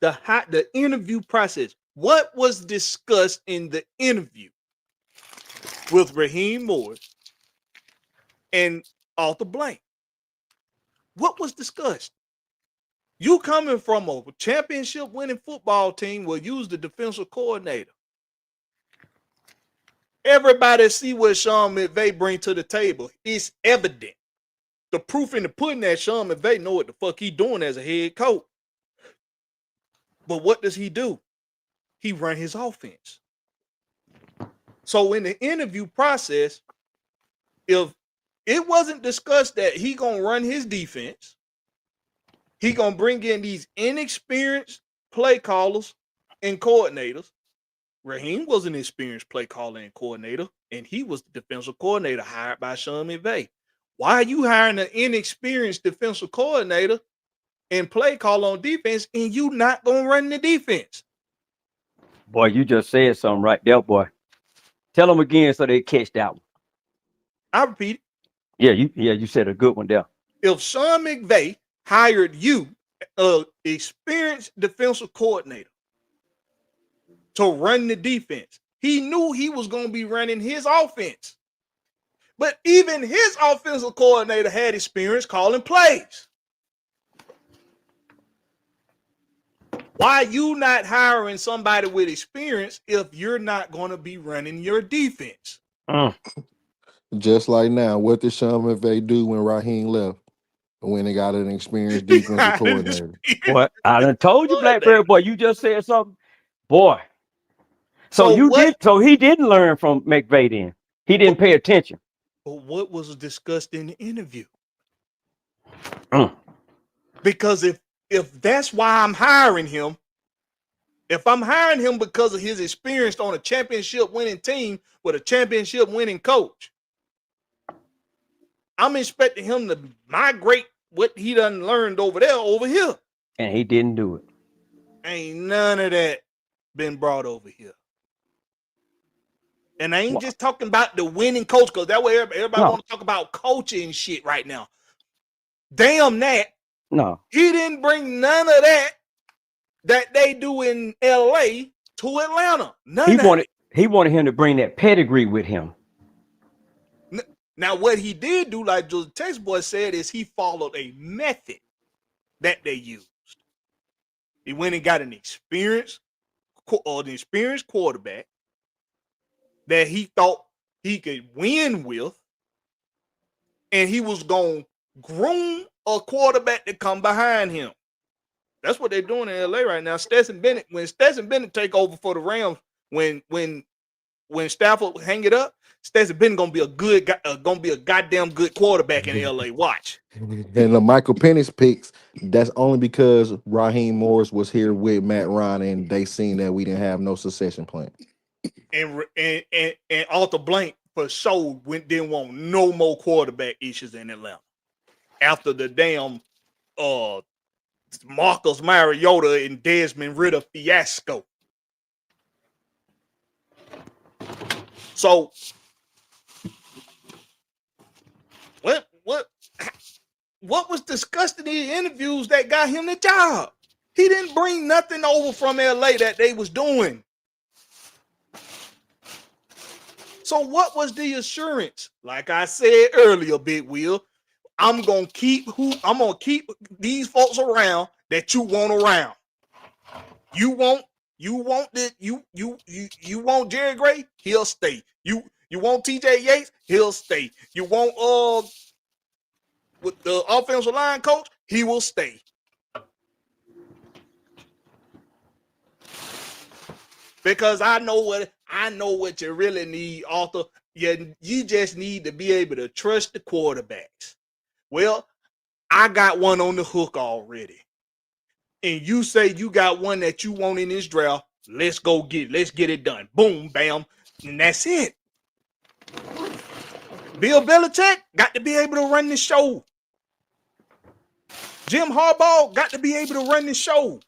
the interview process, what was discussed in the interview with Raheem Morris and Arthur Blank? What was discussed? You coming from a championship winning football team where you was the defensive coordinator. Everybody see what Sean McVay bring to the table. It's evident. The proof in the pudding that Sean McVay know what the fuck he doing as a head coach. But what does he do? He run his offense. So in the interview process, if it wasn't discussed that he gonna run his defense, he gonna bring in these inexperienced play callers and coordinators. Raheem was an experienced play caller and coordinator, and he was the defensive coordinator hired by Sean McVay. Why are you hiring an inexperienced defensive coordinator and play call on defense, and you not gonna run the defense? Boy, you just said something right there, boy. Tell them again so they catch that one. I repeat it. You said a good one there. If Sean McVay hired you, an experienced defensive coordinator, to run the defense, he knew he was going to be running his offense. But even his offensive coordinator had experience calling plays. Why you not hiring somebody with experience if you're not going to be running your defense? Just like now, what did Sean McVay do when Raheem left? When they got an experienced defensive coordinator. What? I done told you, Blakberry, boy, you just said something. Boy. So he didn't learn from McVay then. He didn't pay attention. But what was discussed in the interview? Mm. Because if that's why I'm hiring him, if I'm hiring him because of his experience on a championship winning team with a championship winning coach, I'm expecting him to migrate what he done learned over there over here. And he didn't do it. Ain't none of that been brought over here. And I ain't just talking about the winning coach, because that way everybody want to talk about coaching shit right now. Damn that. No. He didn't bring none of that they do in LA to Atlanta. He wanted him to bring that pedigree with him. Now, what he did do, like the text boy said, is he followed a method that they used. He went and got an experienced quarterback that he thought he could win with, and he was going to groom a quarterback to come behind him. That's what they're doing in LA right now. Stetson Bennett, when Stetson Bennett take over for the Rams, when Stafford hang it up, Stetson Bennett gonna be a goddamn good quarterback in LA. Watch. And the Michael Penix picks, that's only because Raheem Morris was here with Matt Ryan and they seen that we didn't have no succession plan. And Arthur Blank for sure didn't want no more quarterback issues in Atlanta after the damn Marcus Mariota and Desmond Ridder fiasco. So what was discussed in the interviews that got him the job? He didn't bring nothing over from LA that they was doing. So what was the assurance? Like I said earlier, Big Will, I'm gonna keep these folks around that you want around. You want Jerry Gray, he'll stay. You want TJ Yates, he'll stay. You want with the offensive line coach, he will stay. Because I know what you really need, Arthur. You just need to be able to trust the quarterbacks. Well, I got one on the hook already. And you say you got one that you want in this draft. Let's get it done. Boom, bam, and that's it. Bill Belichick got to be able to run the show. Jim Harbaugh got to be able to run the show.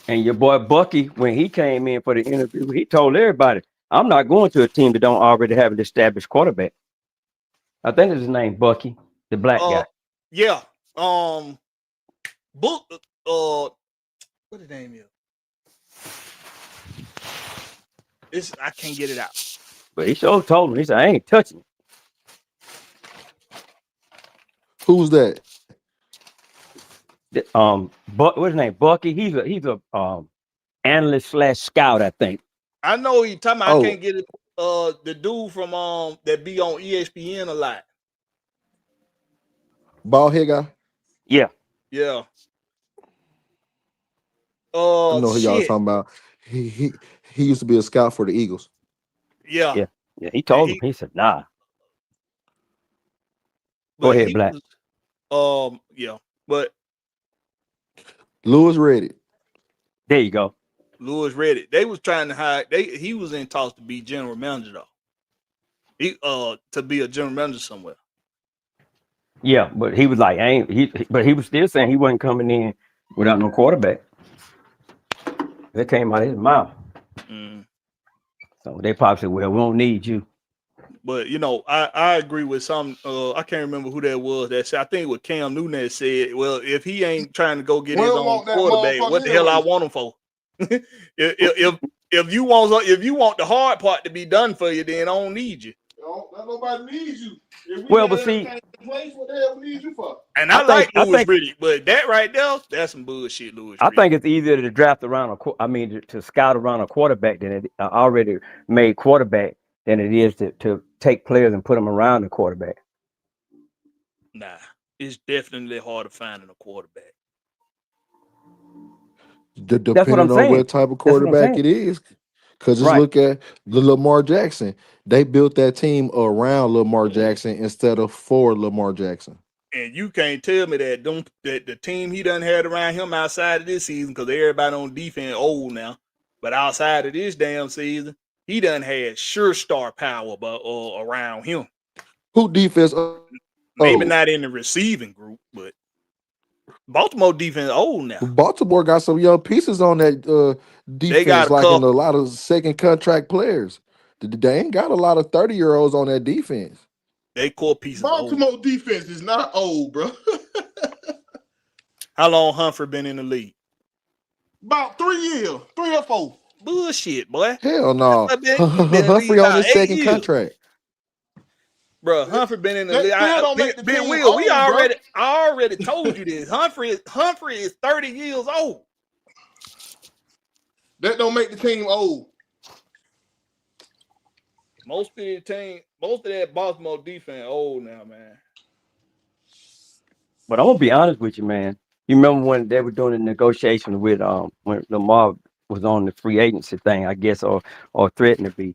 And your boy Bucky, when he came in for the interview, he told everybody, I'm not going to a team that don't already have an established quarterback. I think it's his name, Bucky, the black guy. Yeah. What his name is? I can't get it out. But he sure told him, he said, I ain't touching it. Who's that? What's his name? Bucky. He's a analyst / scout, I think. I know he talking about. I can't get it. The dude from that be on ESPN a lot. Bald head guy? Yeah. Yeah. I know who y'all talking about. He used to be a scout for the Eagles. Yeah. He told him. He said, nah. Go ahead, Black. But Louis Reddick. There you go. Louis Reddick. They was trying to hire. He was in talks to be general manager though. He to be a general manager somewhere. Yeah, but he was like, but he was still saying he wasn't coming in without no quarterback. That came out of his mouth. So they probably said, well, we don't need you. But I agree with some. I can't remember who that was. That said, I think what Cam Newton had said. Well, if he ain't trying to go get his own quarterback, what the hell I want him for? if you want the hard part to be done for you, then I don't need you. Not nobody needs you. But see, place, what the hell need you for? And I like Louis Riddick, but that right there, that's some bullshit, Louis Riddick. I think it's easier to draft around to scout around a quarterback than it already made quarterback than it is to take players and put them around the quarterback. Nah, it's definitely hard to find in a quarterback. Depending on what type of quarterback it is. Because just look at the Lamar Jackson. They built that team around Lamar Jackson instead of for Lamar Jackson. And you can't tell me that the team he done had around him outside of this season, because everybody on defense old now, but outside of this damn season, he done had sure star power around him. Who defense? Maybe not in the receiving group, but Baltimore defense old now. Baltimore got some young pieces on that defense, they got like in a lot of second contract players. They ain't got a lot of 30-year-olds on that defense. They core pieces. Baltimore defense is not old, bro. How long Humphrey been in the league? About 3 years, 3 or 4. Bullshit, boy. Hell no. Humphrey on his second contract. Bro, Humphrey been in the league. Big Will, I already told you this. Humphrey is 30 years old. That don't make the team old. Most of that Baltimore defense old now, man. But I'm gonna be honest with you, man. You remember when they were doing the negotiation with when Lamar was on the free agency thing, I guess, or threatened to be.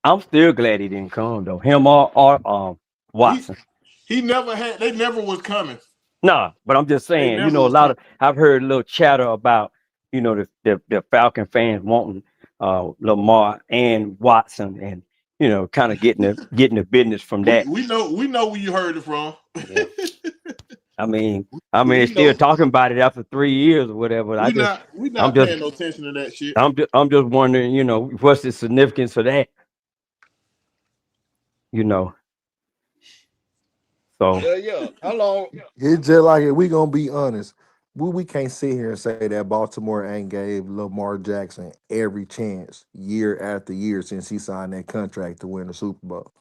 I'm still glad he didn't come though. Him or He Watson. he never had. They never was coming. Nah, but I'm just They saying, never a was lot coming. of I've heard a little chatter about, the Falcon fans wanting Lamar and Watson and kind of getting the business from that. We know where you heard it from. Yeah. I mean, they're We still know. talking about it after 3 years or whatever. We I'm not just paying no attention to that shit. I'm just wondering, what's the significance of that? You know. So Yeah. How long? It's just like it. We gonna be honest. We can't sit here and say that Baltimore ain't gave Lamar Jackson every chance year after year since he signed that contract to win the Super Bowl.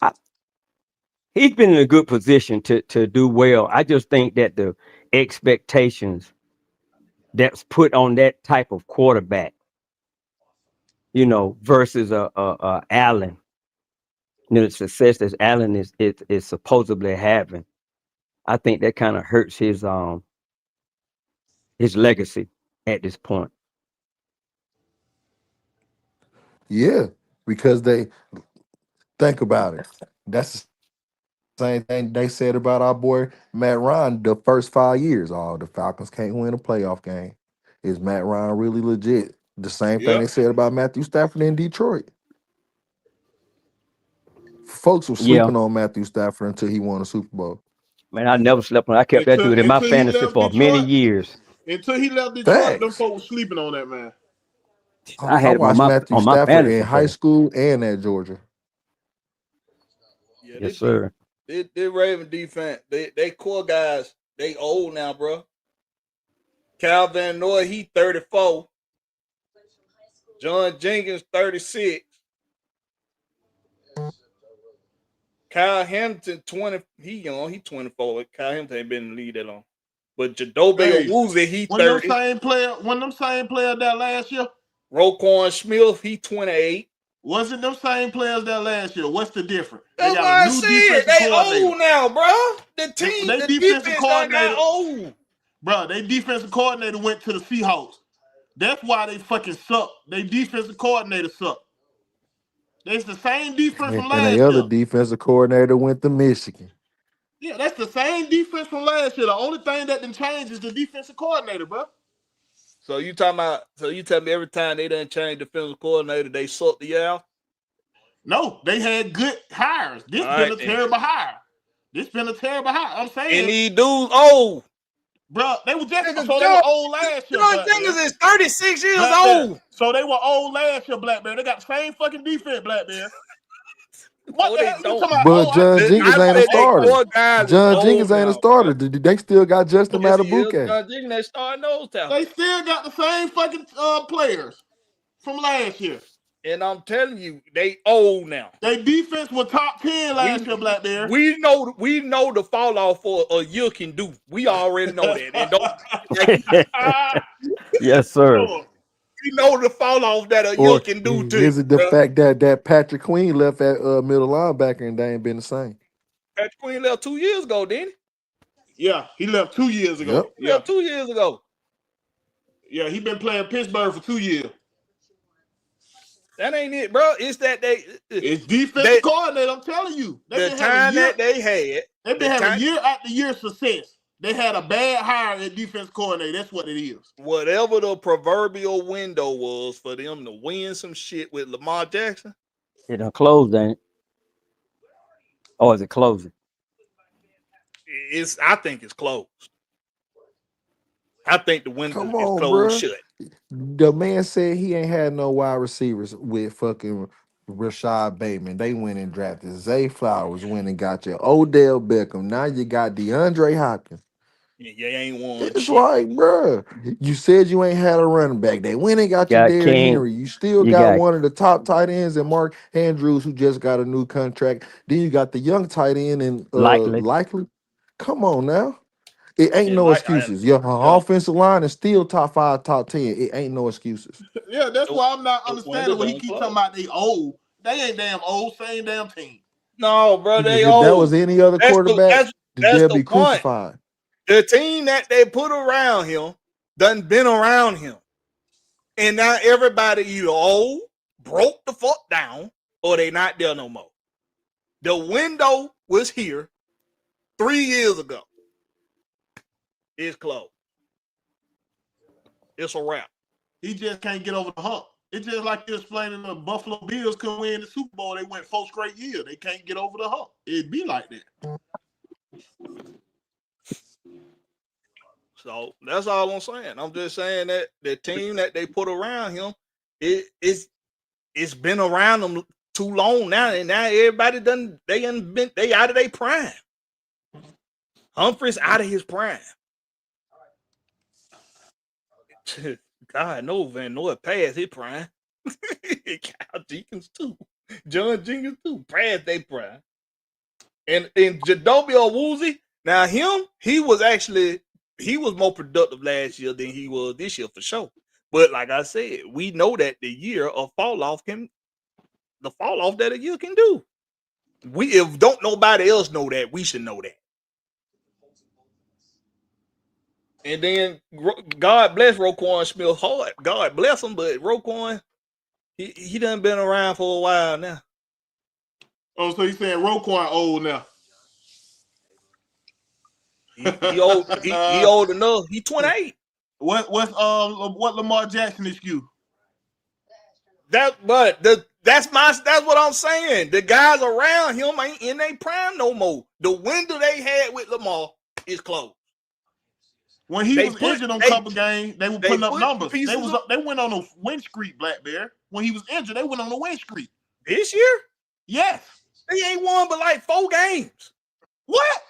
I, he's been in a good position to do well. I just think that the expectations that's put on that type of quarterback, versus a Allen, the success that Allen is supposedly having. I think that kind of hurts his legacy at this point. Yeah, because they think about it. That's the same thing they said about our boy Matt Ryan the first 5 years. Oh, the Falcons can't win a playoff game. Is Matt Ryan really legit? The same thing Yep. they said about Matthew Stafford in Detroit. Folks were Yeah, sleeping on Matthew Stafford until he won a Super Bowl. man, I never slept on. I kept that Until dude in my until he fantasy left for many Detroit. years. Until he left Detroit, them Facts. folks sleeping on that man. I I had him on watched my Matthew on my Stafford in fantasy high team. school and at Georgia. Yeah, Yes, sir. they Raven defense. They core guys. They old now, bro. Calvin Noy, he 34. John Jenkins 36. Kyle Hamilton 20. He young. He 24. Kyle Hamilton ain't been in the league that long. But Jadobe Hey, Awuzie, he when them 30. same player, that last year, Roquan Smith, he 28. wasn't them same players that last year? What's the difference? They That's got a why I new said defensive they coordinator. old now, bro. They The defensive defense done got coordinator, old. bro. They defensive coordinator went to the Seahawks. That's why they fucking suck. They defensive coordinator suck. It's the same defense from And the last other year. defensive coordinator went to Michigan. Yeah, that's the same defense from last year. The only thing that didn't change is the defensive coordinator, bro. So you talking about? So you tell me every time they done change defensive coordinator, they suck the year out? No, they had good hires. All This been right a then. terrible hire. I'm And saying, these dudes old. bro, they were just Nigga, so they were old last year, John Blackberry. Jenkins is 36 years Blackberry. old. So they were old last year, Blackberry. They got the same fucking defense, Blackberry. What No, the they hell you don't. talking about? But Oh, John Jenkins I ain't a said they starter. core guys is John old Jenkins ain't a now, bro. starter. They still got Justin Yes, he is. Matabuke. John Jenkins, they starting nose they tackle. still got the same fucking players from last year. And I'm telling you, they old now. Their defense was top 10 last year, We Blackberry. we know the fall off for a year can do. We already know that. And don't like Yes, sir. Oh, we know the fall off that a year Or can do to you, is it the bro. fact that Patrick Queen left at middle linebacker and they ain't been the same? Patrick Queen left 2 years ago, didn't yeah, he left 2 years Yep. ago. he? Left 2 years ago. Yeah, he been playing Pittsburgh for 2 years. That ain't it, bro. It's that It's defensive they coordinator. I'm telling you, they've the been having time year. that they had, They've the been having time year after year success. They had a bad hire at defense coordinator. That's what it is. whatever the proverbial window was for them to win some shit with Lamar Jackson. It done closed, ain't it? Or is it closing? I think it's closed. I think the window Come is on, closed bruh. shut. The man said he ain't had no wide receivers with fucking Rashad Bateman. They went and drafted Zay Flowers, went and got you Odell Beckham. Now you got DeAndre Hopkins. You ain't won It's shit. like, bruh, you said you ain't had a running back. They went and got you Got Derrick King. Henry. You still You got got one of the top tight ends and Mark Andrews, who just got a new contract. Then you got the young tight end and Likely. Likely. Come on now. It ain't And no like excuses. Your yeah, offensive line is still top 5, top 10. It ain't no excuses. Yeah, that's the, why I'm not the window understanding what he don't keeps talking close. about. They old. They ain't damn old. Same damn team. No, bro, they If that was old. any other That's quarterback, that's they'll the be point. crucified. The team that they put around him done been around him. And now everybody either old, broke the fuck down, or they not there no more. The window was here 3 years ago. It's closed. It's a wrap. He just can't get over the hump. It's just like you're explaining the Buffalo Bills couldn't win the Super Bowl. They went 4 straight years. They can't get over the hump. It'd be like that. So that's all I'm saying. I'm just saying that the team that they put around him, it's been around them too long now, and now everybody they out of their prime. Humphrey's out of his prime. God, no, Van Noy passed his prime. Kyle Jenkins too. John Jenkins too. Passed their prime. And Jadobi Owuzie, now he was more productive last year than he was this year for sure. But like I said, we know that the year of fall off that a year can do. If don't nobody else know that, we should know that. And then God bless Roquan Smith hard. God bless him, but Roquan, he done been around for a while now. Oh, so you saying Roquan old now? He old. He old enough. He 28. What Lamar Jackson excuse? That's what I'm saying. The guys around him ain't in their prime no more. The window they had with Lamar is closed. When he was injured on a couple games, they were putting up numbers. They went on a win streak, Blakberry. When he was injured, they went on a win streak. This year? Yes. They ain't won but like 4 games. What?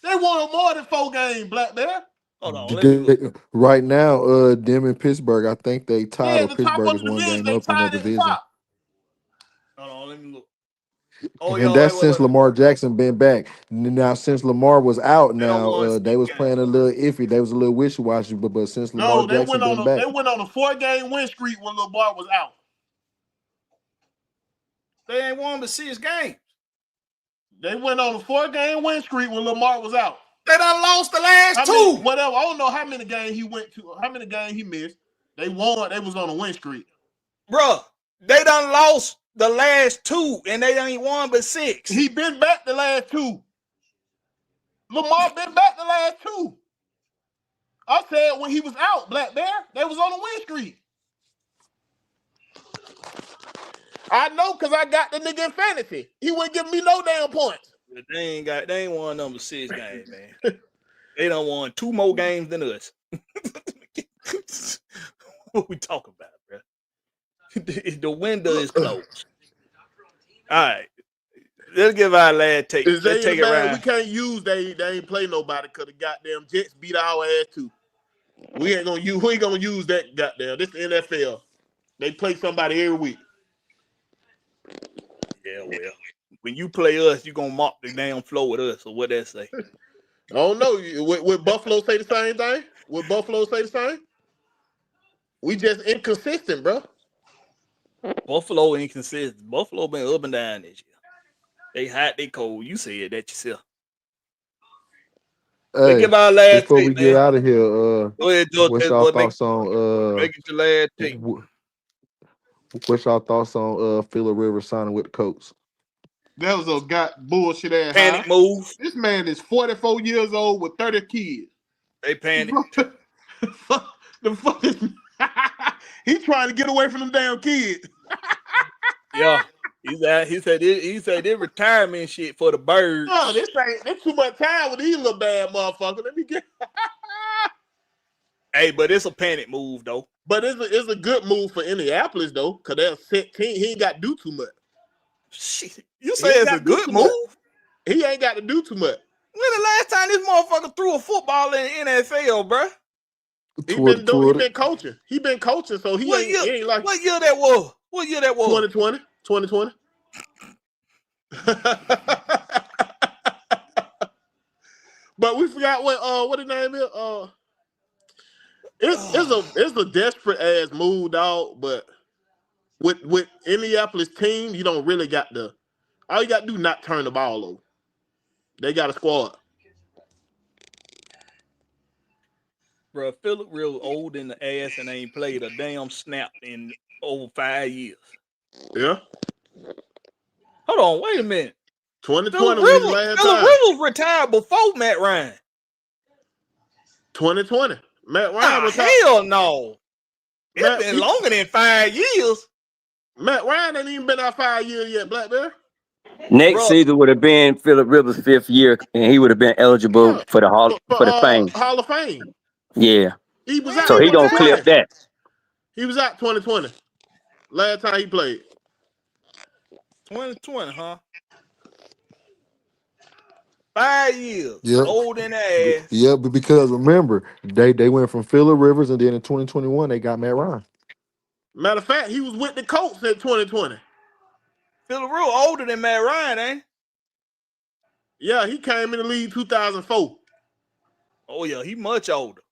They won more than 4 games, Blakberry. Hold on. Right now, them in Pittsburgh, I think they tied. The Pittsburgh top is of the one division, game up in the division. Hold on, let me look. And that's since Lamar Jackson been back. Now, since Lamar was out, now they was playing a little iffy. They was a little wishy-washy, but since Lamar Jackson been back. They went on a 4-game win streak when Lamar was out. They ain't won but 6 games. They went on a 4-game win streak when Lamar was out. They done lost the last 2. Whatever. I don't know how many games he went to, how many games he missed. They won. They was on a win streak. Bruh, they done lost the last 2, and they ain't won but 6. He been back the last 2. Lamar been back the last 2. I said when he was out, Blakberry, they was on a win streak. I know because I got the nigga in fantasy. He wouldn't give me no damn points. They ain't won number 6 games, man. They done won 2 more games than us. What we talking about, bro? The window is closed. All right. Let's give our last take. Let's take it around. We can't use they ain't play nobody because the goddamn Jets beat our ass too. We ain't gonna use that goddamn. This the NFL. They play somebody every week. Yeah, well, when you play us, you gonna mop the damn floor with us. So what that say? I don't know. Would Buffalo say the same thing? Would Buffalo say the same? We just inconsistent, bro. Buffalo inconsistent. Buffalo been up and down this year. They hot, they cold. You said that yourself. Hey, give our last before take, we get out of here, go ahead, George. what's y'all thoughts on make it your last take. What's y'all thoughts on Phillip Rivers signing with the Colts? That was a bullshit ass panic move. This man is 44 years old with 30 kids. They panicked. The fuck is he trying to get away from them damn kids. Yeah. He said this retirement shit for the birds. No, this too much time with these little bad motherfuckers. Let me get Hey, but it's a panic move though. But it's a good move for Indianapolis though, because they're a set team. He ain't got to do too much. Shit. You say it's a good move? He ain't got to do too much. When the last time this motherfucker threw a football in the NFL, bro? He been coaching. He been coaching, so he ain't like what year that was? 2020. But we forgot what the name is. It's a desperate ass move, dog. But with Indianapolis team, you don't really got the. All you got to do not turn the ball over. They got a squad. Bro, Philip real old in the ass and ain't played a damn snap in over 5 years. Yeah. Hold on, wait a minute. 2020 was his last Philip time. Rivers retired before Matt Ryan. 2020. Matt Ryan retired. Hell no. It's been longer than 5 years. Matt Ryan ain't even been out 5 years yet, Blackberry. Next season would have been Philip Rivers' 5th year, and he would have been eligible for the Hall Hall of Fame. Yeah. He was out. So he gonna clip that. He was out 2020. Last time he played. 2020, huh? 5 years. Yep. Old in the ass. Yeah, but because remember, they went from Phillip Rivers, and then in 2021 they got Matt Ryan. Matter of fact, he was with the Colts in 2020. Philip Rivers older than Matt Ryan, ain't he? Yeah, he came in the league 2004. Oh yeah, he much older.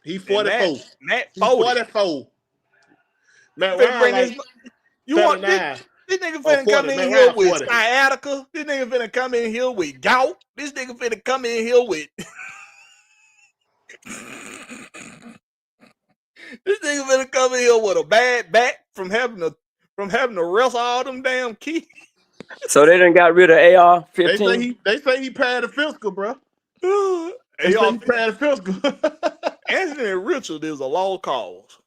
He 44. Matt 44. Matt Ryan like you want this nigga finna come in here with sciatica. This nigga finna come in here with gout. This nigga finna come in here with this nigga finna come in here with a bad back from having to wrestle all them damn keys. So they done got rid of AR-15. They say he passed the physical, bro. They say he passed the physical. Anthony Richard is a lost cause.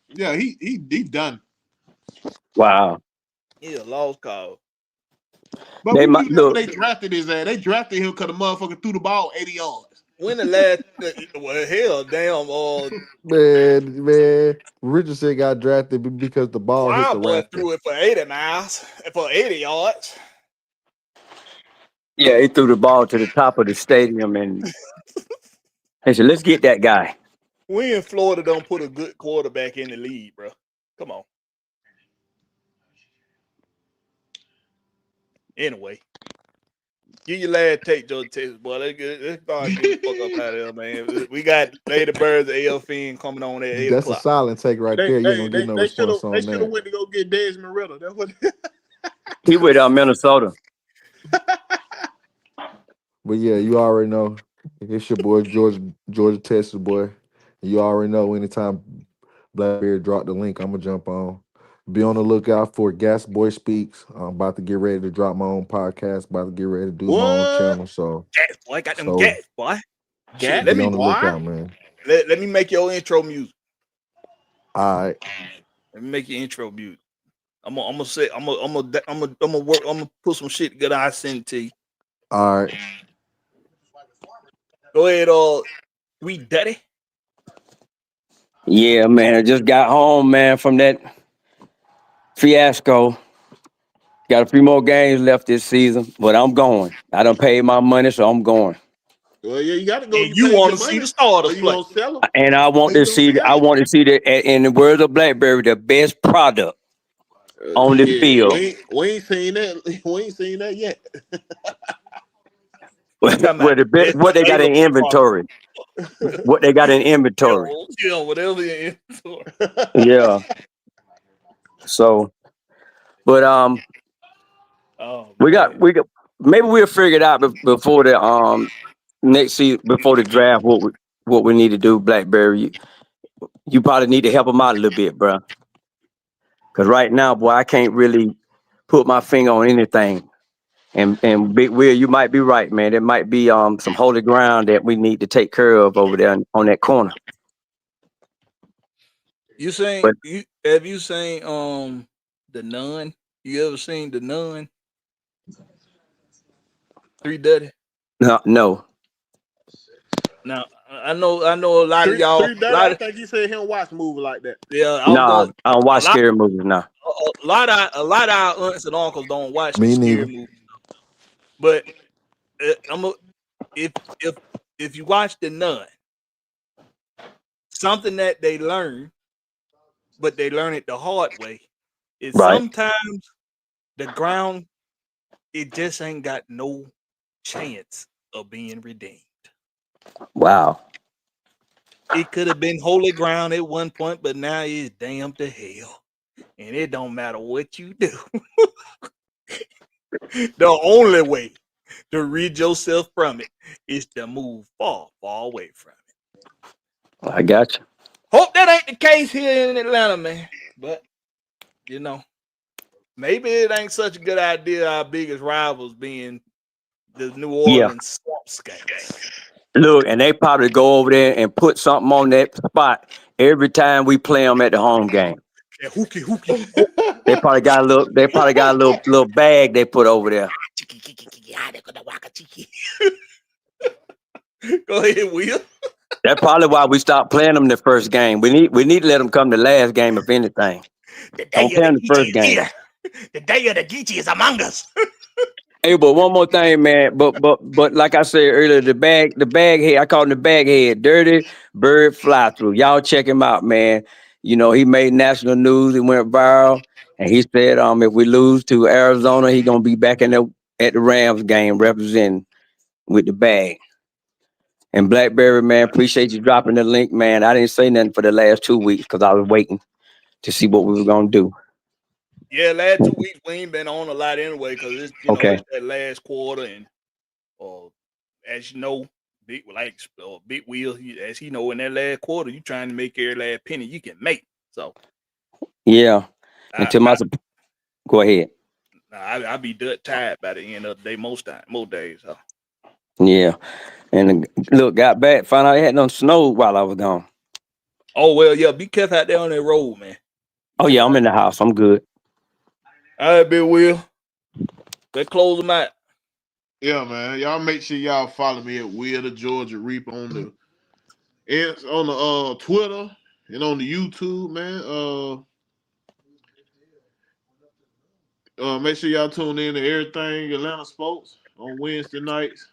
Yeah, he done. Wow. He a lost cause. But they drafted his ass. They drafted him because the motherfucker threw the ball 80 yards. When the last Man, Richardson got drafted because the ball hit the boy rafters. threw it for 80 miles, for 80 yards. Yeah, he threw the ball to the top of the stadium and he said, "Let's get that guy." We in Florida don't put a good quarterback in the league, bro. Come on. Anyway, get your last take, Joe Texas, boy. Let's start getting the fuck up out of here, man. We got Lady Birds of AFN coming on at 8 That's o'clock. a silent take right there. You ain't gonna get no response on that. They should have went to go get Desmond Ritter. That's what. He with Minnesota. But yeah, you already know. It's your boy Georgia Texas boy. You already know anytime Blackberry drop the link, I'm gonna jump on. Be on the lookout for Gas Boy Speaks. I'm about to get ready to drop my own podcast. About to get ready to do my own channel. So Gas boy, got them gas boy. Gas, be on the lookout, man. Let me make your intro music. All right. Let me make your intro music. I'm gonna put some shit together. I send it to you. All right. Go ahead, Sweet Daddy. Yeah, man. I just got home, man, from that fiasco. Got a few more games left this season, but I'm going. I done paid my money, so I'm going. Well, yeah, you got to go. You want to see the starters play, and I want to see. I want to see that. In the words of Blakberry, the best product on the field. We ain't seen that. We ain't seen that yet. What they got in inventory? What they got in inventory? Yeah, whatever in inventory. Yeah. So, but we got maybe we'll figure it out before the next season, before the draft. What we need to do, Blackberry. You probably need to help them out a little bit, bro. Because right now, boy, I can't really put my finger on anything. And Big Will, you might be right, man. There might be some holy ground that we need to take care of over there on that corner. Have you seen The Nun? You ever seen The Nun? 3 Daddy? No. Now I know a lot of y'all. I think you said he don't watch movies like that. Yeah, I don't watch scary movies now. A lot of our aunts and uncles don't watch Me scary neither. movies. But if you watch The Nun, something that they learn, but they learn it the hard way, is sometimes the ground, it just ain't got no chance of being redeemed. Wow. It could have been holy ground at one point, but now it's damn to hell. And it don't matter what you do. The only way to rid yourself from it is to move far, far away from it. I got you. Hope that ain't the case here in Atlanta, man. But maybe it ain't such a good idea. Our biggest rivals being the New Yeah. Orleans Swamp Skanks. Look, and they probably go over there and put something on that spot every time we play them at the home game. Yeah, hookie. They probably got a little. They probably got a little bag they put over there. Go ahead, Will. That's probably why we stopped playing them the first game. We need to let them come the last game if anything. The day Don't of play them the the first Geechee is game. here. The day of the Geechee is among us. Hey, but one more thing, man. But like I said earlier, the bag head. I call him the bag head. Dirty Bird Fly Through. Y'all check him out, man. He made national news. He went viral, and he said, if we lose to Arizona, he gonna be back at the Rams game representing with the bag. And Blakberry, man, appreciate you dropping the link, man. I didn't say nothing for the last 2 weeks because I was waiting to see what we were gonna do. Yeah, last 2 weeks we ain't been on a lot anyway because it's Okay. it's that last quarter and as you know, Big Wheel, as he know in that last quarter, you trying to make every last penny you can make. So Yeah. And I to my go ahead. I be dirt tired by the end of the day most days. So. Yeah. And look, got back, found out it had no snow while I was gone. Oh well, yeah, be careful out there on that road, man. Oh yeah, I'm in the house. I'm good. All right, Big Will. Let's close them out. Yeah, man. Y'all make sure y'all follow me at Will the Georgia Reaper on the Twitter and on the YouTube, man. Make sure y'all tune in to everything Atlanta sports on Wednesday nights.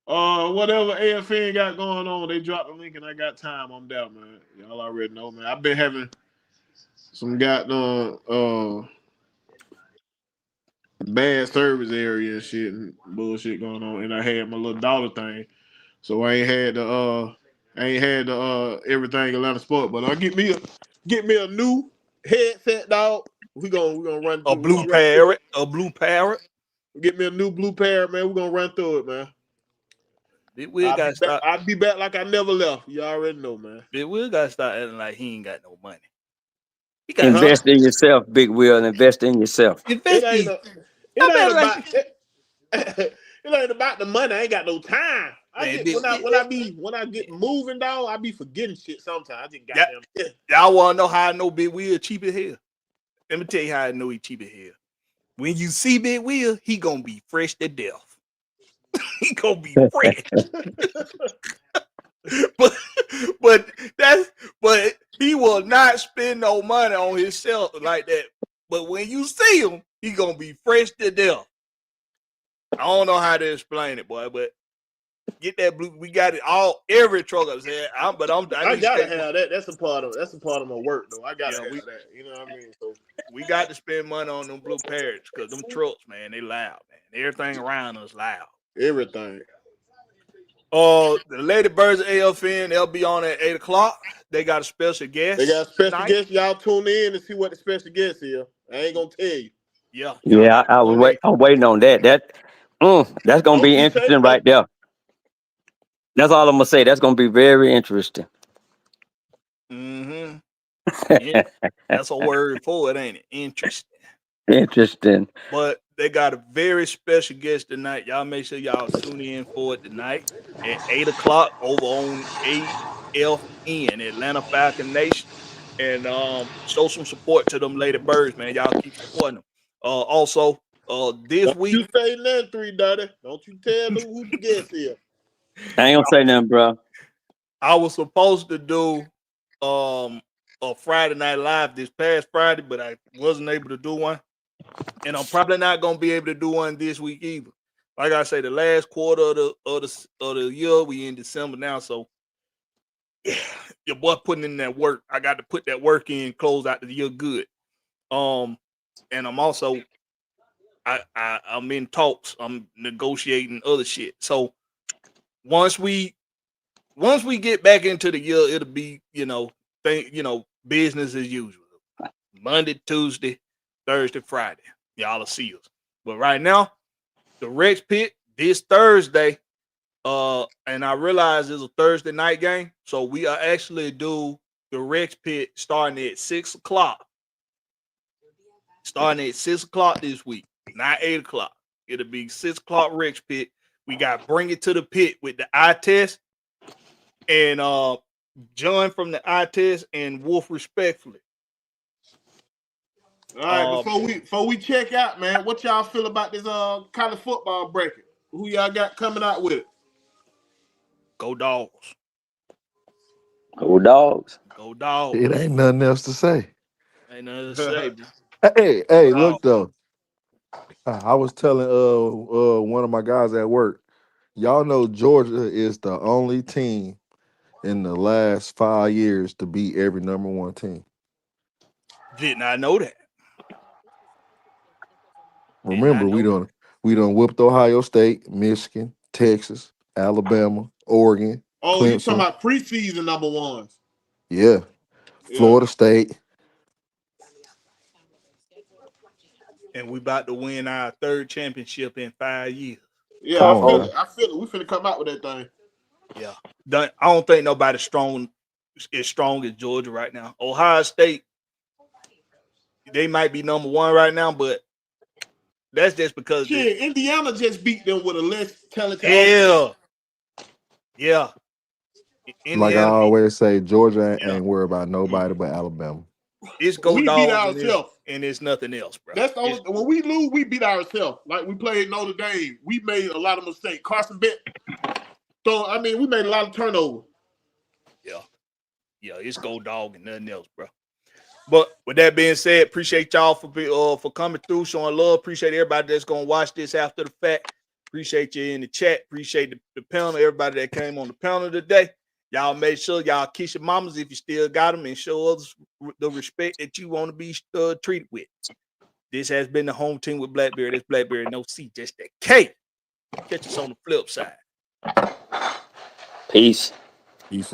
Whatever AFN got going on, they dropped the link and I got time. I'm down, man. Y'all already know, man. I've been having some goddamn bad service area and shit and bullshit going on, and I had my little daughter thing, so I ain't had the everything Atlanta sport. But I get me a new headset, dog. We gonna run A through. We blue gonna run through parrot. it. A blue parrot. Get me a new blue pair, man. We're gonna run through it, man. Big Will I'll be gotta back. stop. I'll be back like I never left. You already know, man. Big Will gotta start acting like he ain't got no money. He got Huh? Invest in yourself, Big Will. Invest in yourself. It invest ain't in. a, it I ain't better about like it, it ain't about the money. I ain't got no time. I man. get when I get moving, dog, I be forgetting shit sometimes. I just Yeah, goddamn y'all wanna know how I know Big Will cheap as hell? Let me tell you how I know he cheap as hell. When you see Big Will, he gonna be fresh to death. He gonna be fresh. but but but he will not spend no money on himself like that. But when you see him, he gonna be fresh to death. I don't know how to explain it, boy, but get that blue. We got it all. Every truck I said, I I need to gotta stay. have that. That's a part of my work though. I gotta Yeah, have that. You know what I mean? So we got to spend money on them blue parrots because them trucks, man, they loud, man. Everything around us loud. everything. The Lady Birds of AFN, they'll be on at 8 o'clock. They got a special They guest got special tonight. guests. Y'all tune in and see what the special guest is. I ain't gonna tell you. Yeah, y'all Yeah, got to I was tune in. I'm waiting on that. That's gonna Don't be you say interesting right there. That's all I'm gonna say. That's gonna be very interesting. Mm-hmm. That's a word for it, ain't it? Interesting. Interesting. But they got a very special guest tonight. Y'all make sure y'all tune in for it tonight at 8 o'clock over on AFN, Atlanta Falcon Nation. And show some support to them Lady Birds, man. Y'all keep supporting them. Also, this Don't week you say nothing, 3 Daddy. Don't you tell them who the guest is. I ain't gonna say nothing, bro. I was supposed to do a Friday night live this past Friday, but I wasn't able to do one. And I'm probably not gonna be able to do one this week either. Like I say, the last quarter of the year, we in December now, so yeah, your boy putting in that work. I got to put that work in, close out the year good. And I'm also I'm in talks. I'm negotiating other shit. So once we once we get back into the year, it'll be, business as usual. Monday, Tuesday, Thursday, Friday. Y'all will see us. But right now, the Rex Pit this Thursday, and I realize it's a Thursday night game, so we are actually do the Rex Pit starting at 6 o'clock. Starting at 6 o'clock this week, not 8 o'clock. It'll be 6 o'clock Rex Pit. We got Bring It to the Pit with the eye test. And John from the eye test and Wolf respectfully. All right, before we check out, man, what y'all feel about this college football bracket? Who y'all got coming out with it? Go Dogs. Go Dogs. Go Dogs. It ain't nothing else to say. Ain't nothing to say, bro. Hey, look though. I was telling one of my guys at work, y'all know Georgia is the only team in the last 5 years to beat every number one team. Did not know that. Remember, we done whooped Ohio State, Michigan, Texas, Alabama, Oregon. Oh, Clemson. you talking about preseason number ones? Yeah. Florida State. And we about to win our third championship in 5 years. Yeah, I feel it. We finna come out with that thing. Yeah. I don't think nobody's strong as Georgia right now. Ohio State, they might be number one right now, but that's just because Indiana just beat them with a less talented. Yeah. Like I always say, Georgia ain't worried about nobody but Alabama. It's Go we Dogs beat ourselves, and it's nothing else, bro. That's the only. When we lose, we beat ourselves. Like we played Notre Dame, we made a lot of mistakes. Carson Bent. So I mean, we made a lot of turnover. Yeah, it's Go Dog and nothing else, bro. But with that being said, appreciate y'all for coming through, showing love. Appreciate everybody that's gonna watch this after the fact. Appreciate you in the chat. Appreciate the panel, everybody that came on the panel today. Y'all make sure y'all kiss your mamas if you still got them and show others the respect that you want to be treated with. This has been the home team with Blakberry. That's Blakberry, no C, just that K. Catch us on the flip side. Peace. Peace.